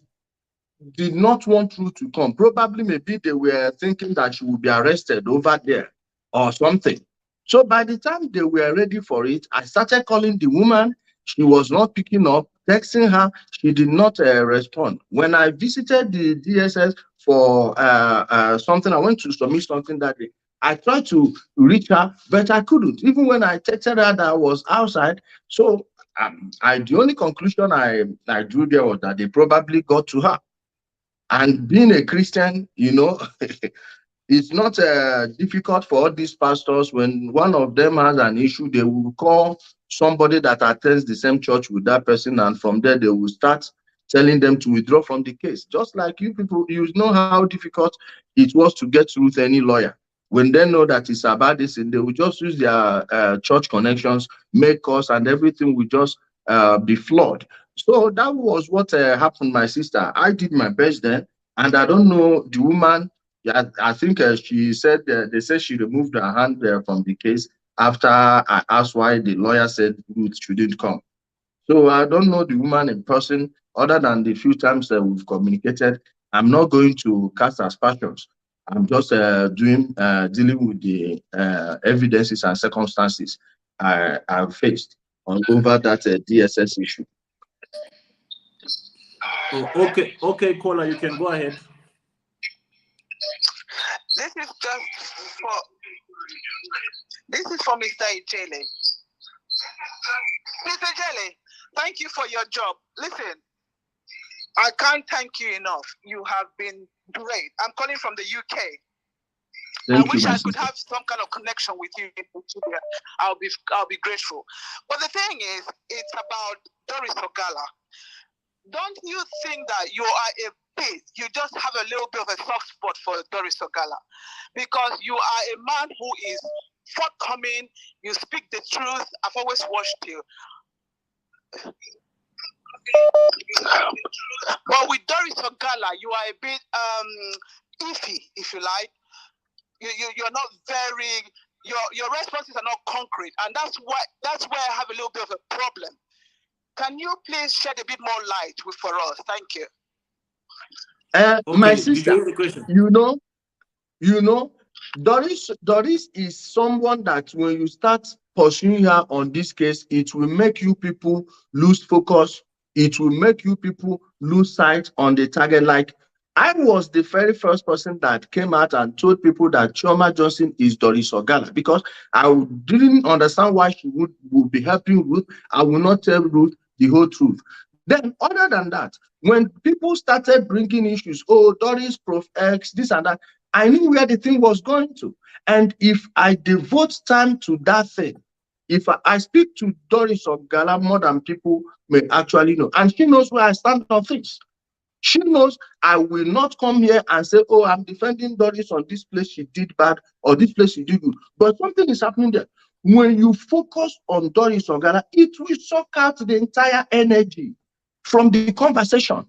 Speaker 2: did not want Ruth to come. Probably maybe they were thinking that she would be arrested over there or something. So by the time they were ready for it, I started calling the woman. She was not picking up, texting her. She did not respond. When I visited the DSS for something, I went to submit something that day. I tried to reach her, but I couldn't. Even when I texted her that I was outside. So the only conclusion I drew there was that they probably got to her. And being a Christian, It's not difficult for all these pastors. When one of them has an issue, they will call somebody that attends the same church with that person, and from there they will start telling them to withdraw from the case. Just like you people, you know how difficult it was to get Ruth any lawyer. When they know that it's about this, and they will just use their church connections, make calls, and everything will just be flawed. So that was what happened, my sister. I did my best then, and I don't know the woman. Yeah, I think she said they said she removed her hand from the case after I asked why the lawyer said Ruth shouldn't come. So I don't know the woman in person, other than the few times that we've communicated. I'm not going to cast aspersions. I'm just dealing with the evidences and circumstances I've faced over that DSS issue.
Speaker 1: Oh, okay, caller, you can go ahead.
Speaker 9: This is for Mr. Ijele. Mr. Ijele, thank you for your job. Listen, I can't thank you enough. You have been great. I'm calling from the UK. I wish I could have some kind of connection with you in Nigeria. I'll be grateful. But the thing is, it's about Doris Ogala. Don't you think that you are you just have a little bit of a soft spot for Doris Ogala? Because you are a man who is forthcoming, you speak the truth. I've always watched you. But with Doris Ogala, you are a bit iffy, if you like. You're not very, your responses are not concrete, and that's where I have a little bit of a problem. Can you please shed a bit more light for us? Thank you.
Speaker 2: Okay, my sister, you know, Doris is someone that when you start pursuing her on this case, it will make you people lose focus. It will make you people lose sight on the target. Like, I was the very first person that came out and told people that Chioma Johnson is Doris Ogala, because I didn't understand why she would be helping Ruth. I will not tell Ruth the whole truth. Then, other than that, when people started bringing issues, oh, Doris, Prof X, this and that, I knew where the thing was going to. And if I devote time to that thing, if I speak to Doris Ogala more than people may actually know, and she knows where I stand on things. She knows I will not come here and say, oh, I'm defending Doris on this place she did bad or this place she did good. But something is happening there. When you focus on Doris Ogala, it will suck out the entire energy from the conversation.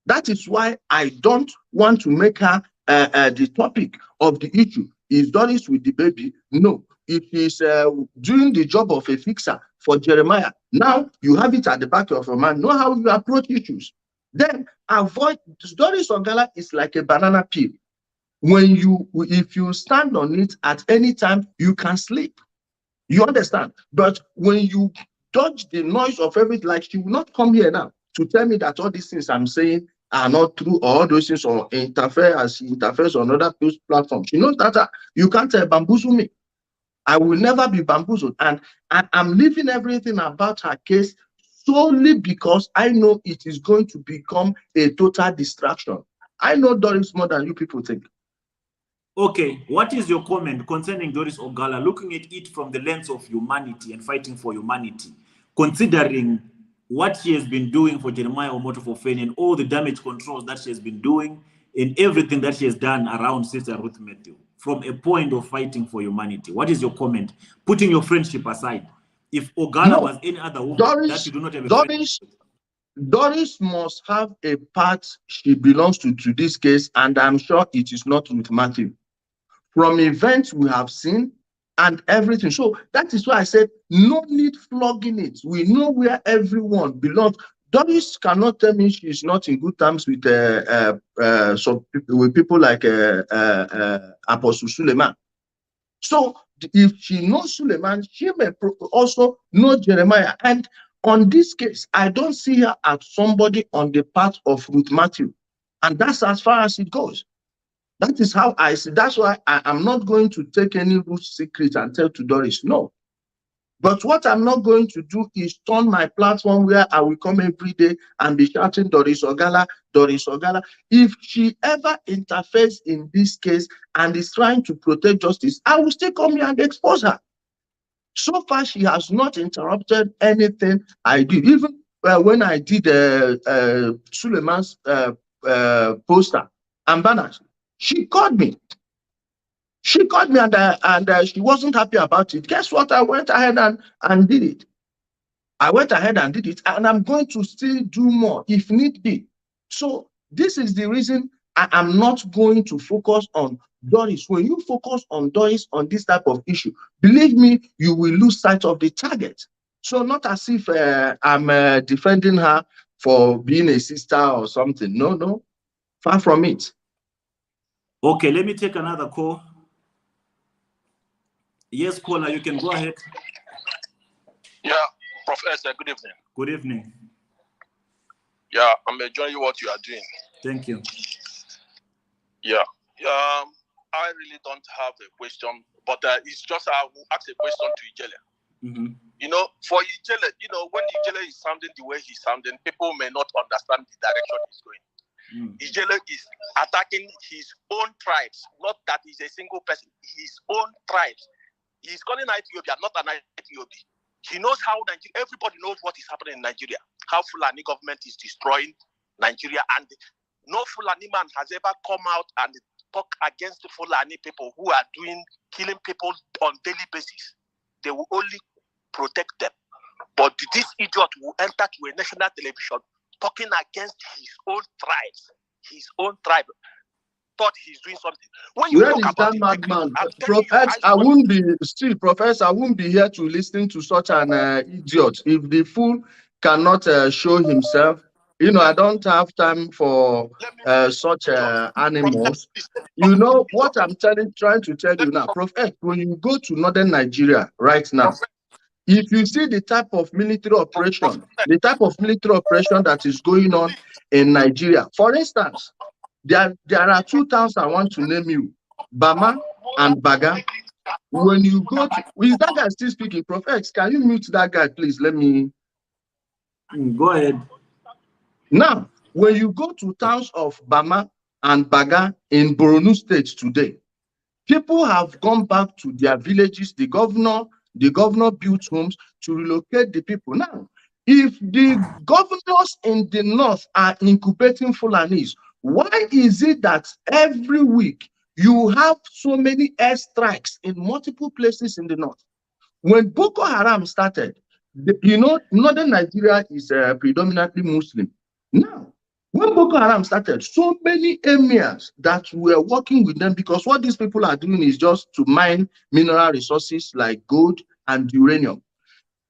Speaker 2: That is why I don't want to make her the topic of the issue. Is Doris with the baby? No. It is doing the job of a fixer for Jeremiah. Now you have it at the back of your mind. Know how you approach issues. Then avoid. Doris Ogala is like a banana peel. If you stand on it at any time, you can sleep. You understand? But when you dodge the noise of everything, like she will not come here now to tell me that all these things I'm saying are not true, or all those things or interfere as she interferes on other people's platforms. She knows that you can't bamboozle me. I will never be bamboozled. And I'm leaving everything about her case solely because I know it is going to become a total distraction. I know Doris more than you people think.
Speaker 1: Okay, what is your comment concerning Doris Ogala, looking at it from the lens of humanity and fighting for humanity, considering what she has been doing for Jeremiah Omoto for Feni and all the damage controls that she has been doing in everything that she has done around Sister Ruth Mathew, from a point of fighting for humanity? What is your comment, putting your friendship aside? If Ogala was any other woman that you do not have a friendship with.
Speaker 2: Doris must have a part she belongs to this case, and I'm sure it is not Ruth Mathew. From events we have seen and everything. So that is why I said no need flogging it. We know where everyone belongs. Doris cannot tell me she's not in good terms with people like Apostle Suleiman. So if she knows Suleiman, she may also know Jeremiah. And on this case, I don't see her as somebody on the part of Ruth Mathew. And that's as far as it goes. That is how I see. That's why I'm not going to take any Ruth secret and tell to Doris. No. But what I'm not going to do is turn my platform where I will come every day and be shouting Doris Ogala, Doris Ogala. If she ever interferes in this case and is trying to protect justice, I will still come here and expose her. So far, she has not interrupted anything I did. Even when I did Suleiman's poster and banners, she called me. She called me and she wasn't happy about it. Guess what? I went ahead and did it. I went ahead and did it, and I'm going to still do more if need be. So this is the reason I am not going to focus on Doris. When you focus on Doris on this type of issue, believe me, you will lose sight of the target. So not as if I'm defending her for being a sister or something. No, no, far from it.
Speaker 1: Okay, let me take another call. Yes, caller, you can go ahead.
Speaker 8: Yeah, Professor, good evening.
Speaker 1: Good evening.
Speaker 8: Yeah, I'm enjoying what you are doing.
Speaker 1: Thank you.
Speaker 8: Yeah. I really don't have a question, but it's just I will ask a question to Ijele.
Speaker 1: Mm-hmm.
Speaker 8: You know, for Ijele, when Ijele is sounding the way he's sounding, people may not understand the direction he's going. Ijele is attacking his own tribes, not that he's a single person, his own tribes. He's calling Ethiopia not an Ethiopia. He knows how everybody knows what is happening in Nigeria, how Fulani government is destroying Nigeria, and no Fulani man has ever come out and talk against the Fulani people who are killing people on daily basis. They will only protect them. But this idiot will enter to a national television talking against his own tribes, his own tribe. Thought he's doing something. When you
Speaker 2: Where
Speaker 8: talk
Speaker 2: is
Speaker 8: about
Speaker 2: that madman? Prophet, I won't be here to listen to such an idiot. If the fool cannot show himself, I don't have time for such animals. You know what I'm trying to tell you now, Prophet. When you go to northern Nigeria right now, if you see the type of military operation, that is going on in Nigeria, for instance. There are two towns I want to name you, Bama and Baga. When you go to, is that guy still speaking? Prophet, can you mute that guy, please? Let me
Speaker 1: go ahead.
Speaker 2: Now, when you go to towns of Bama and Baga in Borno State today, people have gone back to their villages. The governor built homes to relocate the people. Now, if the governors in the north are incubating Fulanis, why is it that every week you have so many airstrikes in multiple places in the north? When Boko Haram started, northern Nigeria is predominantly Muslim. Now, when Boko Haram started, so many emirs that were working with them, because what these people are doing is just to mine mineral resources like gold and uranium.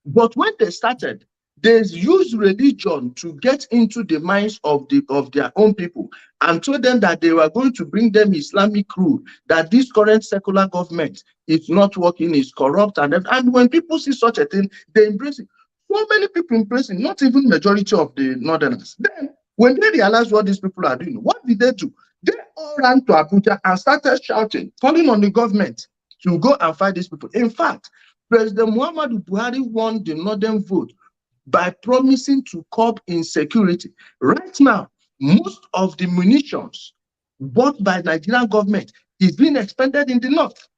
Speaker 2: But when they started, they used religion to get into the minds of their own people and told them that they were going to bring them Islamic rule, that this current secular government is not working, is corrupt, and when people see such a thing, they embrace it. So many people embrace it, not even majority of the northerners. Then, when they realized what these people are doing, what did they do? They all ran to Abuja and started shouting, calling on the government to go and fight these people. In fact, President Muhammadu Buhari won the northern vote by promising to curb insecurity. Right now, most of the munitions bought by Nigerian government is being expended in the north.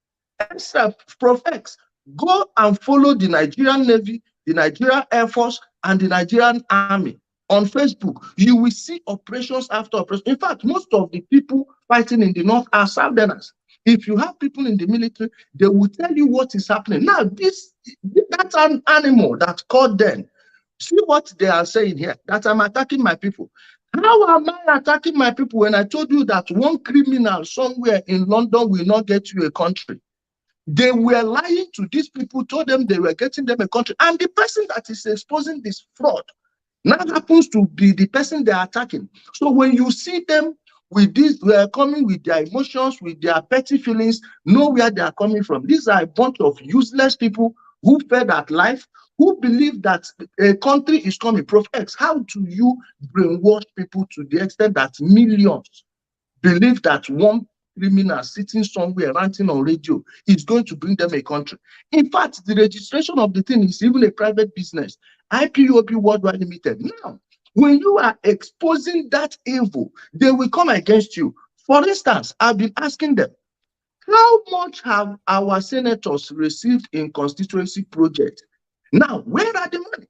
Speaker 2: Except Prof-X, go and follow the Nigerian Navy, the Nigerian Air Force, and the Nigerian Army on Facebook. You will see operations after operations. In fact, most of the people fighting in the north are Southerners. If you have people in the military, they will tell you what is happening. Now, that's an animal that called them. See what they are saying here, that I'm attacking my people. How am I attacking my people when I told you that one criminal somewhere in London will not get you a country? They were lying to these people, told them they were getting them a country. And the person that is exposing this fraud now happens to be the person they are attacking. So when you see them with this, they are coming with their emotions, with their petty feelings, know where they are coming from. These are a bunch of useless people who fed at life, who believe that a country is coming. Prof-X, how do you brainwash people to the extent that millions believe that one criminals sitting somewhere ranting on radio is going to bring them a country. In fact, the registration of the thing is even a private business. IPOB Worldwide Limited. Now, when you are exposing that evil, they will come against you. For instance, I've been asking them, how much have our senators received in constituency projects? Now, where are the money?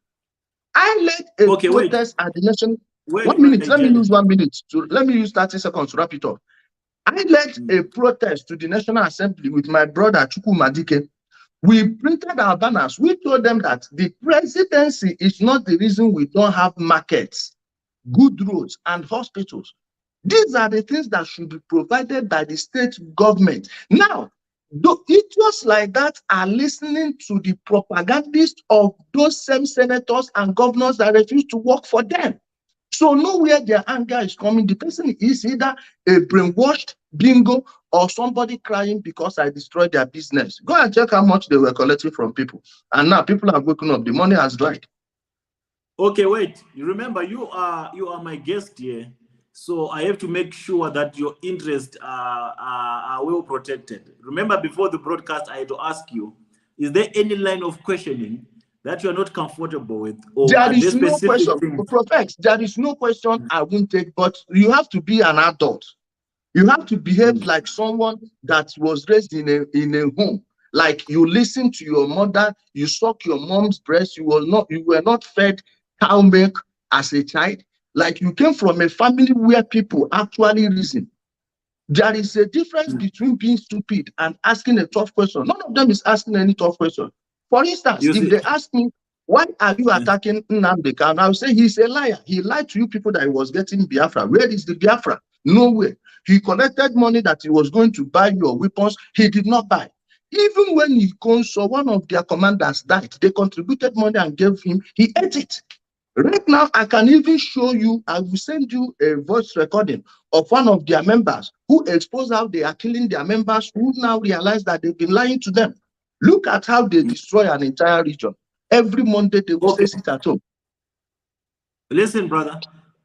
Speaker 2: I led a protest at the national. 1 minute. Let me use 1 minute. Let me use 30 seconds to wrap it up. I led a protest to the National Assembly with my brother Chukwu Madike. We printed our banners. We told them that the presidency is not the reason we don't have markets, good roads, and hospitals. These are the things that should be provided by the state government. Now, idiots like that are listening to the propagandists of those same senators and governors that refuse to work for them. So know where their anger is coming. The person is either a brainwashed bingo or somebody crying because I destroyed their business. Go and check how much they were collecting from people. And now people are waking up. The money has dried.
Speaker 1: Okay, wait. You remember you are my guest here. So I have to make sure that your interests are well protected. Remember, before the broadcast, I had to ask you, is there any line of questioning that you are not comfortable with? Or
Speaker 2: there is no question. Prophet, there is no question I won't take, but you have to be an adult. You have to behave like someone that was raised in a home. Like you listen to your mother, you suck your mom's breast, you were not fed cow milk as a child. Like you came from a family where people actually reason. There is a difference between being stupid and asking a tough question. None of them is asking any tough question. For instance, if they ask me, why are you attacking Nnamdi Kanu? I'll say he's a liar. He lied to you people that he was getting Biafra. Where is the Biafra? Nowhere. He collected money that he was going to buy your weapons. He did not buy. Even when he saw one of their commanders died, they contributed money and gave him. He ate it. Right now, I can even show you, I will send you a voice recording of one of their members who exposed how they are killing their members who now realize that they've been lying to them. Look at how they destroy an entire region. Every Monday, they will say sit at home.
Speaker 1: Listen, brother,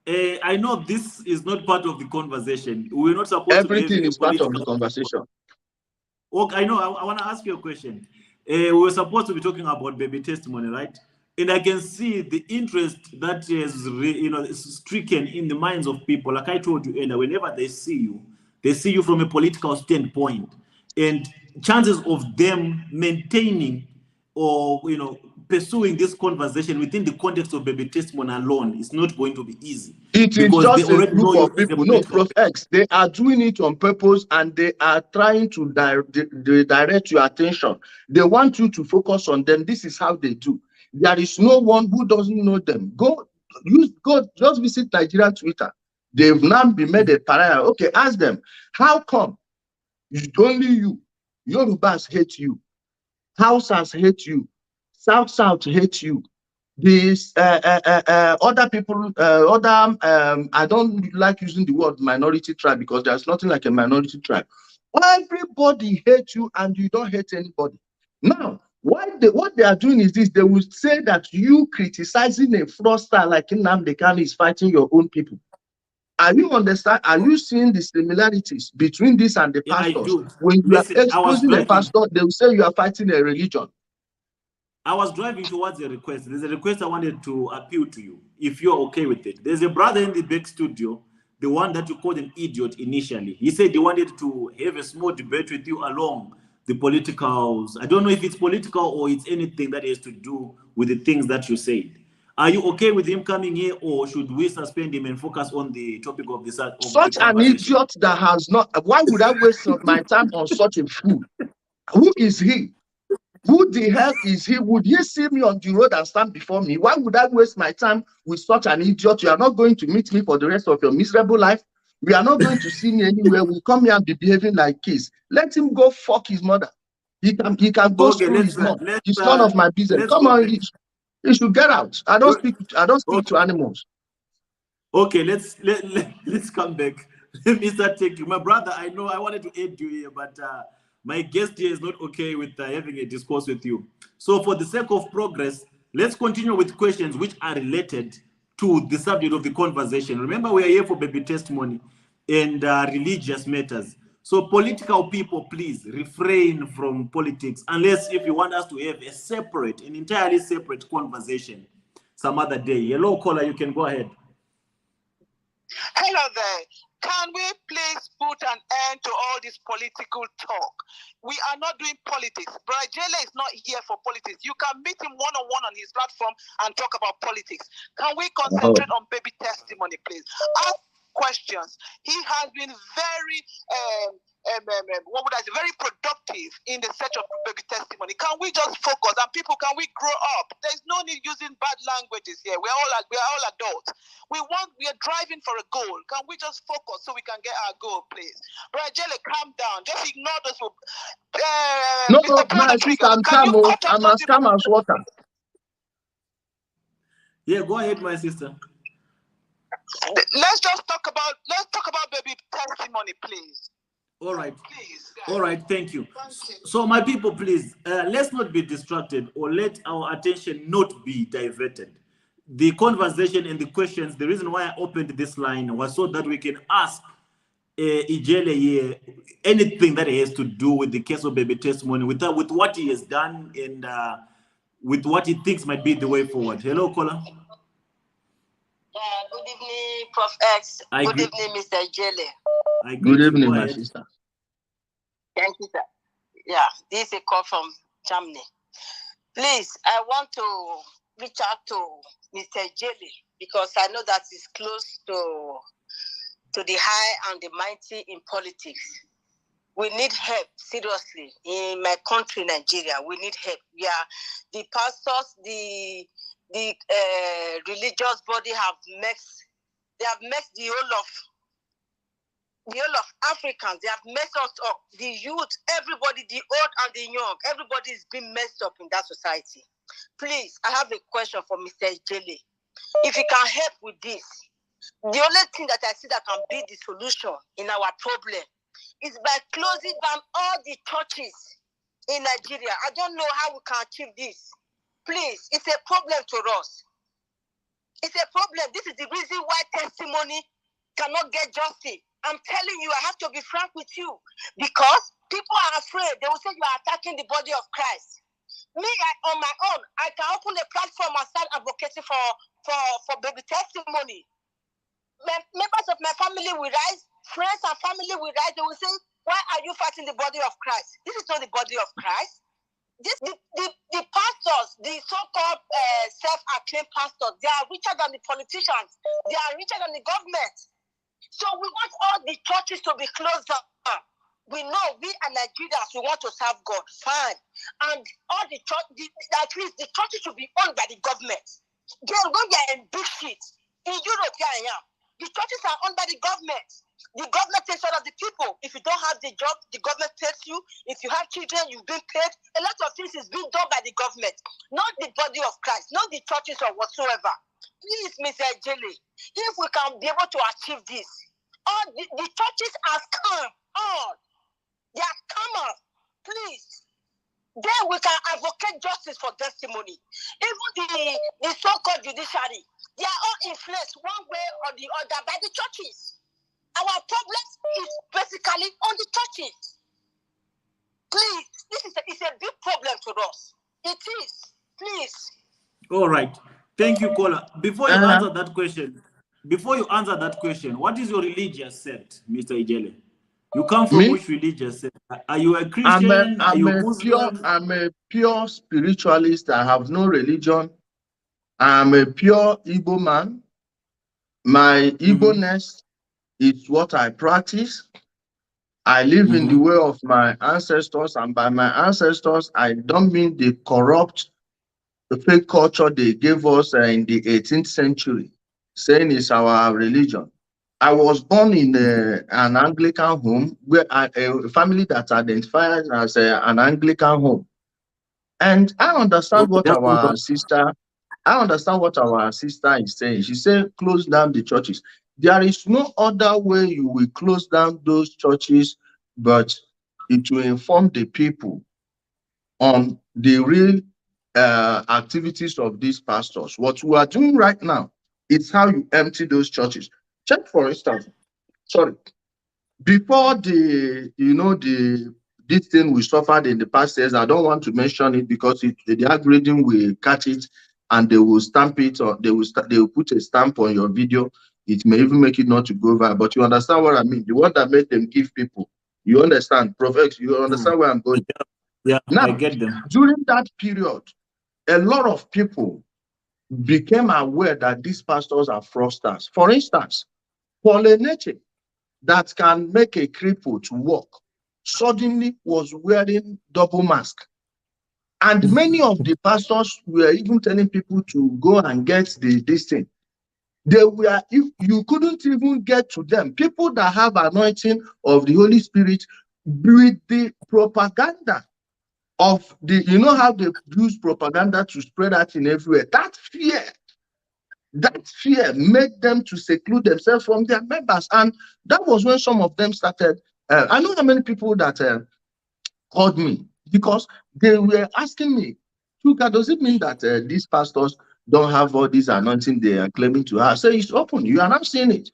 Speaker 1: I know this is not part of the conversation. We're not supposed
Speaker 2: Everything is part of the conversation.
Speaker 1: Okay, I know. I want to ask you a question. We're supposed to be talking about baby testimony, right? And I can see the interest that is stricken in the minds of people. Like I told you earlier, whenever they see you from a political standpoint, and chances of them maintaining or pursuing this conversation within the context of baby testimony alone is not going to be easy.
Speaker 2: It is just a group of people. No, Prof. X, they are doing it on purpose and they are trying to direct your attention. They want you to focus on them. This is how they do. There is no one who doesn't know them. Go, just visit Nigerian Twitter. They've now been made a pariah. Okay, ask them, how come only you, Yorubas hate you, Hausas hate you, South hate you, these other people, I don't like using the word minority tribe because there's nothing like a minority tribe. Everybody hates you and you don't hate anybody. Now, what they are doing is this: they will say that you criticizing a fraudster like Nnamdi Kanu is fighting your own people. Are you understand? Are you seeing the similarities between this and the pastors? When you are exposing a pastor, they will say you are fighting a religion.
Speaker 1: I was driving towards a request. There's a request I wanted to appeal to you, if you're okay with it. There's a brother in the back studio, the one that you called an idiot initially. He said he wanted to have a small debate with you along the politicals. I don't know if it's political or it's anything that has to do with the things that you said. Are you okay with him coming here, or should we suspend him and focus on the topic of this?
Speaker 2: Such an idiot that has not. Why would I waste my time on such a fool? Who is he? Who the hell is he? Would he see me on the road and stand before me? Why would I waste my time with such an idiot? You are not going to meet me for the rest of your miserable life. We are not going to see me anywhere. We come here and be behaving like kids. Let him go fuck his mother. He can go screw his mom. He's none of my business. Come on, he should get out. I don't speak to animals.
Speaker 1: Okay, let's come back. Let me start taking my brother. I know I wanted to aid you here, but my guest here is not okay with having a discourse with you. So for the sake of progress, let's continue with questions which are related to the subject of the conversation. Remember, we are here for baby testimony and religious matters. So political people, please refrain from politics, unless if you want us to have a separate, an entirely separate conversation some other day. Hello, caller, you can go ahead.
Speaker 9: Hello there. Can we please put an end to all this political talk? We are not doing politics. Brother Ijele is not here for politics. You can meet him one-on-one on his platform and talk about politics. Can we concentrate on baby testimony, please? Ask questions. He has been very what would I say, very productive in the search of baby testimony. Can we just focus? And people, can we grow up? There's no need using bad languages here. We are all adults. We are driving for a goal. Can we just focus so we can get our goal, please? Brother Ijele, calm down. Just ignore those.
Speaker 2: No, my sister, I'm calm. I'm as calm as water.
Speaker 1: Yeah, go ahead, my sister.
Speaker 9: Let's talk about baby testimony, please.
Speaker 1: All right. All right. Thank you. So, my people, please, let's not be distracted or let our attention not be diverted. The conversation and the questions, the reason why I opened this line was so that we can ask Ijele here anything that has to do with the case of baby testimony, with what he has done and with what he thinks might be the way forward. Hello, caller.
Speaker 10: Good evening, Prof. X. Good evening, Mr. Ijele.
Speaker 2: Good evening, my sister.
Speaker 10: Thank you, sir. Yeah, this is a call from Germany. Please, I want to reach out to Mr. Ijele because I know that he's close to the high and the mighty in politics. We need help, seriously. In my country, Nigeria, we need help. We are the pastors, the religious body have mixed the whole of Africans. They have messed us up. The youth, everybody, the old and the young, everybody is being messed up in that society. Please, I have a question for Mr. Ijele. If you can help with this, the only thing that I see that can be the solution in our problem is by closing down all the churches in Nigeria. I don't know how we can achieve this. Please, it's a problem to us. It's a problem. This is the reason why testimony cannot get justice. I'm telling you, I have to be frank with you, because people are afraid. They will say you are attacking the body of Christ. Me, on my own, I can open a platform and start advocating for baby testimony. Members of my family will rise, friends and family will rise. They will say, why are you fighting the body of Christ? This is not the body of Christ. The pastors, the so-called self-acclaimed pastors, they are richer than the politicians. They are richer than the government. So we want all the churches to be closed down. We know we are Nigerians, we want to serve God, fine. And all the church, at least the churches should be owned by the government. When they are in big shit, in Europe, here I am. The churches are owned by the government. The government takes care of the people. If you don't have the job, the government pays you. If you have children, you've been paid. A lot of things is being done by the government, not the body of Christ, not the churches or whatsoever. Please, Mr. Ijele, if we can be able to achieve this, all the churches are come, all they are come, please. Then we can advocate justice for testimony. Even the so-called judiciary, they are all influenced one way or the other by the churches. Our problem is basically on the churches. Please, this is a big problem to us. It is. Please.
Speaker 1: All right. Thank you, caller. Before you answer that question, what is your religious sect, Mr. Ijele? You come from which religious sect? Are you a Christian? Are you Muslim?
Speaker 2: I'm a pure spiritualist. I have no religion. I'm a pure Igbo man. My Igbo-ness is what I practice. I live in the way of my ancestors, and by my ancestors, I don't mean the corrupt, the fake culture they gave us in the 18th century, saying it's our religion. I was born in an Anglican home, where a family that identifies as an Anglican home. And I understand what our sister is saying. She said, close down the churches. There is no other way you will close down those churches, but it will inform the people on the real activities of these pastors. What we are doing right now is how you empty those churches. Check, for instance, before this thing we suffered in the past years, I don't want to mention it because the algorithm will catch it and they will stamp it, or they will put a stamp on your video. It may even make it not to go viral. But you understand what I mean? The one that made them give people. You understand, Prophet? You understand where I'm going?
Speaker 1: Yeah, I
Speaker 2: Now,
Speaker 1: get them.
Speaker 2: during that period, a lot of people became aware that these pastors are fraudsters. For instance, Paul Eneche, that can make a cripple to walk, suddenly was wearing double mask. And many of the pastors were even telling people to go and get this thing. They were, if you couldn't even get to them, people that have anointing of the Holy Spirit, with the propaganda of the, you know how they use propaganda to spread that in everywhere. That fear made them to seclude themselves from their members. And that was when some of them started. I know how many people that called me because they were asking me, Chuka, does it mean that these pastors don't have all this anointing they are claiming to have? So it's open. You are not seeing it.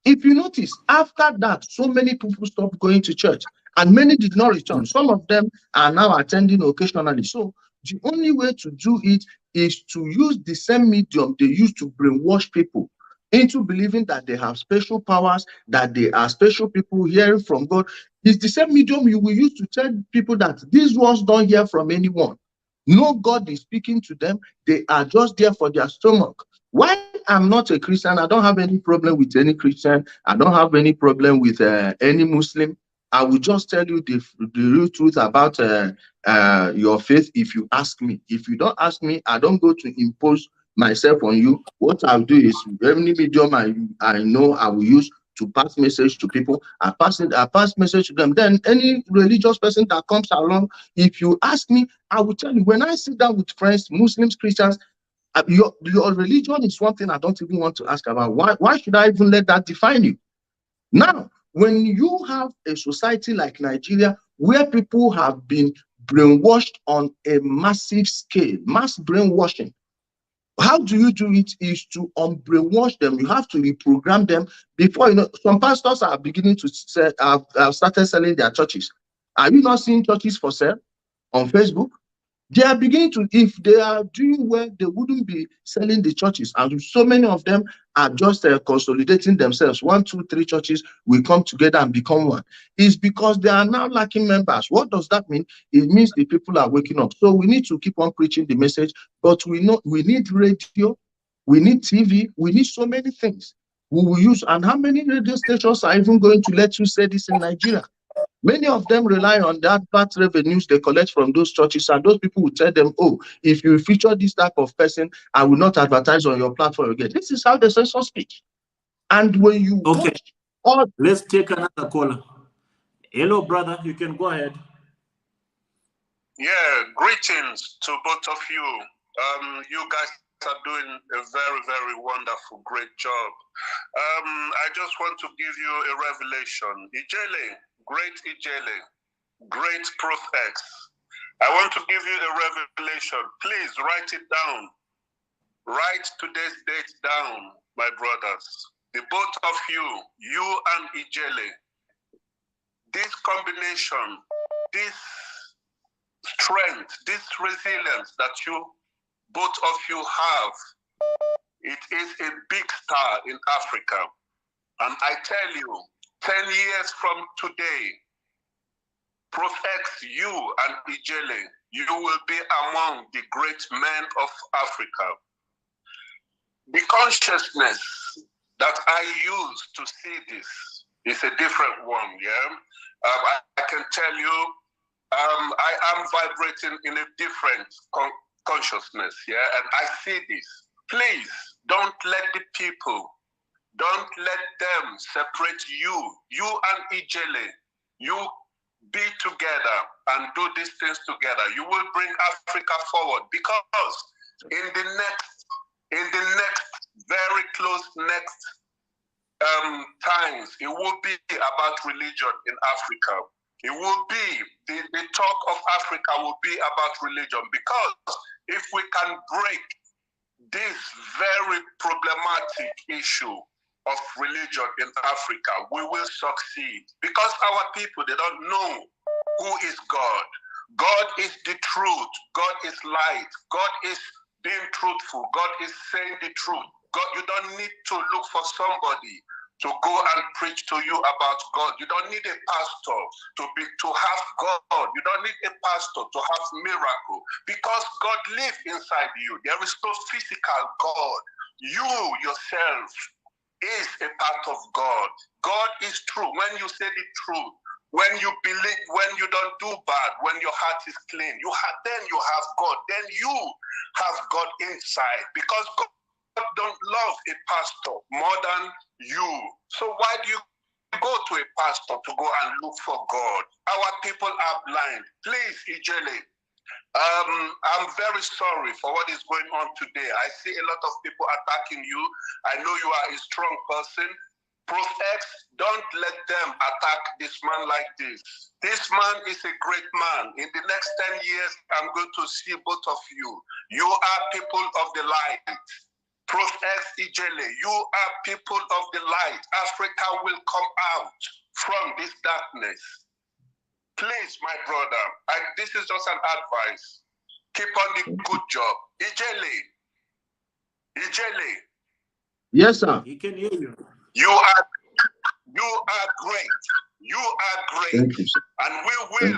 Speaker 2: If you notice, after that, so many people stopped going to church and many did not return. Some of them are now attending occasionally. So the only way to do it is to use the same medium they use to brainwash people into believing that they have special powers, that they are special people hearing from God. It's the same medium you will use to tell people that these ones don't hear from anyone. No God is speaking to them. They are just there for their stomach. Why I'm not a Christian, I don't have any problem with any Christian. I don't have any problem with any Muslim. I will just tell you the real truth about your faith if you ask me. If you don't ask me, I don't go to impose myself on you. What I'll do is any medium I know I will use to pass message to people. I pass message to them. Then any religious person that comes along, if you ask me, I will tell you. When I sit down with friends, Muslims, Christians, your religion is one thing I don't even want to ask about. Why should I even let that define you? Now, when you have a society like Nigeria, where people have been brainwashed on a massive scale, mass brainwashing, how do you do it is to unbrainwash them. You have to reprogram them before, some pastors are beginning to say, have started selling their churches. Are you not seeing churches for sale on Facebook? They are beginning to, if they are doing well, they wouldn't be selling the churches. And so many of them are just consolidating themselves. 1, 2, 3 churches will come together and become one. It's because they are now lacking members. What does that mean? It means the people are waking up. So we need to keep on preaching the message, but we need radio, we need TV, we need so many things we will use. And how many radio stations are even going to let you say this in Nigeria? Many of them rely on that VAT revenues they collect from those churches, and those people will tell them, oh, if you feature this type of person, I will not advertise on your platform again. This is how the censor speak. And when you watch all...
Speaker 1: Let's take another caller. Hello, brother. You can go ahead.
Speaker 11: Yeah, greetings to both of you. You guys are doing a very, very wonderful, great job. I just want to give you a revelation. Ijele, great Ijele, great Prof X. I want to give you a revelation. Please write it down. Write today's date down, my brothers. The both of you and Ijele, this combination, this strength, this resilience that both of you have, it is a big star in Africa. And I tell you, 10 years from today, Prof X, you and Ijele, you will be among the great men of Africa. The consciousness that I use to see this is a different one, yeah? I can tell you, I am vibrating in a different consciousness, yeah? And I see this. Please, don't let the people, don't let them separate you and Ijele. You be together and do these things together. You will bring Africa forward, because in the next very close next times, it will be about religion in Africa. It will be, the talk of Africa will be about religion, because if we can break this very problematic issue of religion in Africa, we will succeed. Because our people, they don't know who is God. God is the truth. God is light. God is being truthful. God is saying the truth. God, you don't need to look for somebody to go and preach to you about God. You don't need a pastor to have God. You don't need a pastor to have miracle, because God lives inside you. There is no physical God. You yourself is a part of God. God is true. When you say the truth, when you believe, when you don't do bad, when your heart is clean, then you have God. Then you have God inside, because God don't love a pastor more than you. So why do you go to a pastor to go and look for God? Our people are blind. Please, Ijele, I'm very sorry for what is going on today. I see a lot of people attacking you. I know you are a strong person. Prof X, don't let them attack this man like this. This man is a great man. In the next 10 years, I'm going to see both of you. You are people of the light. Prof X, Ijele, you are people of the light. Africa will come out from this darkness. Please, my brother, this is just an advice. Keep on the good job. Ijele.
Speaker 2: Yes, sir.
Speaker 1: He can hear you.
Speaker 11: You are great. You are great.
Speaker 2: Thank you, sir.
Speaker 11: And we will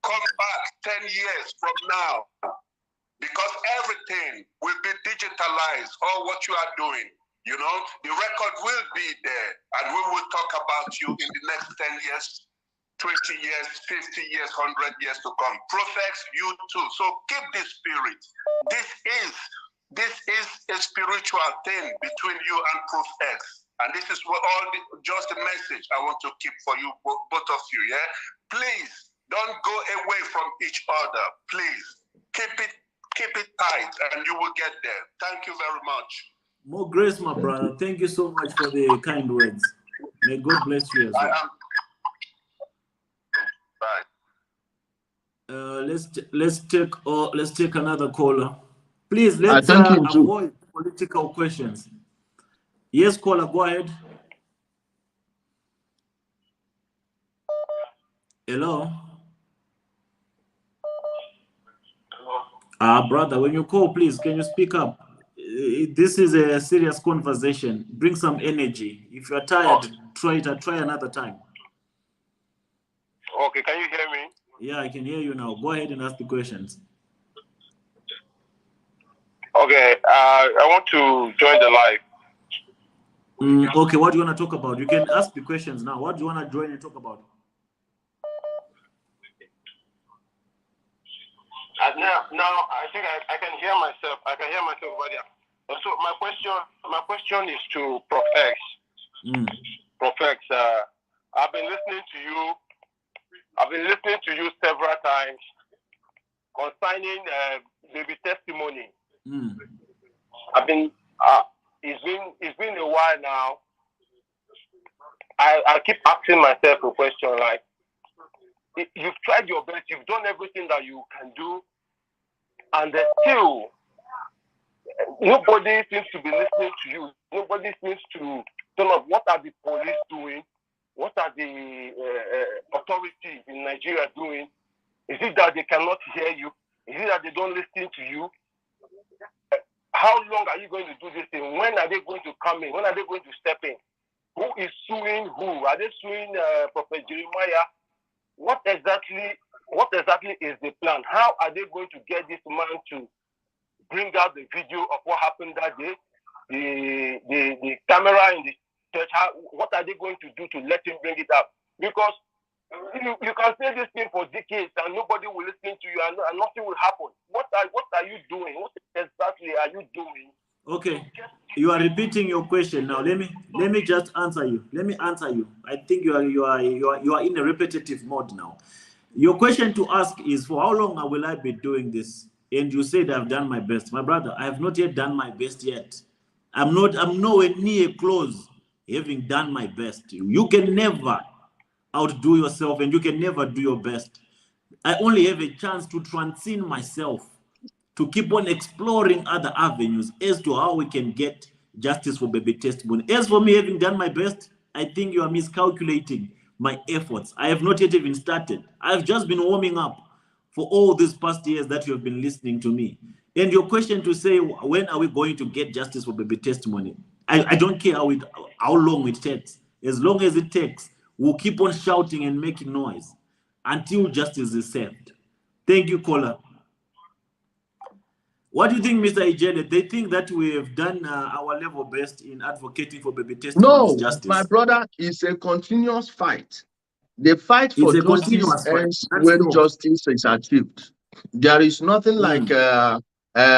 Speaker 11: come back 10 years from now, because everything will be digitalized, all what you are doing. You know, the record will be there, and we will talk about you in the next 10 years, 20 years, 50 years, 100 years to come. Prophets, you too. So keep this spirit. This is a spiritual thing between you and Prophets. And this is what just the message I want to keep for you, both of you, yeah? Please, don't go away from each other. Please, keep it tight, and you will get there. Thank you very much.
Speaker 1: More grace, my brother. Thank you so much for the kind words. May God bless you as well.
Speaker 11: Bye.
Speaker 1: Let's take another caller. Please, let's avoid political questions. Yes, caller, go ahead. Hello. Brother, when you call, please, can you speak up? This is a serious conversation. Bring some energy. If you're tired, try another time.
Speaker 12: Okay, can you hear me?
Speaker 1: Yeah, I can hear you now. Go ahead and ask the questions.
Speaker 12: Okay, I want to join the live.
Speaker 1: Okay, what do you want to talk about? You can ask the questions now. What do you want to join and talk about?
Speaker 12: Now I think I can hear myself. I can hear myself over there. So my question is to Prof X. Prof X, I've been listening to you several times concerning baby testimony. It's been a while now. I keep asking myself a question like, you've tried your best, you've done everything that you can do, and still nobody seems to be listening to you. Nobody seems to turn up. What are the police doing? What are the authorities in Nigeria doing? Is it that they cannot hear you? Is it that they don't listen to you? How long are you going to do this thing? When are they going to come in? When are they going to step in? Who is suing who? Are they suing Prophet Jeremiah? What exactly is the plan? How are they going to get this man to bring out the video of what happened that day? The camera in the church, what are they going to do to let him bring it up? Because you can say this thing for decades and nobody will listen to you and nothing will happen. What are you doing? What exactly are you doing?
Speaker 1: Okay, you are repeating your question now. Let me just answer you. Let me answer you. I think you are in a repetitive mode now. Your question to ask is, for how long will I be doing this? And you said I've done my best. My brother, I have not yet done my best yet. I'm nowhere near close having done my best. You can never outdo yourself, and you can never do your best. I only have a chance to transcend myself, to keep on exploring other avenues as to how we can get justice for baby testimony. As for me, having done my best, I think you are miscalculating my efforts. I have not yet even started. I've just been warming up for all these past years that you have been listening to me. And your question to say, when are we going to get justice for baby testimony? I don't care how long it takes. As long as it takes, we'll keep on shouting and making noise until justice is served. Thank you, caller. What do you think, Mr. Ijele? They think that we have done our level best in advocating for baby testimony's justice.
Speaker 2: My brother, it's a continuous fight. The fight for justice ends when justice is achieved. There is nothing like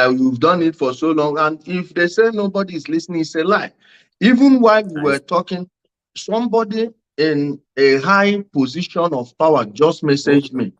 Speaker 2: we've done it for so long, and if they say nobody is listening, it's a lie. Even while we were talking, somebody in a high position of power just messaged me.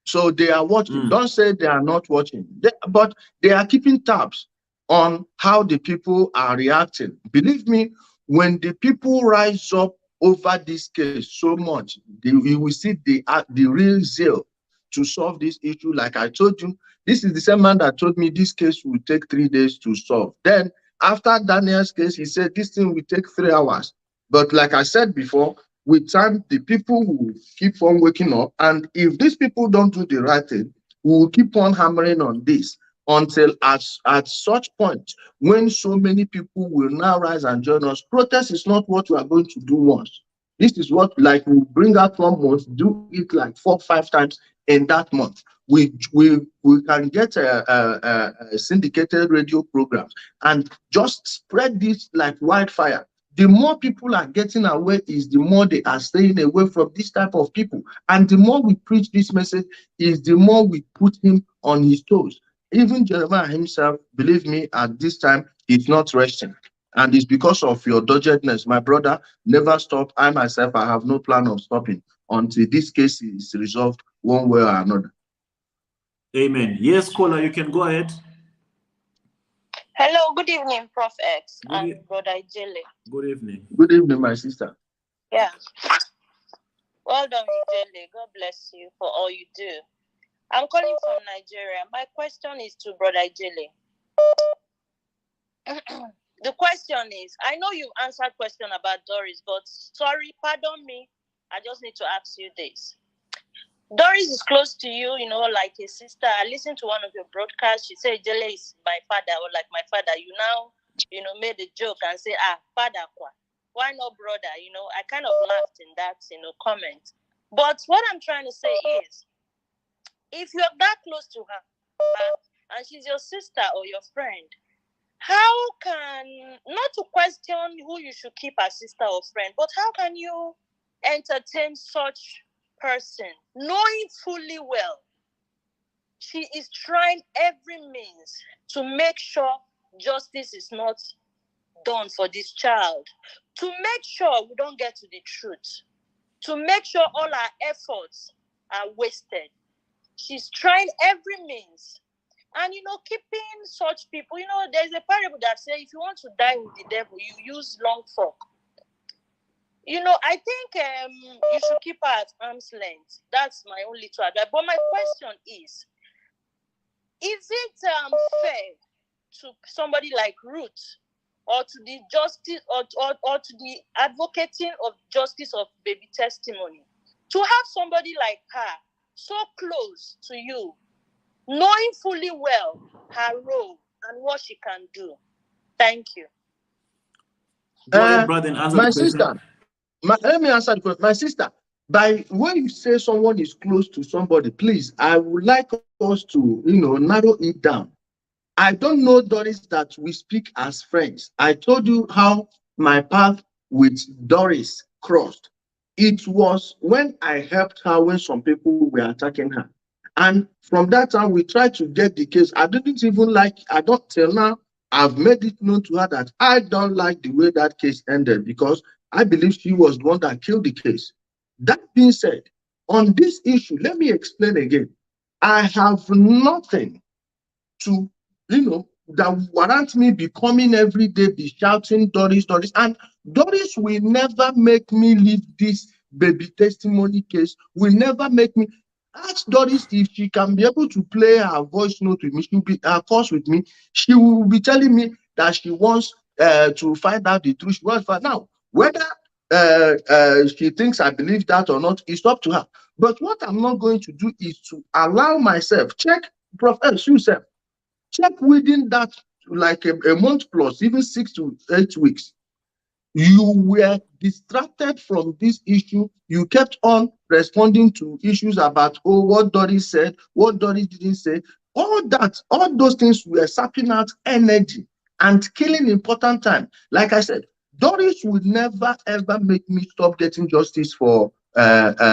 Speaker 2: So they are watching. Don't say they are not watching, but they are keeping tabs on how the people are reacting. Believe me, when the people rise up over this case so much, you will see the real zeal to solve this issue. Like I told you, this is the same man that told me this case will take 3 days to solve. Then after Daniel's case, he said this thing will take 3 hours. But like I said before, with time, the people will keep on waking up. And if these people don't do the right thing, we will keep on hammering on this until at such point when so many people will now rise and join us. Protest is not what we are going to do once. This is what, like, we bring out 1 month, do it like 4 or 5 times in that month. We can get a syndicated radio programs and just spread this like wildfire. The more people are getting away is the more they are staying away from this type of people. And the more we preach this message is the more we put him on his toes. Even Jeremiah himself, believe me, at this time, he's not resting. And it's because of your doggedness. My brother, never stop. I myself, I have no plan of stopping until this case is resolved one way or another.
Speaker 1: Amen. Yes, caller, you can go ahead.
Speaker 10: Hello, good evening, Prof. X and Brother Ijele.
Speaker 1: Good evening.
Speaker 2: Good evening, my sister.
Speaker 10: Yeah. Well done, Ijele. God bless you for all you do. I'm calling from Nigeria. My question is to Brother Ijele. The question is, I know you answered question about Doris, but sorry, pardon me. I just need to ask you this. Doris is close to you, you know, like a sister. I listened to one of your broadcasts. She said, Ijele is my father, or like my father. You now, you know, made a joke and say, father, why not brother? You know, I kind of laughed in that, you know, comment. But what I'm trying to say is, if you're that close to her, and she's your sister or your friend, how can, not to question who you should keep as sister or friend, but how can you entertain such person, knowing fully well she is trying every means to make sure justice is not done for this child, to make sure we don't get to the truth, to make sure all our efforts are wasted? She's trying every means. And, you know, keeping such people, you know, there's a parable that says if you want to die with the devil, you use long fork. You know, I think you should keep her at arm's length. That's my only two advice. But my question is it fair to somebody like Ruth, or to the justice, or to the advocating of justice of baby testimony, to have somebody like her so close to you, knowing fully well her role and what she can do? Thank you.
Speaker 1: Go ahead, brother, and answer
Speaker 2: my
Speaker 1: the question.
Speaker 2: sister. Let me answer the question. My sister, by when you say someone is close to somebody, please, I would like us to, you know, narrow it down. I don't know, Doris, that we speak as friends. I told you how my path with Doris crossed. It was when I helped her when some people were attacking her. And from that time, we tried to get the case. I didn't even like, I don't till now, I've made it known to her that I don't like the way that case ended, because I believe she was the one that killed the case. That being said, on this issue, let me explain again. I have nothing to, you know, that warrant me becoming every day, be shouting Doris, Doris. And Doris will never make me leave this baby testimony case, will never make me. Ask Doris if she can be able to play her voice note with me. She'll be, of course, with me. She will be telling me that she wants to find out the truth. Now, whether she thinks I believe that or not, it's up to her. But what I'm not going to do is to allow myself, check, Professor, yourself, check within that, like a month plus, even 6 to 8 weeks. You were distracted from this issue. You kept on responding to issues about, oh, what Doris said, what Doris didn't say. All that, all those things were sapping out energy and killing important time. Like I said, Doris would never ever make me stop getting justice for Ruth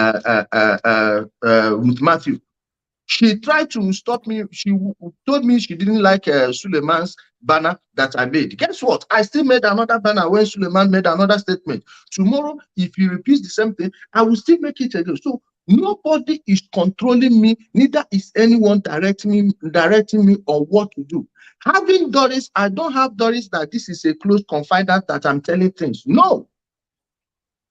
Speaker 2: Mathew. She tried to stop me. She told me she didn't like Suleiman's banner that I made. Guess what? I still made another banner when Suleiman made another statement. Tomorrow, if he repeats the same thing, I will still make it again. So nobody is controlling me. Neither is anyone directing me on what to do. Having Doris, I don't have Doris that this is a close confidant that I'm telling things. No.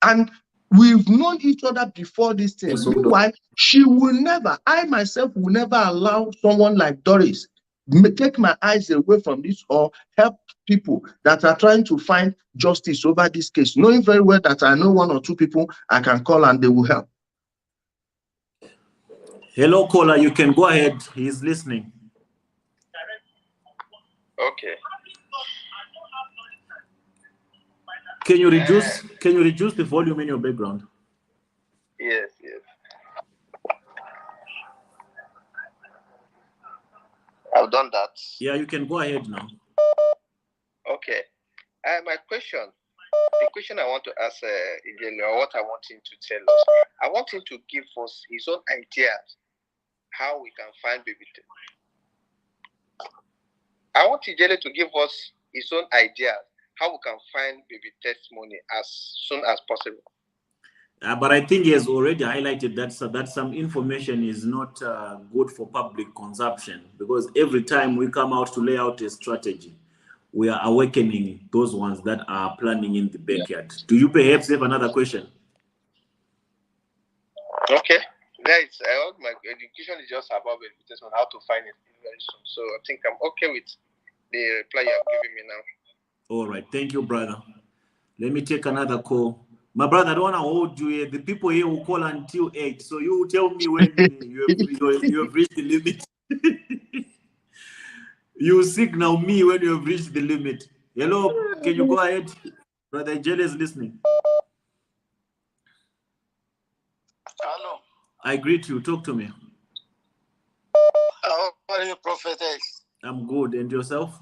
Speaker 2: And we've known each other before this thing. Meanwhile, she will never, I myself will never allow someone like Doris take my eyes away from this or help people that are trying to find justice over this case, knowing very well that I know 1 or 2 people I can call and they will help.
Speaker 1: Hello, caller. You can go ahead. He's listening.
Speaker 13: Okay.
Speaker 1: Can you reduce the volume in your background?
Speaker 13: Yes. I've done that.
Speaker 1: Yeah, you can go ahead now.
Speaker 13: Okay. The question I want to ask Ijele, or what I want him to tell us, I want him to give us his own ideas how we can find baby. I want Ijele to give us his own ideas how we can find baby testimony as soon as possible.
Speaker 1: But I think he has already highlighted that some information is not good for public consumption, because every time we come out to lay out a strategy, we are awakening those ones that are planning in the backyard. Yeah. Do you perhaps have another question?
Speaker 13: Okay. My education is just about on how to find it very soon. So I think I'm okay with the reply you have given me now.
Speaker 1: All right. Thank you, brother. Let me take another call. My brother, I don't want to hold you here. The people here will call until 8. So you tell me when you have reached the limit. You signal me when you have reached the limit. Hello, can you go ahead? Brother Ijele is listening.
Speaker 7: Hello.
Speaker 1: I greet you. Talk to me.
Speaker 7: How are you, Prophet X?
Speaker 1: I'm good. And yourself?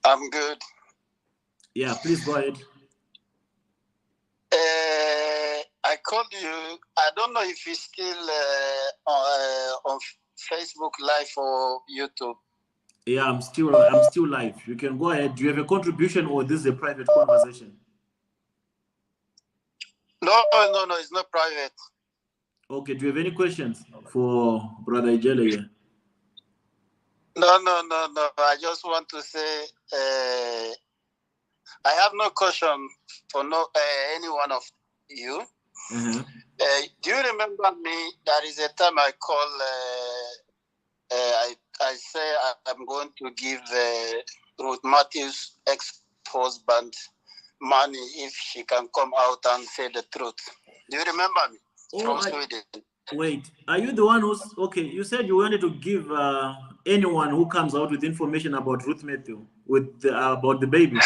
Speaker 7: I'm good.
Speaker 1: Yeah, please go ahead.
Speaker 7: I called you. I don't know if you're still on Facebook Live or YouTube.
Speaker 1: Yeah, I'm still live. You can go ahead. Do you have a contribution or this is a private conversation?
Speaker 7: No, it's not private.
Speaker 1: Okay, do you have any questions for Brother Ijele here?
Speaker 7: No. I just want to say I have no question for any one of you.
Speaker 1: Mm-hmm.
Speaker 7: Do you remember me? There is a time I call. I say I'm going to give Ruth Mathew's ex-husband money if she can come out and say the truth. Do you remember me? From Sweden.
Speaker 1: Wait, are you the one who's okay? You said you wanted to give anyone who comes out with information about Ruth Mathew about the baby.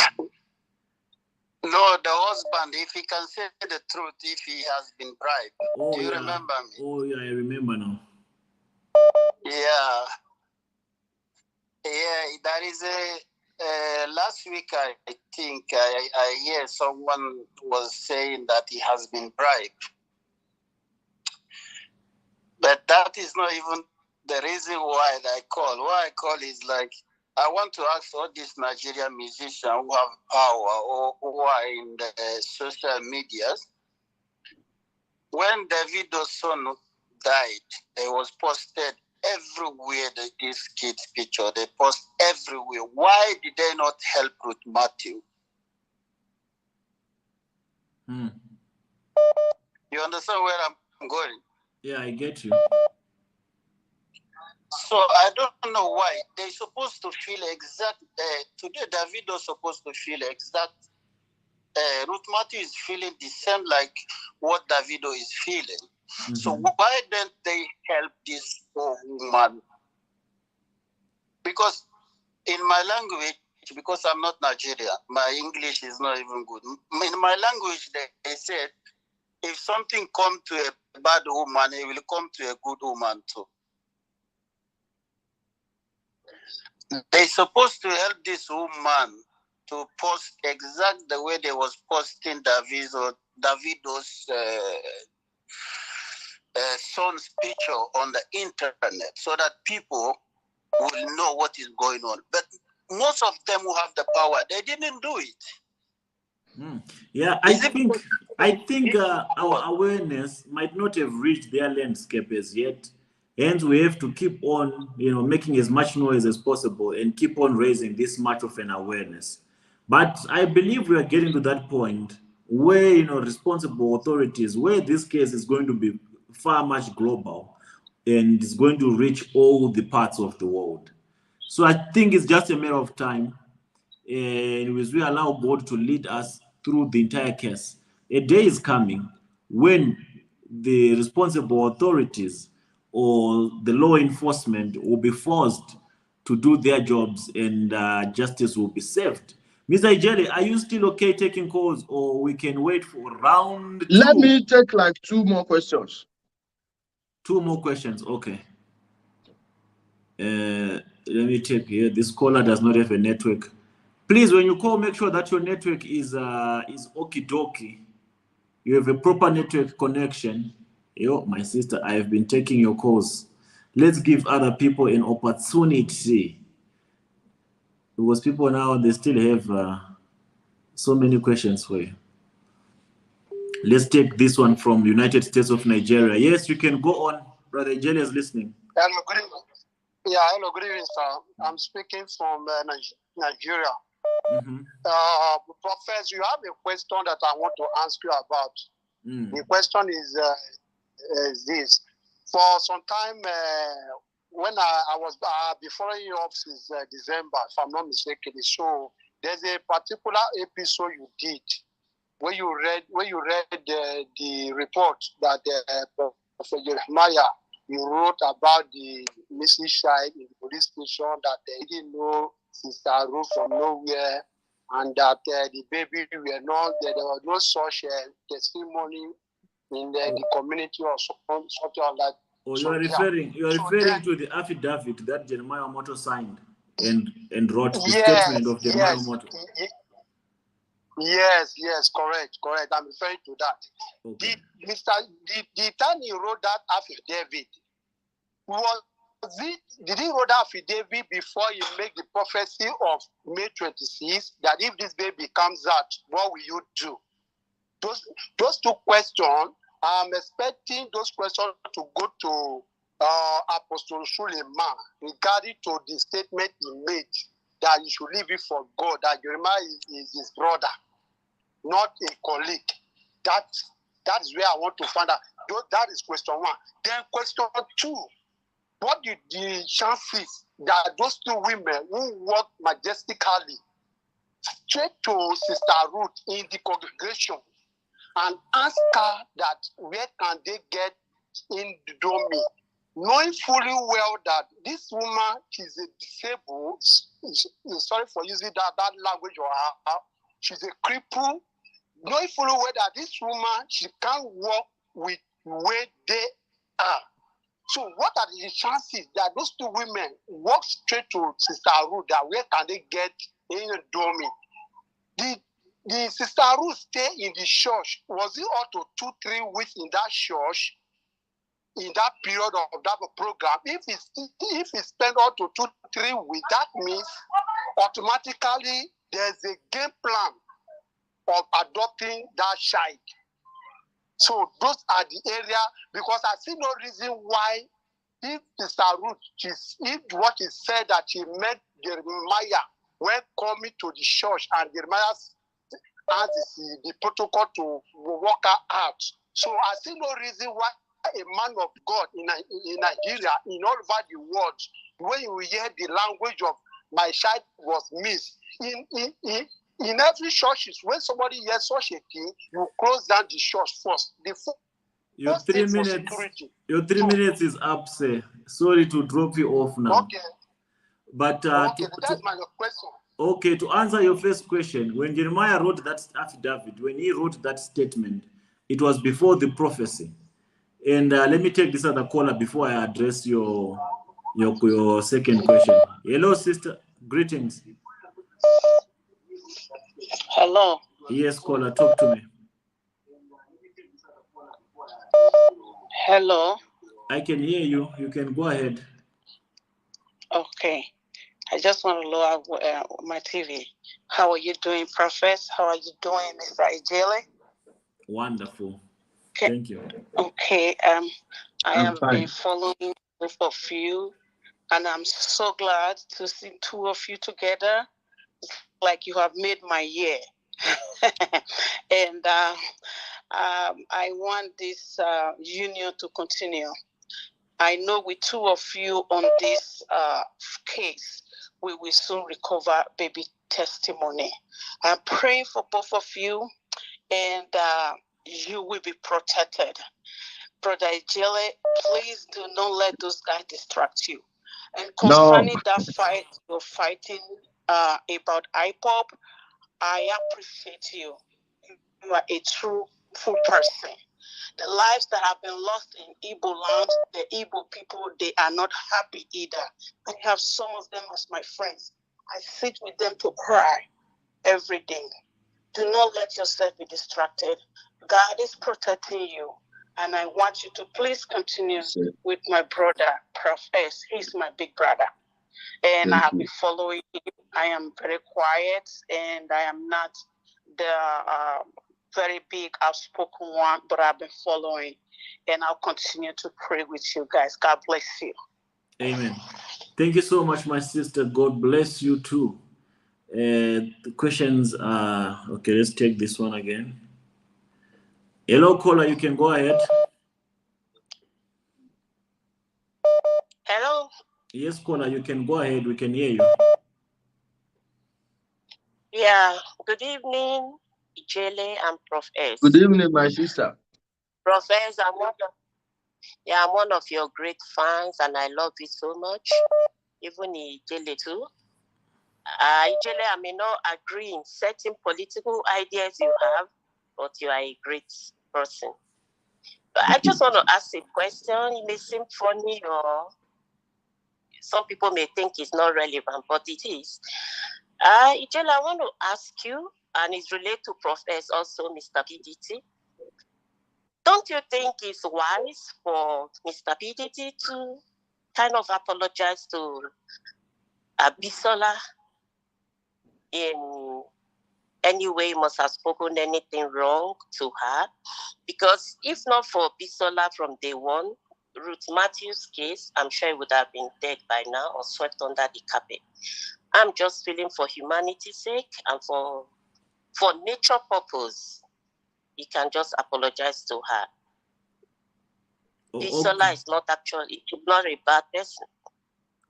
Speaker 7: No, the husband, if he can say the truth, if he has been bribed. Do you remember me?
Speaker 1: Oh, yeah, I remember now.
Speaker 7: Yeah, there is last week, I think, I hear someone was saying that he has been bribed. But that is not even the reason why I call. Why I call is like, I want to ask all these Nigerian musicians who have power or who are in the social medias. When Davido's son died, it was posted everywhere, this kid's picture. They post everywhere. Why did they not help Ruth Mathew? You understand where I'm going?
Speaker 1: Yeah, I get you.
Speaker 7: So I don't know why they're supposed to feel exact. Today, Davido supposed to feel exact. Ruth Mathew is feeling the same like what Davido is feeling. Mm-hmm. So why don't they help this poor woman? Because in my language, because I'm not Nigerian, my English is not even good. In my language, they said, if something comes to a bad woman, it will come to a good woman too. They're supposed to help this woman to post exactly the way they was posting Davido's son's picture on the internet so that people will know what is going on. But most of them who have the power, they didn't do it.
Speaker 1: Yeah, I think our awareness might not have reached their landscape as yet. Hence, we have to keep on, making as much noise as possible and keep on raising this much of an awareness. But I believe we are getting to that point where, responsible authorities, where this case is going to be far much global and is going to reach all the parts of the world. So I think it's just a matter of time. And as we allow God to lead us through the entire case, a day is coming when the responsible authorities or the law enforcement will be forced to do their jobs and justice will be served. Mr. Ijele, are you still okay taking calls or we can wait for round 2?
Speaker 2: Let me take like 2 more questions.
Speaker 1: 2 more questions, okay. Let me check here. This caller does not have a network. Please, when you call, make sure that your network is okie-dokie. You have a proper network connection. Yo, my sister, I have been taking your calls. Let's give other people an opportunity. Because people now, they still have so many questions for you. Let's take this one from United States of Nigeria. Yes, you can go on. Brother Ijele is listening.
Speaker 14: Hello, good evening. Yeah, hello, good evening, sir. I'm speaking from Nigeria.
Speaker 1: Mm-hmm.
Speaker 14: Professor, you have a question that I want to ask you about. The question is this. For some time, when I was before you up since December, if I'm not mistaken, so there's a particular episode you did where you read the report that Professor Jeremiah you wrote about the missing child in the police station, that they didn't know Sister Ruth from nowhere, and that the baby were not, there was no such testimony in the community or something like that.
Speaker 1: Oh, you are referring to the affidavit that Jeremiah Omoto signed and wrote the statement of Jeremiah Omoto.
Speaker 14: Yes, correct. I'm referring to that.
Speaker 1: Okay.
Speaker 14: The time he wrote that affidavit, did he wrote that affidavit before he made the prophecy of May 26 that if this baby comes out, what will you do? Those 2 questions, I'm expecting those questions to go to Apostle Suleiman regarding to the statement he made that you should leave it for God, that Jeremiah is his brother, not a colleague. That is where I want to find out. That is question 1. Then question 2, what are the chances that those 2 women who work majestically straight to Sister Ruth in the congregation and ask her that where can they get in the domain, knowing fully well that this woman is a disabled, sorry for using that language, or she's a cripple, knowing fully well that this woman, she can't walk with where they are. So what are the chances that those 2 women walk straight to Sister Ruth, that where can they get in the domain? The Sister Ruth stay in the church. Was it up to 2-3 weeks in that church, in that period of that program? If he spent up to 2-3 weeks, that means automatically there's a game plan of adopting that child. So those are the area, because I see no reason why, if Sister Ruth, if what is said that she met Jeremiah when coming to the church, and Jeremiah has the protocol to work her out. So I see no reason why a man of God in Nigeria, in all over the world, when you hear the language of my child was missed, in every church, when somebody hears such a thing, you close down the church first.
Speaker 1: Your 3 minutes. Your 3 minutes is up, sir. Sorry to drop you off now.
Speaker 14: Okay.
Speaker 1: But
Speaker 14: that's my question.
Speaker 1: Okay, to answer your first question, when Jeremiah wrote that affidavit, when he wrote that statement, it was before the prophecy. And let me take this other caller before I address your second question. Hello, sister. Greetings.
Speaker 7: Hello.
Speaker 1: Yes, caller, talk to me.
Speaker 7: Hello.
Speaker 1: I can hear you. You can go ahead.
Speaker 7: Okay. I just want to lower my TV. How are you doing, Prophet? How are you doing, Mr. Ijele?
Speaker 1: Wonderful. Okay. Thank you.
Speaker 7: Okay. I have been following both of you, and I'm so glad to see two of you together. It's like you have made my year. And I want this union to continue. I know with two of you on this case, we will soon recover baby testimony. I'm praying for both of you, and you will be protected. Brother Ijele, please do not let those guys distract you. And concerning that fight you're fighting about IPOP, I appreciate you. You are a true person. The lives that have been lost in Igbo land, the Igbo people, they are not happy either. I have some of them as my friends. I sit with them to cry every day. Do not let yourself be distracted. God is protecting you. And I want you to please continue with my brother, Prophet. He's my big brother. And I have been following him. I am very quiet, and I am not the very big outspoken one, but I've been following, and I'll continue to pray with you guys. God bless you.
Speaker 1: Amen. Thank you so much, my sister. God bless you too. The questions are okay. Let's take this one again. Hello, caller. You can go ahead.
Speaker 15: Hello.
Speaker 1: Yes, caller. You can go ahead. We can hear you.
Speaker 15: Yeah. Good evening, Ijele and Prof S.
Speaker 2: Good evening, my sister.
Speaker 15: Prof S, I'm one of your great fans, and I love you so much. Even Ijele too. Ijele, I may not agree in certain political ideas you have, but you are a great person. But I just want to ask a question. It may seem funny, or some people may think it's not relevant, but it is. Ijele, I want to ask you, and it's related to Prof S also, Mr. PDT. Don't you think it's wise for Mr. PDT to kind of apologize to Bisola in any way? Must have spoken anything wrong to her? Because if not for Bisola from day one, Ruth Mathew's case, I'm sure it would have been dead by now or swept under the carpet. I'm just feeling for humanity's sake and for nature purpose, you can just apologize to her. Bisola is not actually, she's not a bad person.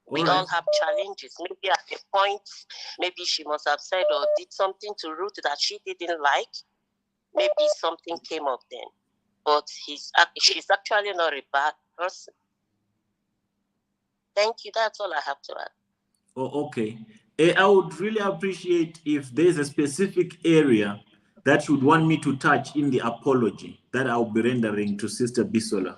Speaker 15: We all have challenges. Maybe at a point, maybe she must have said or did something to Ruth that she didn't like. Maybe something came up then. But she's actually not a bad person. Thank you. That's all I have to add.
Speaker 1: Oh, okay. I would really appreciate if there's a specific area that you would want me to touch in the apology that I'll be rendering to Sister Bisola.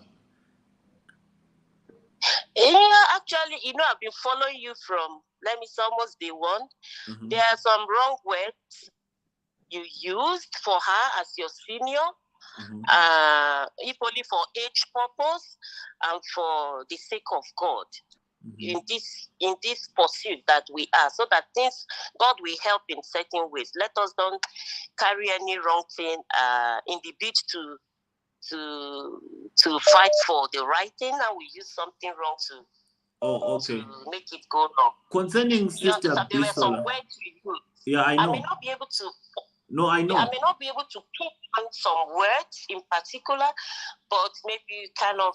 Speaker 15: Yeah, actually, I've been following you from, it's almost day one. Mm-hmm. There are some wrong words you used for her as your senior, equally for age purpose and for the sake of God. In this pursuit that we are, so that things God will help in certain ways. Let us don't carry any wrong thing in the bid to fight for the right thing, and we use something wrong to make it go wrong.
Speaker 1: Concerning Sister Bisola,
Speaker 15: I know.
Speaker 1: I
Speaker 15: may not be able to
Speaker 1: No, I know.
Speaker 15: I may not be able to pinpoint some words in particular, but maybe kind of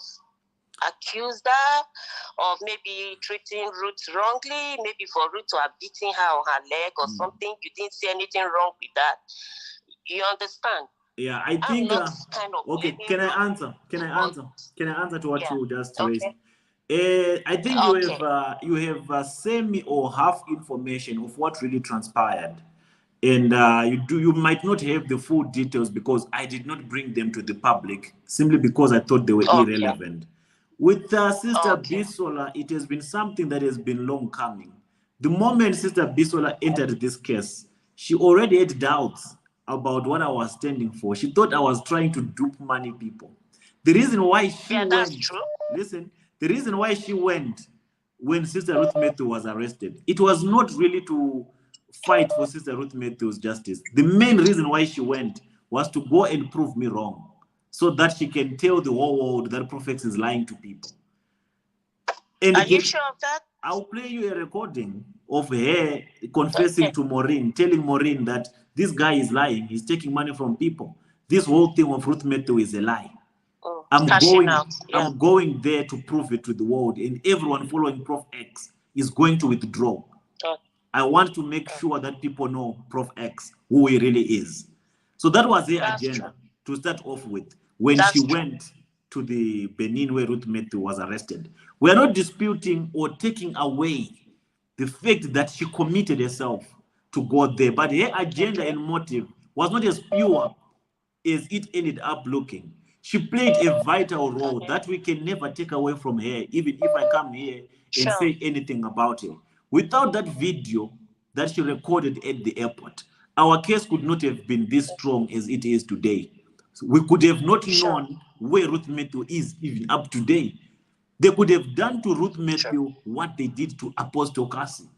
Speaker 15: accuse her of maybe treating Ruth wrongly, maybe for Ruth to have beaten her on her leg or something. You didn't see anything wrong with that. You understand?
Speaker 1: Yeah, I think.
Speaker 15: Kind of
Speaker 1: Okay, can I answer? Can I answer? Can I answer to what you just raised? I think you have semi or half information of what really transpired, and you might not have the full details because I did not bring them to the public simply because I thought they were irrelevant. With Sister Bisola, it has been something that has been long coming. The moment Sister Bisola entered this case, she already had doubts about what I was standing for. She thought I was trying to dupe money people. The reason why she went, listen, the reason why she went when Sister Ruth Mathew was arrested, it was not really to fight for Sister Ruth Mathew's justice. The main reason why she went was to go and prove me wrong, so that she can tell the whole world that Prophet is lying to people. And
Speaker 15: are you sure of that?
Speaker 1: I'll play you a recording of her confessing to Maureen, telling Maureen that this guy is lying, he's taking money from people. This whole thing of Ruth Mathew is a lie. I'm going there to prove it to the world, and everyone following Prof X is going to withdraw. I want to make sure that people know Prof X, who he really is. So that was her agenda to start off with when she went to the Benin where Ruth Mathew was arrested. We are not disputing or taking away the fact that she committed herself to go there, but her agenda and motive was not as pure as it ended up looking. She played a vital role that we can never take away from her, even if I come here and say anything about her. Without that video that she recorded at the airport, our case could not have been this strong as it is today. So we could have not known where Ruth Mathew is even up today. They could have done to Ruth Mathew what they did to Apostle Cassie.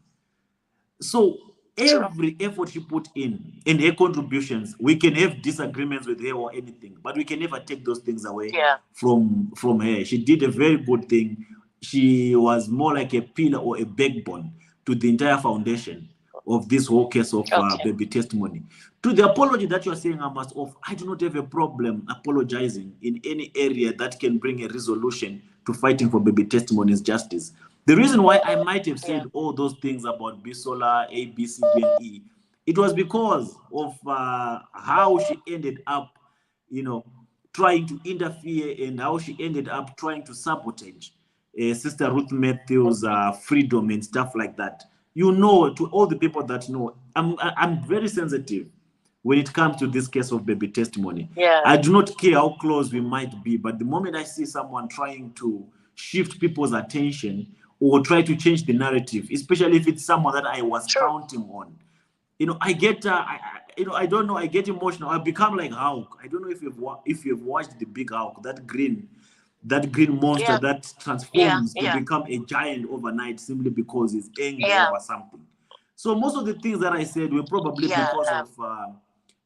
Speaker 1: So every effort she put in and her contributions, we can have disagreements with her or anything, but we can never take those things away from her. She did a very good thing. She was more like a pillar or a backbone to the entire foundation of this whole case of baby testimony. To the apology that you are saying I must offer, I do not have a problem apologizing in any area that can bring a resolution to fighting for baby testimony's justice. The reason why I might have said all those things about Bisola, A, B, C, D, and E, it was because of how she ended up, trying to interfere and how she ended up trying to sabotage Sister Ruth Mathew's freedom and stuff like that. To all the people that know, I'm very sensitive when it comes to this case of baby testimony. I do not care how close we might be, but the moment I see someone trying to shift people's attention or try to change the narrative, especially if it's someone that I was counting on, I get, I don't know, I get emotional. I become like Hulk. I don't know if you've watched the big Hulk, that green monster that transforms to become a giant overnight simply because he's angry or something. So most of the things that I said were probably because of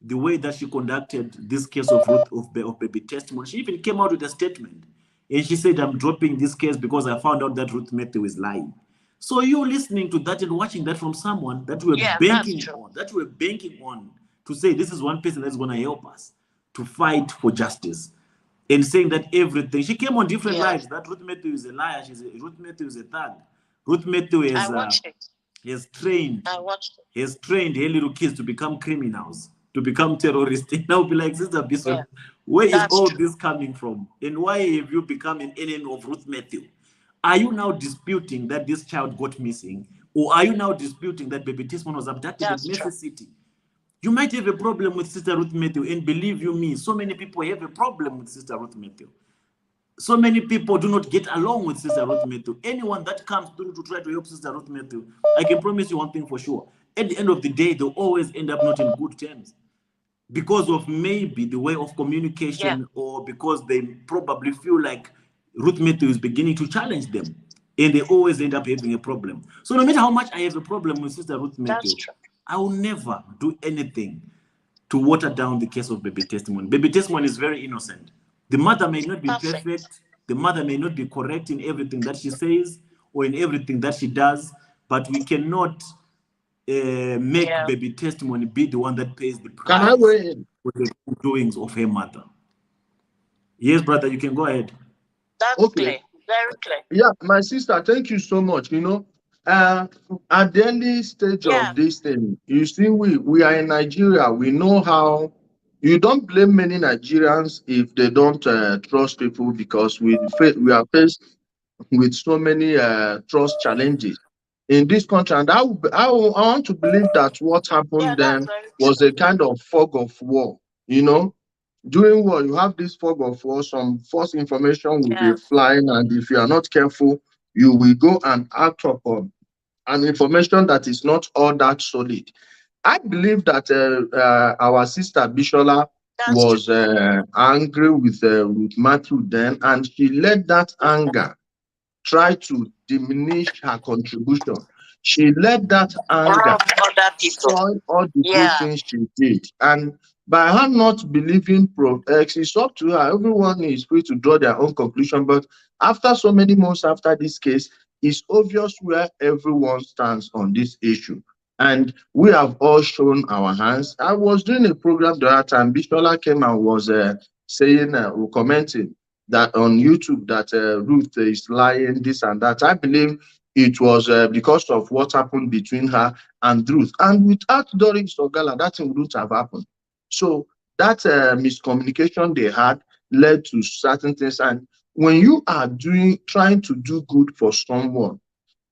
Speaker 1: the way that she conducted this case of Ruth of baby testimony. She even came out with a statement and she said, I'm dropping this case because I found out that Ruth Mathew is lying. So you listening to that and watching that from someone that we're banking on to say this is one person that's going to help us to fight for justice, and saying that everything, she came on different lives, that Ruth Mathew is a liar, Ruth Mathew is a thug. Ruth Mathew has trained her little kids to become criminals, to become terrorists. And I'll be like, Sister Bishop, where is all this coming from? And why have you become an enemy of Ruth Mathew? Are you now disputing that this child got missing? Or are you now disputing that baby Tisman was abducted at Mesa City? You might have a problem with Sister Ruth Mathew, and believe you me, so many people have a problem with Sister Ruth Mathew. So many people do not get along with Sister Ruth Mathew. Anyone that comes through to try to help Sister Ruth Mathew, I can promise you one thing for sure. At the end of the day, they'll always end up not in good terms because of maybe the way of communication or because they probably feel like Ruth Mathew is beginning to challenge them, and they always end up having a problem. So no matter how much I have a problem with Sister Ruth Mathew, I will never do anything to water down the case of baby testimony. Baby testimony is very innocent. The mother may not be perfect. The mother may not be correct in everything that she says or in everything that she does, but we cannot make baby testimony be the one that pays the
Speaker 2: Can I
Speaker 1: price
Speaker 2: weigh in?
Speaker 1: for the doings of her mother. Yes, brother, you can go ahead.
Speaker 15: That's
Speaker 2: Okay.
Speaker 15: clear. Very clear.
Speaker 2: Yeah, my sister, thank you so much. You know, at the early stage of this thing, you see, we are in Nigeria. We know how you don't blame many Nigerians if they don't trust people, because we are faced with so many trust challenges in this country. And I want to believe that what happened then was a kind of fog of war. You know, during war, you have this fog of war, some false information will be flying, and if you are not careful, you will go and act upon an information that is not all that solid. I believe that our sister Bishola was angry with Ruth Mathew then, and she let that anger try to diminish her contribution. She let that anger spoil all the good things she did. And by her not believing Prof X, it's up to her. Everyone is free to draw their own conclusion. But after so many months after this case, it's obvious where everyone stands on this issue. And we have all shown our hands. I was doing a program the other time. Bishola came and was saying, commenting that on YouTube that Ruth is lying, this and that. I believe it was because of what happened between her and Ruth. And without Doris Ogala, that thing wouldn't have happened. So that miscommunication they had led to certain things. And when you are trying to do good for someone,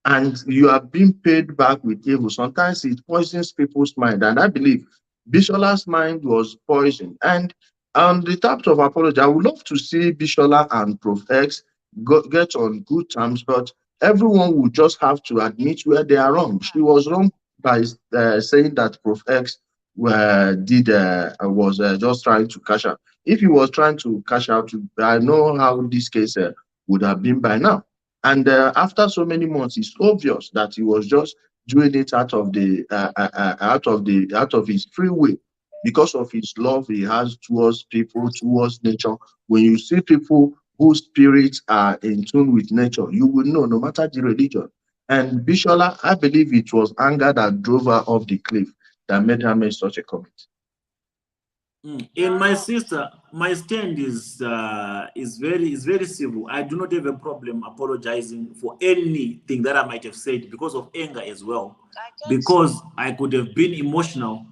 Speaker 2: and you are being paid back with evil, sometimes it poisons people's mind. And I believe Bishola's mind was poisoned. And on the types of apology, I would love to see Bishola and Prof X get on good terms, but everyone would just have to admit where they are wrong. She was wrong by saying that Prof X was just trying to cash out. If he was trying to cash out, I know how this case would have been by now. And after so many months, it's obvious that he was just doing it out of his free will, because of his love he has towards people, towards nature. When you see people whose spirits are in tune with nature, you will know, no matter the religion. And Bishola, I believe it was anger that drove her off the cliff that made her make such a comment.
Speaker 1: In my sister, my stand is very civil. I do not have a problem apologizing for anything that I might have said because of anger as well, because I could have been emotional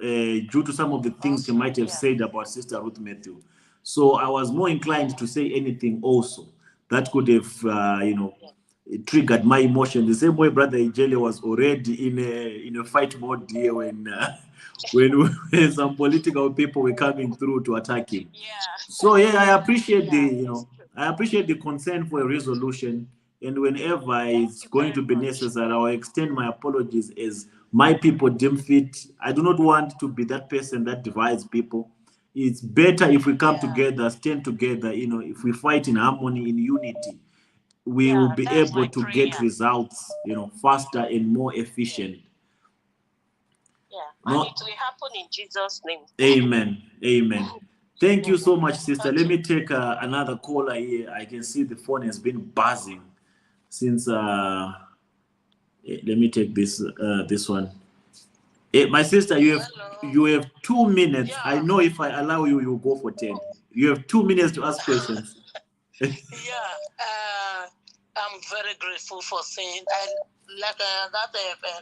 Speaker 1: due to some of the things she might have said about Sister Ruth Mathew. So I was more inclined to say anything also that could have triggered my emotion. The same way Brother Ijele was already in a fight mode here when some political people were coming through to attack him. So yeah, I appreciate the concern for a resolution, and whenever it's going to be necessary, I'll extend my apologies as my people deem fit. I do not want to be that person that divides people. It's better if we come together, stand together. If we fight in harmony, in unity, we will be able to get results, faster and more efficient.
Speaker 15: And it will happen in Jesus' name.
Speaker 1: Amen. Amen. Thank you so much, sister. Let me take another caller here. I can see the phone has been buzzing since. Let me take this one. My sister, you have 2 minutes. I know if I allow you, you'll go for 10. You have 2 minutes to ask questions.
Speaker 7: I'm very grateful for saying that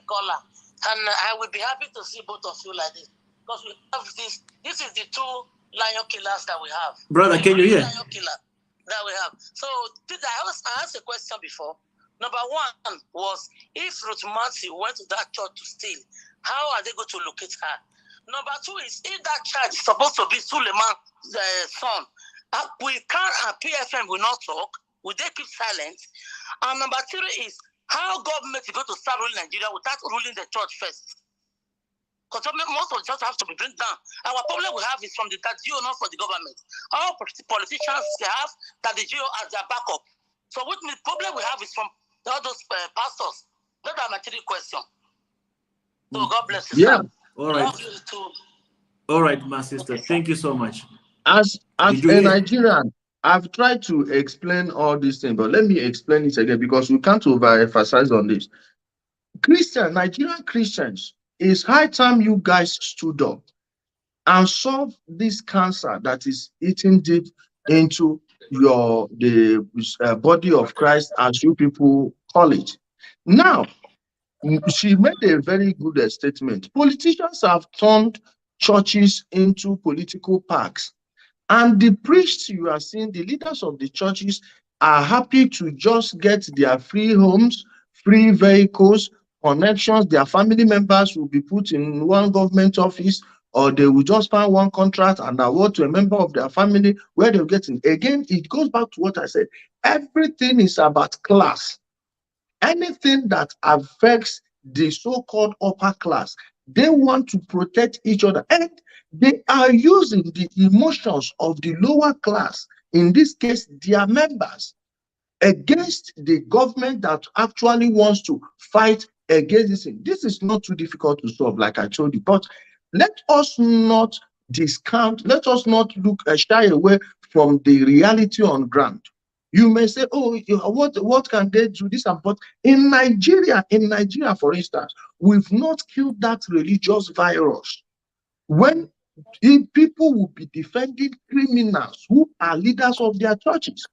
Speaker 7: caller. And I will be happy to see both of you like this, because we have this. This is the 2 lion killers that we have.
Speaker 1: Brother, can you hear?
Speaker 7: Lion killer that we have. So I asked a question before. Number 1 was, if Ruth Mathew went to that church to steal, how are they going to locate her? Number 2 is, if that child is supposed to be Suleiman's son, we can't, PFM will not talk. Will they keep silent? And number 3 is, how government is going to start ruling Nigeria without ruling the church first? Because most of the church have to be brought down. Our problem we have is from the GO, not from the government. All politicians they have that the GO as their backup. So what the problem we have is from all those pastors. That's my 3 question. So God bless you.
Speaker 2: Yeah.
Speaker 1: All right.
Speaker 7: Love you too.
Speaker 1: All right, my sister. Thank you so much.
Speaker 2: As a Nigerian, I've tried to explain all these things, but let me explain it again, because we can't overemphasize on this. Nigerian Christians, it's high time you guys stood up and solve this cancer that is eating deep into the body of Christ, as you people call it. Now, she made a very good statement. Politicians have turned churches into political parks. And the priests you are seeing, the leaders of the churches, are happy to just get their free homes, free vehicles, connections. Their family members will be put in one government office, or they will just find one contract and award to a member of their family where they'll get in. Again, it goes back to what I said. Everything is about class. Anything that affects the so-called upper class, they want to protect each other, and they are using the emotions of the lower class, in this case their members, against the government that actually wants to fight against this thing. This is not too difficult to solve, like I told you, but let us not discount, let us not look shy away from the reality on ground. You may say, oh, what can they do this? But in Nigeria, for instance, we've not killed that religious virus. When people will be defending criminals who are leaders of their churches,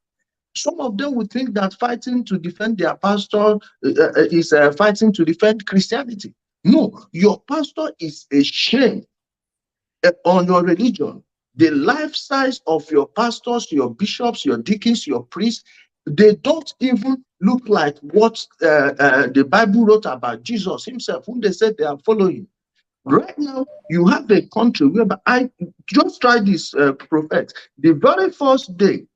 Speaker 2: some of them would think that fighting to defend their pastor is fighting to defend Christianity. No, your pastor is a shame on your religion. The life size of your pastors, your bishops, your deacons, your priests, they don't even look like what the Bible wrote about Jesus himself, whom they said they are following. Right now, you have a country where I just tried this prophet. The very first day,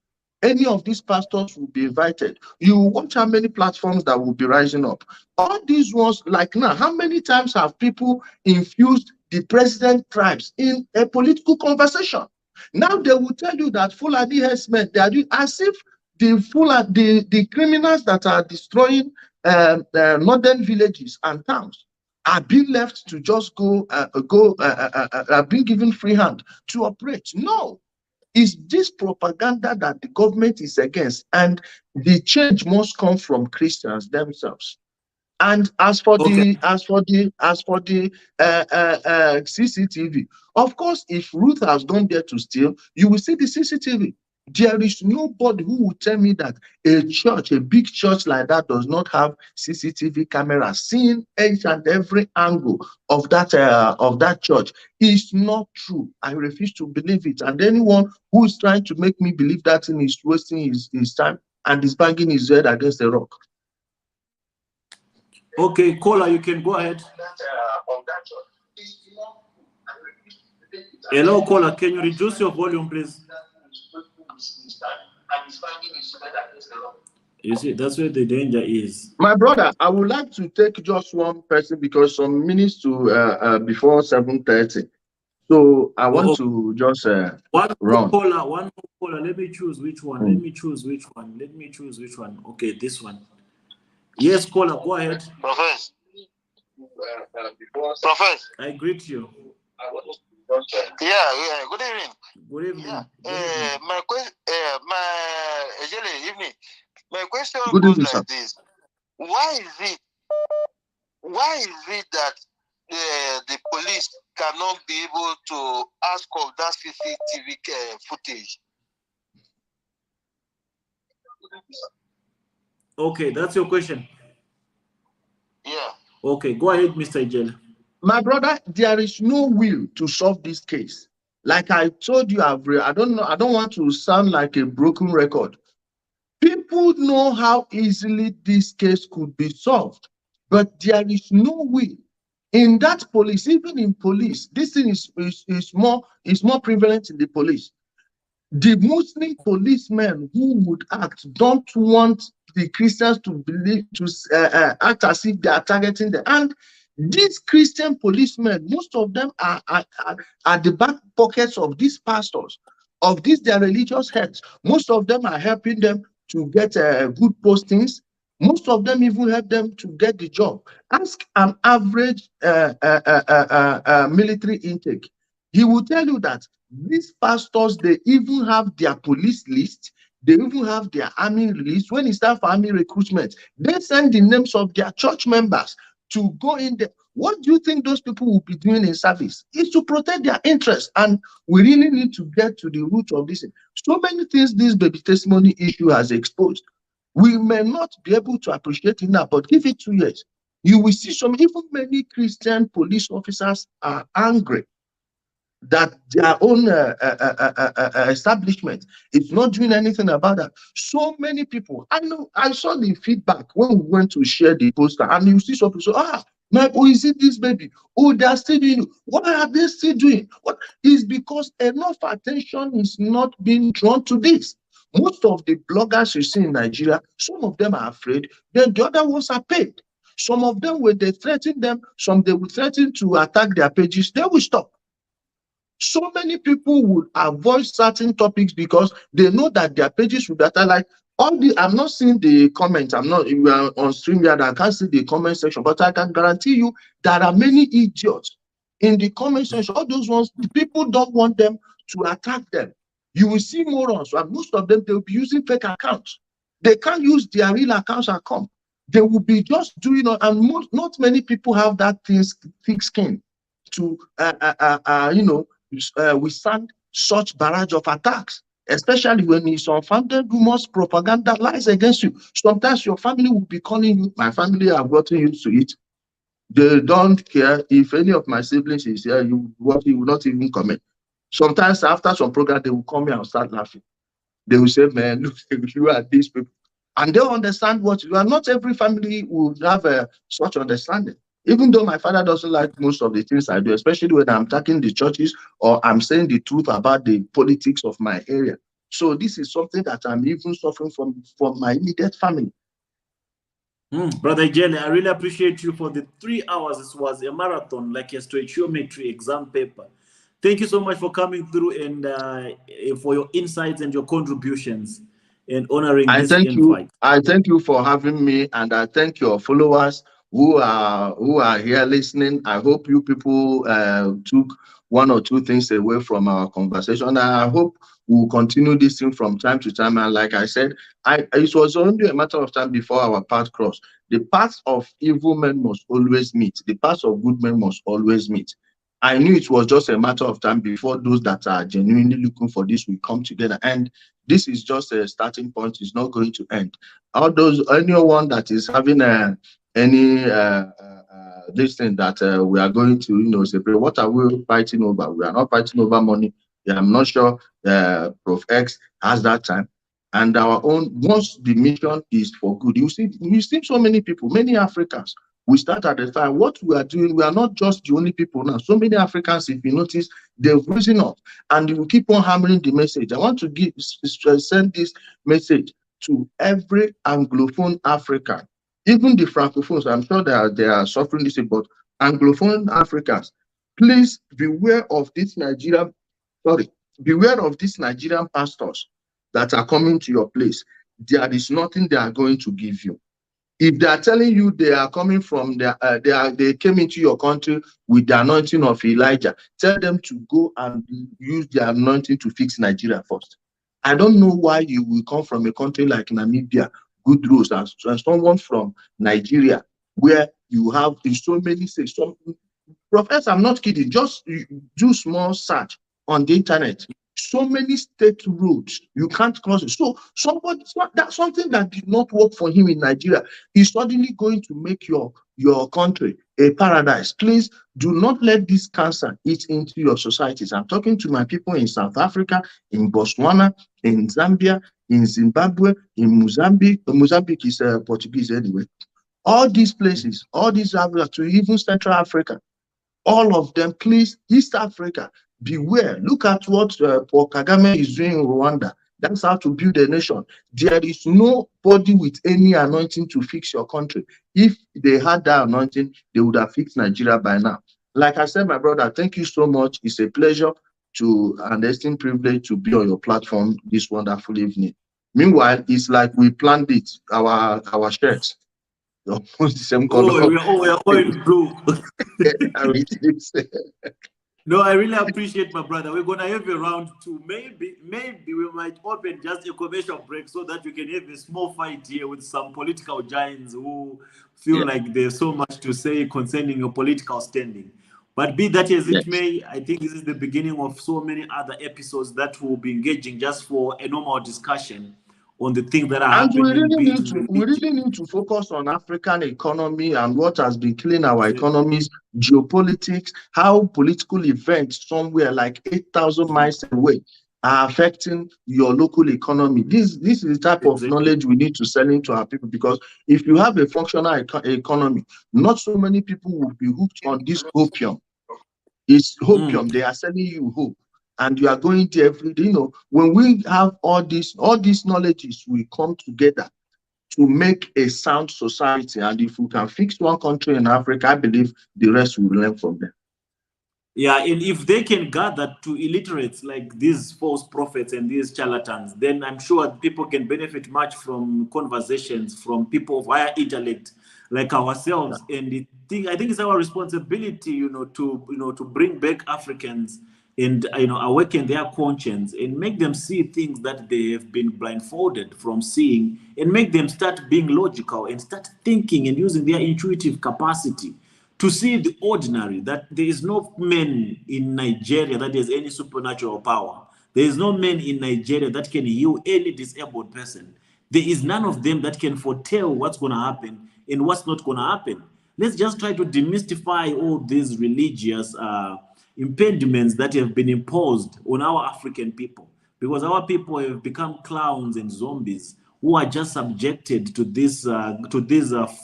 Speaker 2: any of these pastors will be invited. You watch how many platforms that will be rising up. All these ones, like now, how many times have people infused the president tribes in a political conversation? Now they will tell you that Fulani herdsmen, they are doing as if the criminals that are destroying northern villages and towns are being left to just are being given free hand to operate. No. Is this propaganda that the government is against, and the change must come from Christians themselves. And as for the CCTV, of course, if Ruth has gone there to steal, you will see the CCTV. There is nobody who will tell me that a church, a big church like that, does not have CCTV cameras seeing each and every angle of that church. It's not true. I refuse to believe it. And anyone who is trying to make me believe that thing is wasting his time and is banging his head against the rock.
Speaker 1: Okay, caller, you can go ahead. Hello, caller, can you reduce your volume, please? You see, that's where the danger is.
Speaker 2: My brother, I would like to take just one person because some minutes to before 7:30. So I want to just
Speaker 1: one more caller. Let me choose which one. Let me choose which one. Okay, this one. Yes, caller, go ahead.
Speaker 5: Professor.
Speaker 1: I greet you.
Speaker 5: Yeah. Good evening.
Speaker 1: Good evening.
Speaker 5: Yeah. My Ijele, evening. My question
Speaker 2: goes
Speaker 5: like this: Why is it that the police cannot be able to ask of that CCTV footage?
Speaker 1: Okay, that's your question.
Speaker 5: Yeah.
Speaker 1: Okay, go ahead, Mr. Ijele.
Speaker 2: My brother, there is no will to solve this case. Like I told you, I don't want to sound like a broken record. People know how easily this case could be solved, but there is no will. In that police, even in police, this thing is more prevalent in the police. The Muslim policemen who would act don't want the Christians to act as if they are targeting them. And these Christian policemen, most of them are the back pockets of these pastors, of these their religious heads. Most of them are helping them to get good postings. Most of them even help them to get the job. Ask an average military intake. He will tell you that these pastors, they even have their police list. They even have their army list. When it's time for army recruitment, they send the names of their church members to go in there. What do you think those people will be doing in service? Is to protect their interests. And we really need to get to the root of this. So many things this baby testimony issue has exposed. We may not be able to appreciate it now, but give it 2 years. You will see even many Christian police officers are angry that their own establishment is not doing anything about that. So many people, I know, I saw the feedback when we went to share the poster, and you see some people say, oh, is it this baby? Oh, they are still doing it. What are they still doing? What is because enough attention is not being drawn to this. Most of the bloggers you see in Nigeria, some of them are afraid, then the other ones are paid. Some of them, when they threaten them, some they will threaten to attack their pages, they will stop. So many people would avoid certain topics because they know that their pages would data like all the. I'm not seeing the comments. I'm not on StreamYard. I can't see the comment section, but I can guarantee you there are many idiots in the comment section. All those ones, the people don't want them to attack them. You will see morons, and most of them they will be using fake accounts. They can't use their real accounts and come. They will be just doing, and not many people have that thick skin to withstand such barrage of attacks, especially when it's unfounded rumors, propaganda, lies against you. Sometimes your family will be calling you. My family have gotten used to it. They don't care if any of my siblings is here. You will not even comment. Sometimes after some program, they will come here and start laughing. They will say, "Man, look, you are these people," and they'll understand what you are. Not every family will have such understanding. Even though my father doesn't like most of the things I do, especially when I'm attacking the churches or I'm saying the truth about the politics of my area. So this is something that I'm even suffering from my immediate family.
Speaker 1: Brother Ijele, I really appreciate you for the 3 hours. This was a marathon, like a stoichiometry exam paper. Thank you so much for coming through and for your insights and your contributions and honoring this invite.
Speaker 2: I thank you for having me, and I thank your followers who are here listening. I hope you people took 1 or 2 things away from our conversation. I hope we'll continue this thing from time to time. And like I said, it was only a matter of time before our path crossed. The paths of evil men must always meet. The paths of good men must always meet. I knew it was just a matter of time before those that are genuinely looking for this will come together. And this is just a starting point. It's not going to end. Anyone that is having this thing that we are going to, separate. What are we fighting over? We are not fighting over money. Yeah, I'm not sure Prof X has that time. And our own, once the mission is for good, you see so many people, many Africans. We start at the time. What we are doing, we are not just the only people now. So many Africans, if you notice, they've risen up and they will keep on hammering the message. I want to send this message to every Anglophone African, even the Francophones. I'm sure that they are suffering this, but Anglophone Africans, please beware of this beware of these Nigerian pastors that are coming to your place. There is nothing they are going to give you. If they are telling you they are coming from they came into your country with the anointing of Elijah, tell them to go and use the anointing to fix Nigeria first. I don't know why you will come from a country like Namibia, good rules, and someone from Nigeria, where you have so many states. Professor, I'm not kidding. Just do small search on the internet. So many state roads you can't cross it. So that's something that did not work for him in Nigeria is suddenly going to make your country a paradise. Please do not let this cancer eat into your societies. I'm talking to my people in South Africa, in Botswana, in Zambia, in Zimbabwe, in Mozambique. Mozambique is Portuguese anyway. All these places, all these Africa, to even Central Africa, all of them, please, East Africa, beware. Look at what Paul Kagame is doing in Rwanda. That's how to build a nation. There is nobody with any anointing to fix your country. If they had that anointing, they would have fixed Nigeria by now. Like I said, my brother, thank you so much. It's a pleasure and esteemed privilege to be on your platform this wonderful evening. Meanwhile, it's like we planned it, our shirts. Almost the same color.
Speaker 1: We are all blue. No, I really appreciate my brother. We're gonna have a round two. Maybe we might open just a commercial break so that we can have a small fight here with some political giants who feel like there's so much to say concerning your political standing. But be that as it may, I think this is the beginning of so many other episodes that we'll be engaging just for a normal discussion on the things that are
Speaker 2: And
Speaker 1: happening.
Speaker 2: we really need to focus on African economy and what has been killing our economies, geopolitics, how political events somewhere like 8,000 miles away are affecting your local economy. This is the type of knowledge we need to sell into our people, because if you have a functional economy, not so many people will be hooked on this opium. It's opium. They are selling you hope. And you are going to every day. You know, when we have all these knowledges, we come together to make a sound society. And if we can fix one country in Africa, I believe the rest will learn from them.
Speaker 1: Yeah, and if they can gather to illiterates like these false prophets and these charlatans, then I'm sure people can benefit much from conversations from people of higher intellect like ourselves. And I think it's our responsibility, to bring back Africans and awaken their conscience and make them see things that they have been blindfolded from seeing, and make them start being logical and start thinking and using their intuitive capacity to see the ordinary, that there is no man in Nigeria that has any supernatural power. There is no man in Nigeria that can heal any disabled person. There is none of them that can foretell what's going to happen and what's not going to happen. Let's just try to demystify all these religious impediments that have been imposed on our African people, because our people have become clowns and zombies who are just subjected to this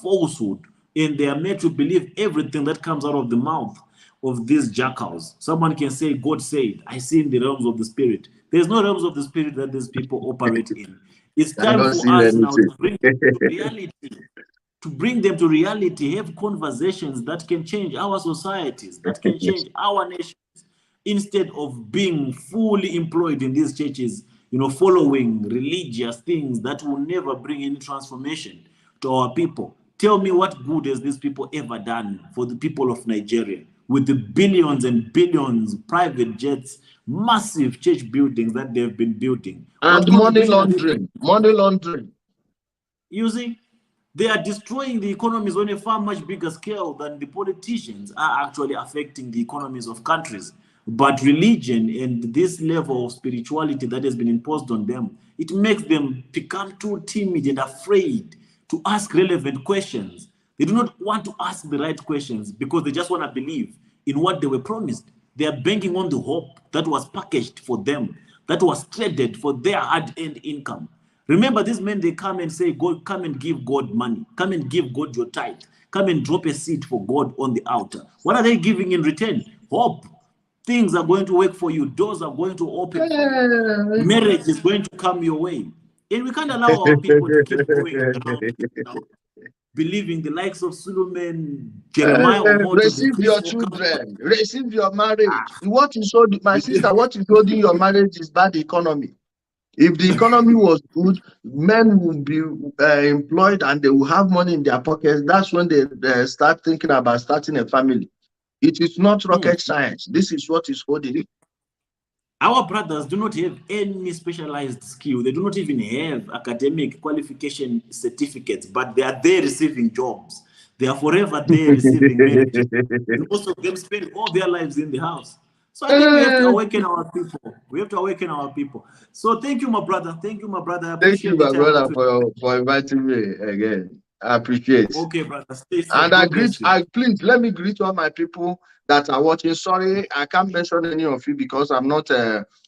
Speaker 1: falsehood, and they are made to believe everything that comes out of the mouth of these jackals. Someone can say, God said, I see in the realms of the spirit. There's no realms of the spirit that these people operate in. It's time for us now to bring them to reality, have conversations that can change our societies, that can change our nations, instead of being fully employed in these churches, following religious things that will never bring any transformation to our people. Tell me, what good has these people ever done for the people of Nigeria with the billions and billions, private jets, massive church buildings that they've been building?
Speaker 2: And money laundering.
Speaker 1: You see, they are destroying the economies on a far much bigger scale than the politicians are actually affecting the economies of countries. But religion and this level of spirituality that has been imposed on them, it makes them become too timid and afraid to ask relevant questions. They do not want to ask the right questions because they just want to believe in what they were promised. They are banking on the hope that was packaged for them, that was traded for their hard-earned income. Remember, these men, they come and say, God, come and give God money. Come and give God your tithe. Come and drop a seed for God on the altar. What are they giving in return? Hope. Things are going to work for you. Doors are going to open for you. Marriage is going to come your way. And we can't allow our people to keep going around believing the likes of Solomon, Jeremiah, Omoto.
Speaker 2: Receive your children. Receive your marriage. What is holding, my sister, what is holding your marriage is bad economy. If the economy was good, men would be employed and they will have money in their pockets. That's when they start thinking about starting a family. It is not rocket science. This is what is holding it.
Speaker 1: Our brothers do not have any specialized skill. They do not even have academic qualification certificates, but they are there receiving jobs. They are forever there receiving marriages. And most of them spend all their lives in the house. So I think we have to awaken our people. We have to awaken our people. So thank you, my brother. Thank you, my brother. I appreciate
Speaker 2: Thank you, my brother, for inviting me again. I appreciate it.
Speaker 1: Okay, brother. Stay safe.
Speaker 2: And please let me greet all my people that are watching. Sorry, I can't mention any of you because I'm not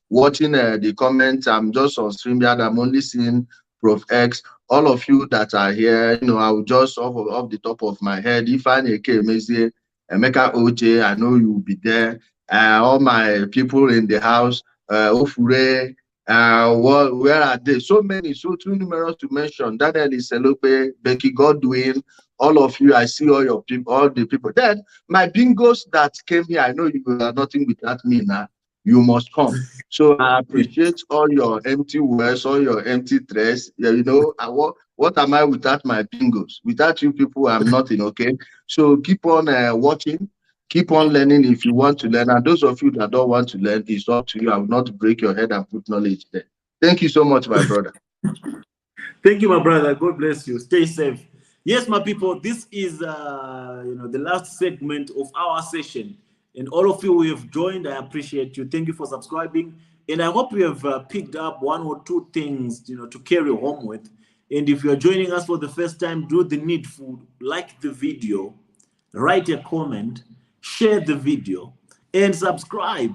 Speaker 2: watching the comments. I'm just on StreamYard. I'm only seeing Prof X. All of you that are here, I will just off the top of my head. If I Mezi, Emeka OJ, I know you will be there. All my people in the house, Ofure. Where are they? So many, so too numerous to mention. Daniel Iselope, Becky Godwin, all of you. I see all your people, all the people. Then my bingos that came here, I know you are nothing without me now. You must come. So I appreciate all your empty words, all your empty threats. What am I without my bingos? Without you people, I'm nothing. Okay. So keep on watching. Keep on learning if you want to learn. And those of you that don't want to learn, it's up to you. I will not break your head and put knowledge there. Thank you so much, my brother.
Speaker 1: Thank you, my brother. God bless you. Stay safe. Yes, my people, this is the last segment of our session. And all of you who have joined, I appreciate you. Thank you for subscribing. And I hope you have picked up one or two things, to carry home with. And if you're joining us for the first time, do the needful, like the video, write a comment, share the video, and subscribe.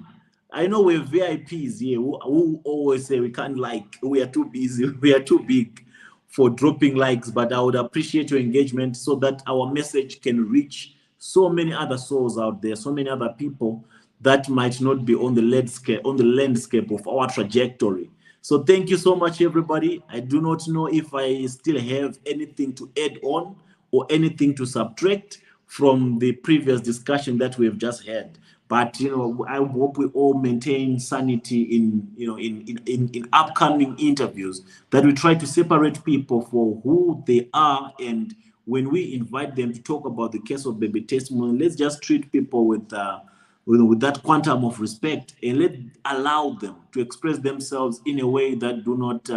Speaker 1: I know we're VIPs here who always say we can't like, we are too busy, we are too big for dropping likes, but I would appreciate your engagement so that our message can reach so many other souls out there, so many other people that might not be on the landscape of our trajectory. So thank you so much, everybody. I do not know if I still have anything to add on or anything to subtract from the previous discussion that we have just had. But I hope we all maintain sanity in upcoming interviews, that we try to separate people for who they are, and when we invite them to talk about the case of baby testimony, let's just treat people with that quantum of respect, and let allow them to express themselves in a way that do not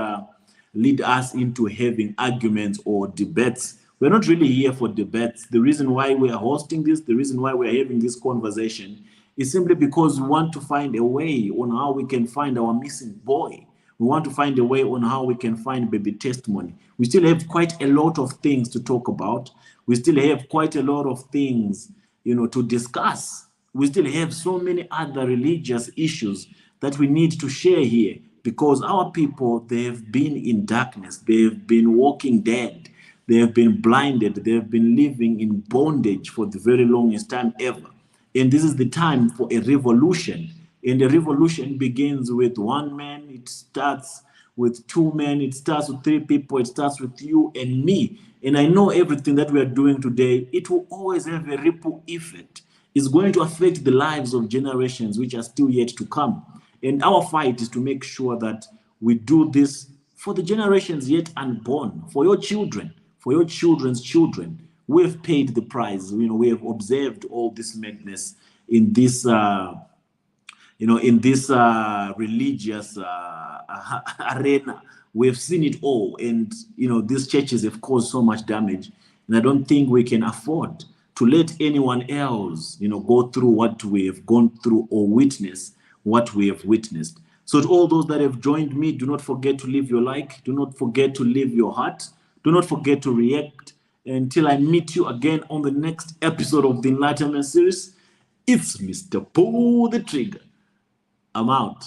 Speaker 1: lead us into having arguments or debates. We're not really here for debates. The reason why we are hosting this, the reason why we're having this conversation is simply because we want to find a way on how we can find our missing boy. We want to find a way on how we can find baby testimony. We still have quite a lot of things to talk about. We still have quite a lot of things, to discuss. We still have so many other religious issues that we need to share here, because our people, they have been in darkness. They have been walking dead. They have been blinded. They have been living in bondage for the very longest time ever. And this is the time for a revolution. And the revolution begins with one man. It starts with two men. It starts with three people. It starts with you and me. And I know everything that we are doing today, it will always have a ripple effect. It's going to affect the lives of generations which are still yet to come. And our fight is to make sure that we do this for the generations yet unborn, for your children, for your children's children. We have paid the price. We have observed all this madness in this, religious arena. We have seen it all, and these churches have caused so much damage. And I don't think we can afford to let anyone else, go through what we have gone through or witness what we have witnessed. So to all those that have joined me, do not forget to leave your like. Do not forget to leave your heart. Do not forget to react. Until I meet you again on the next episode of the Enlightenment series, it's Mr. Pull the Trigger. I'm out.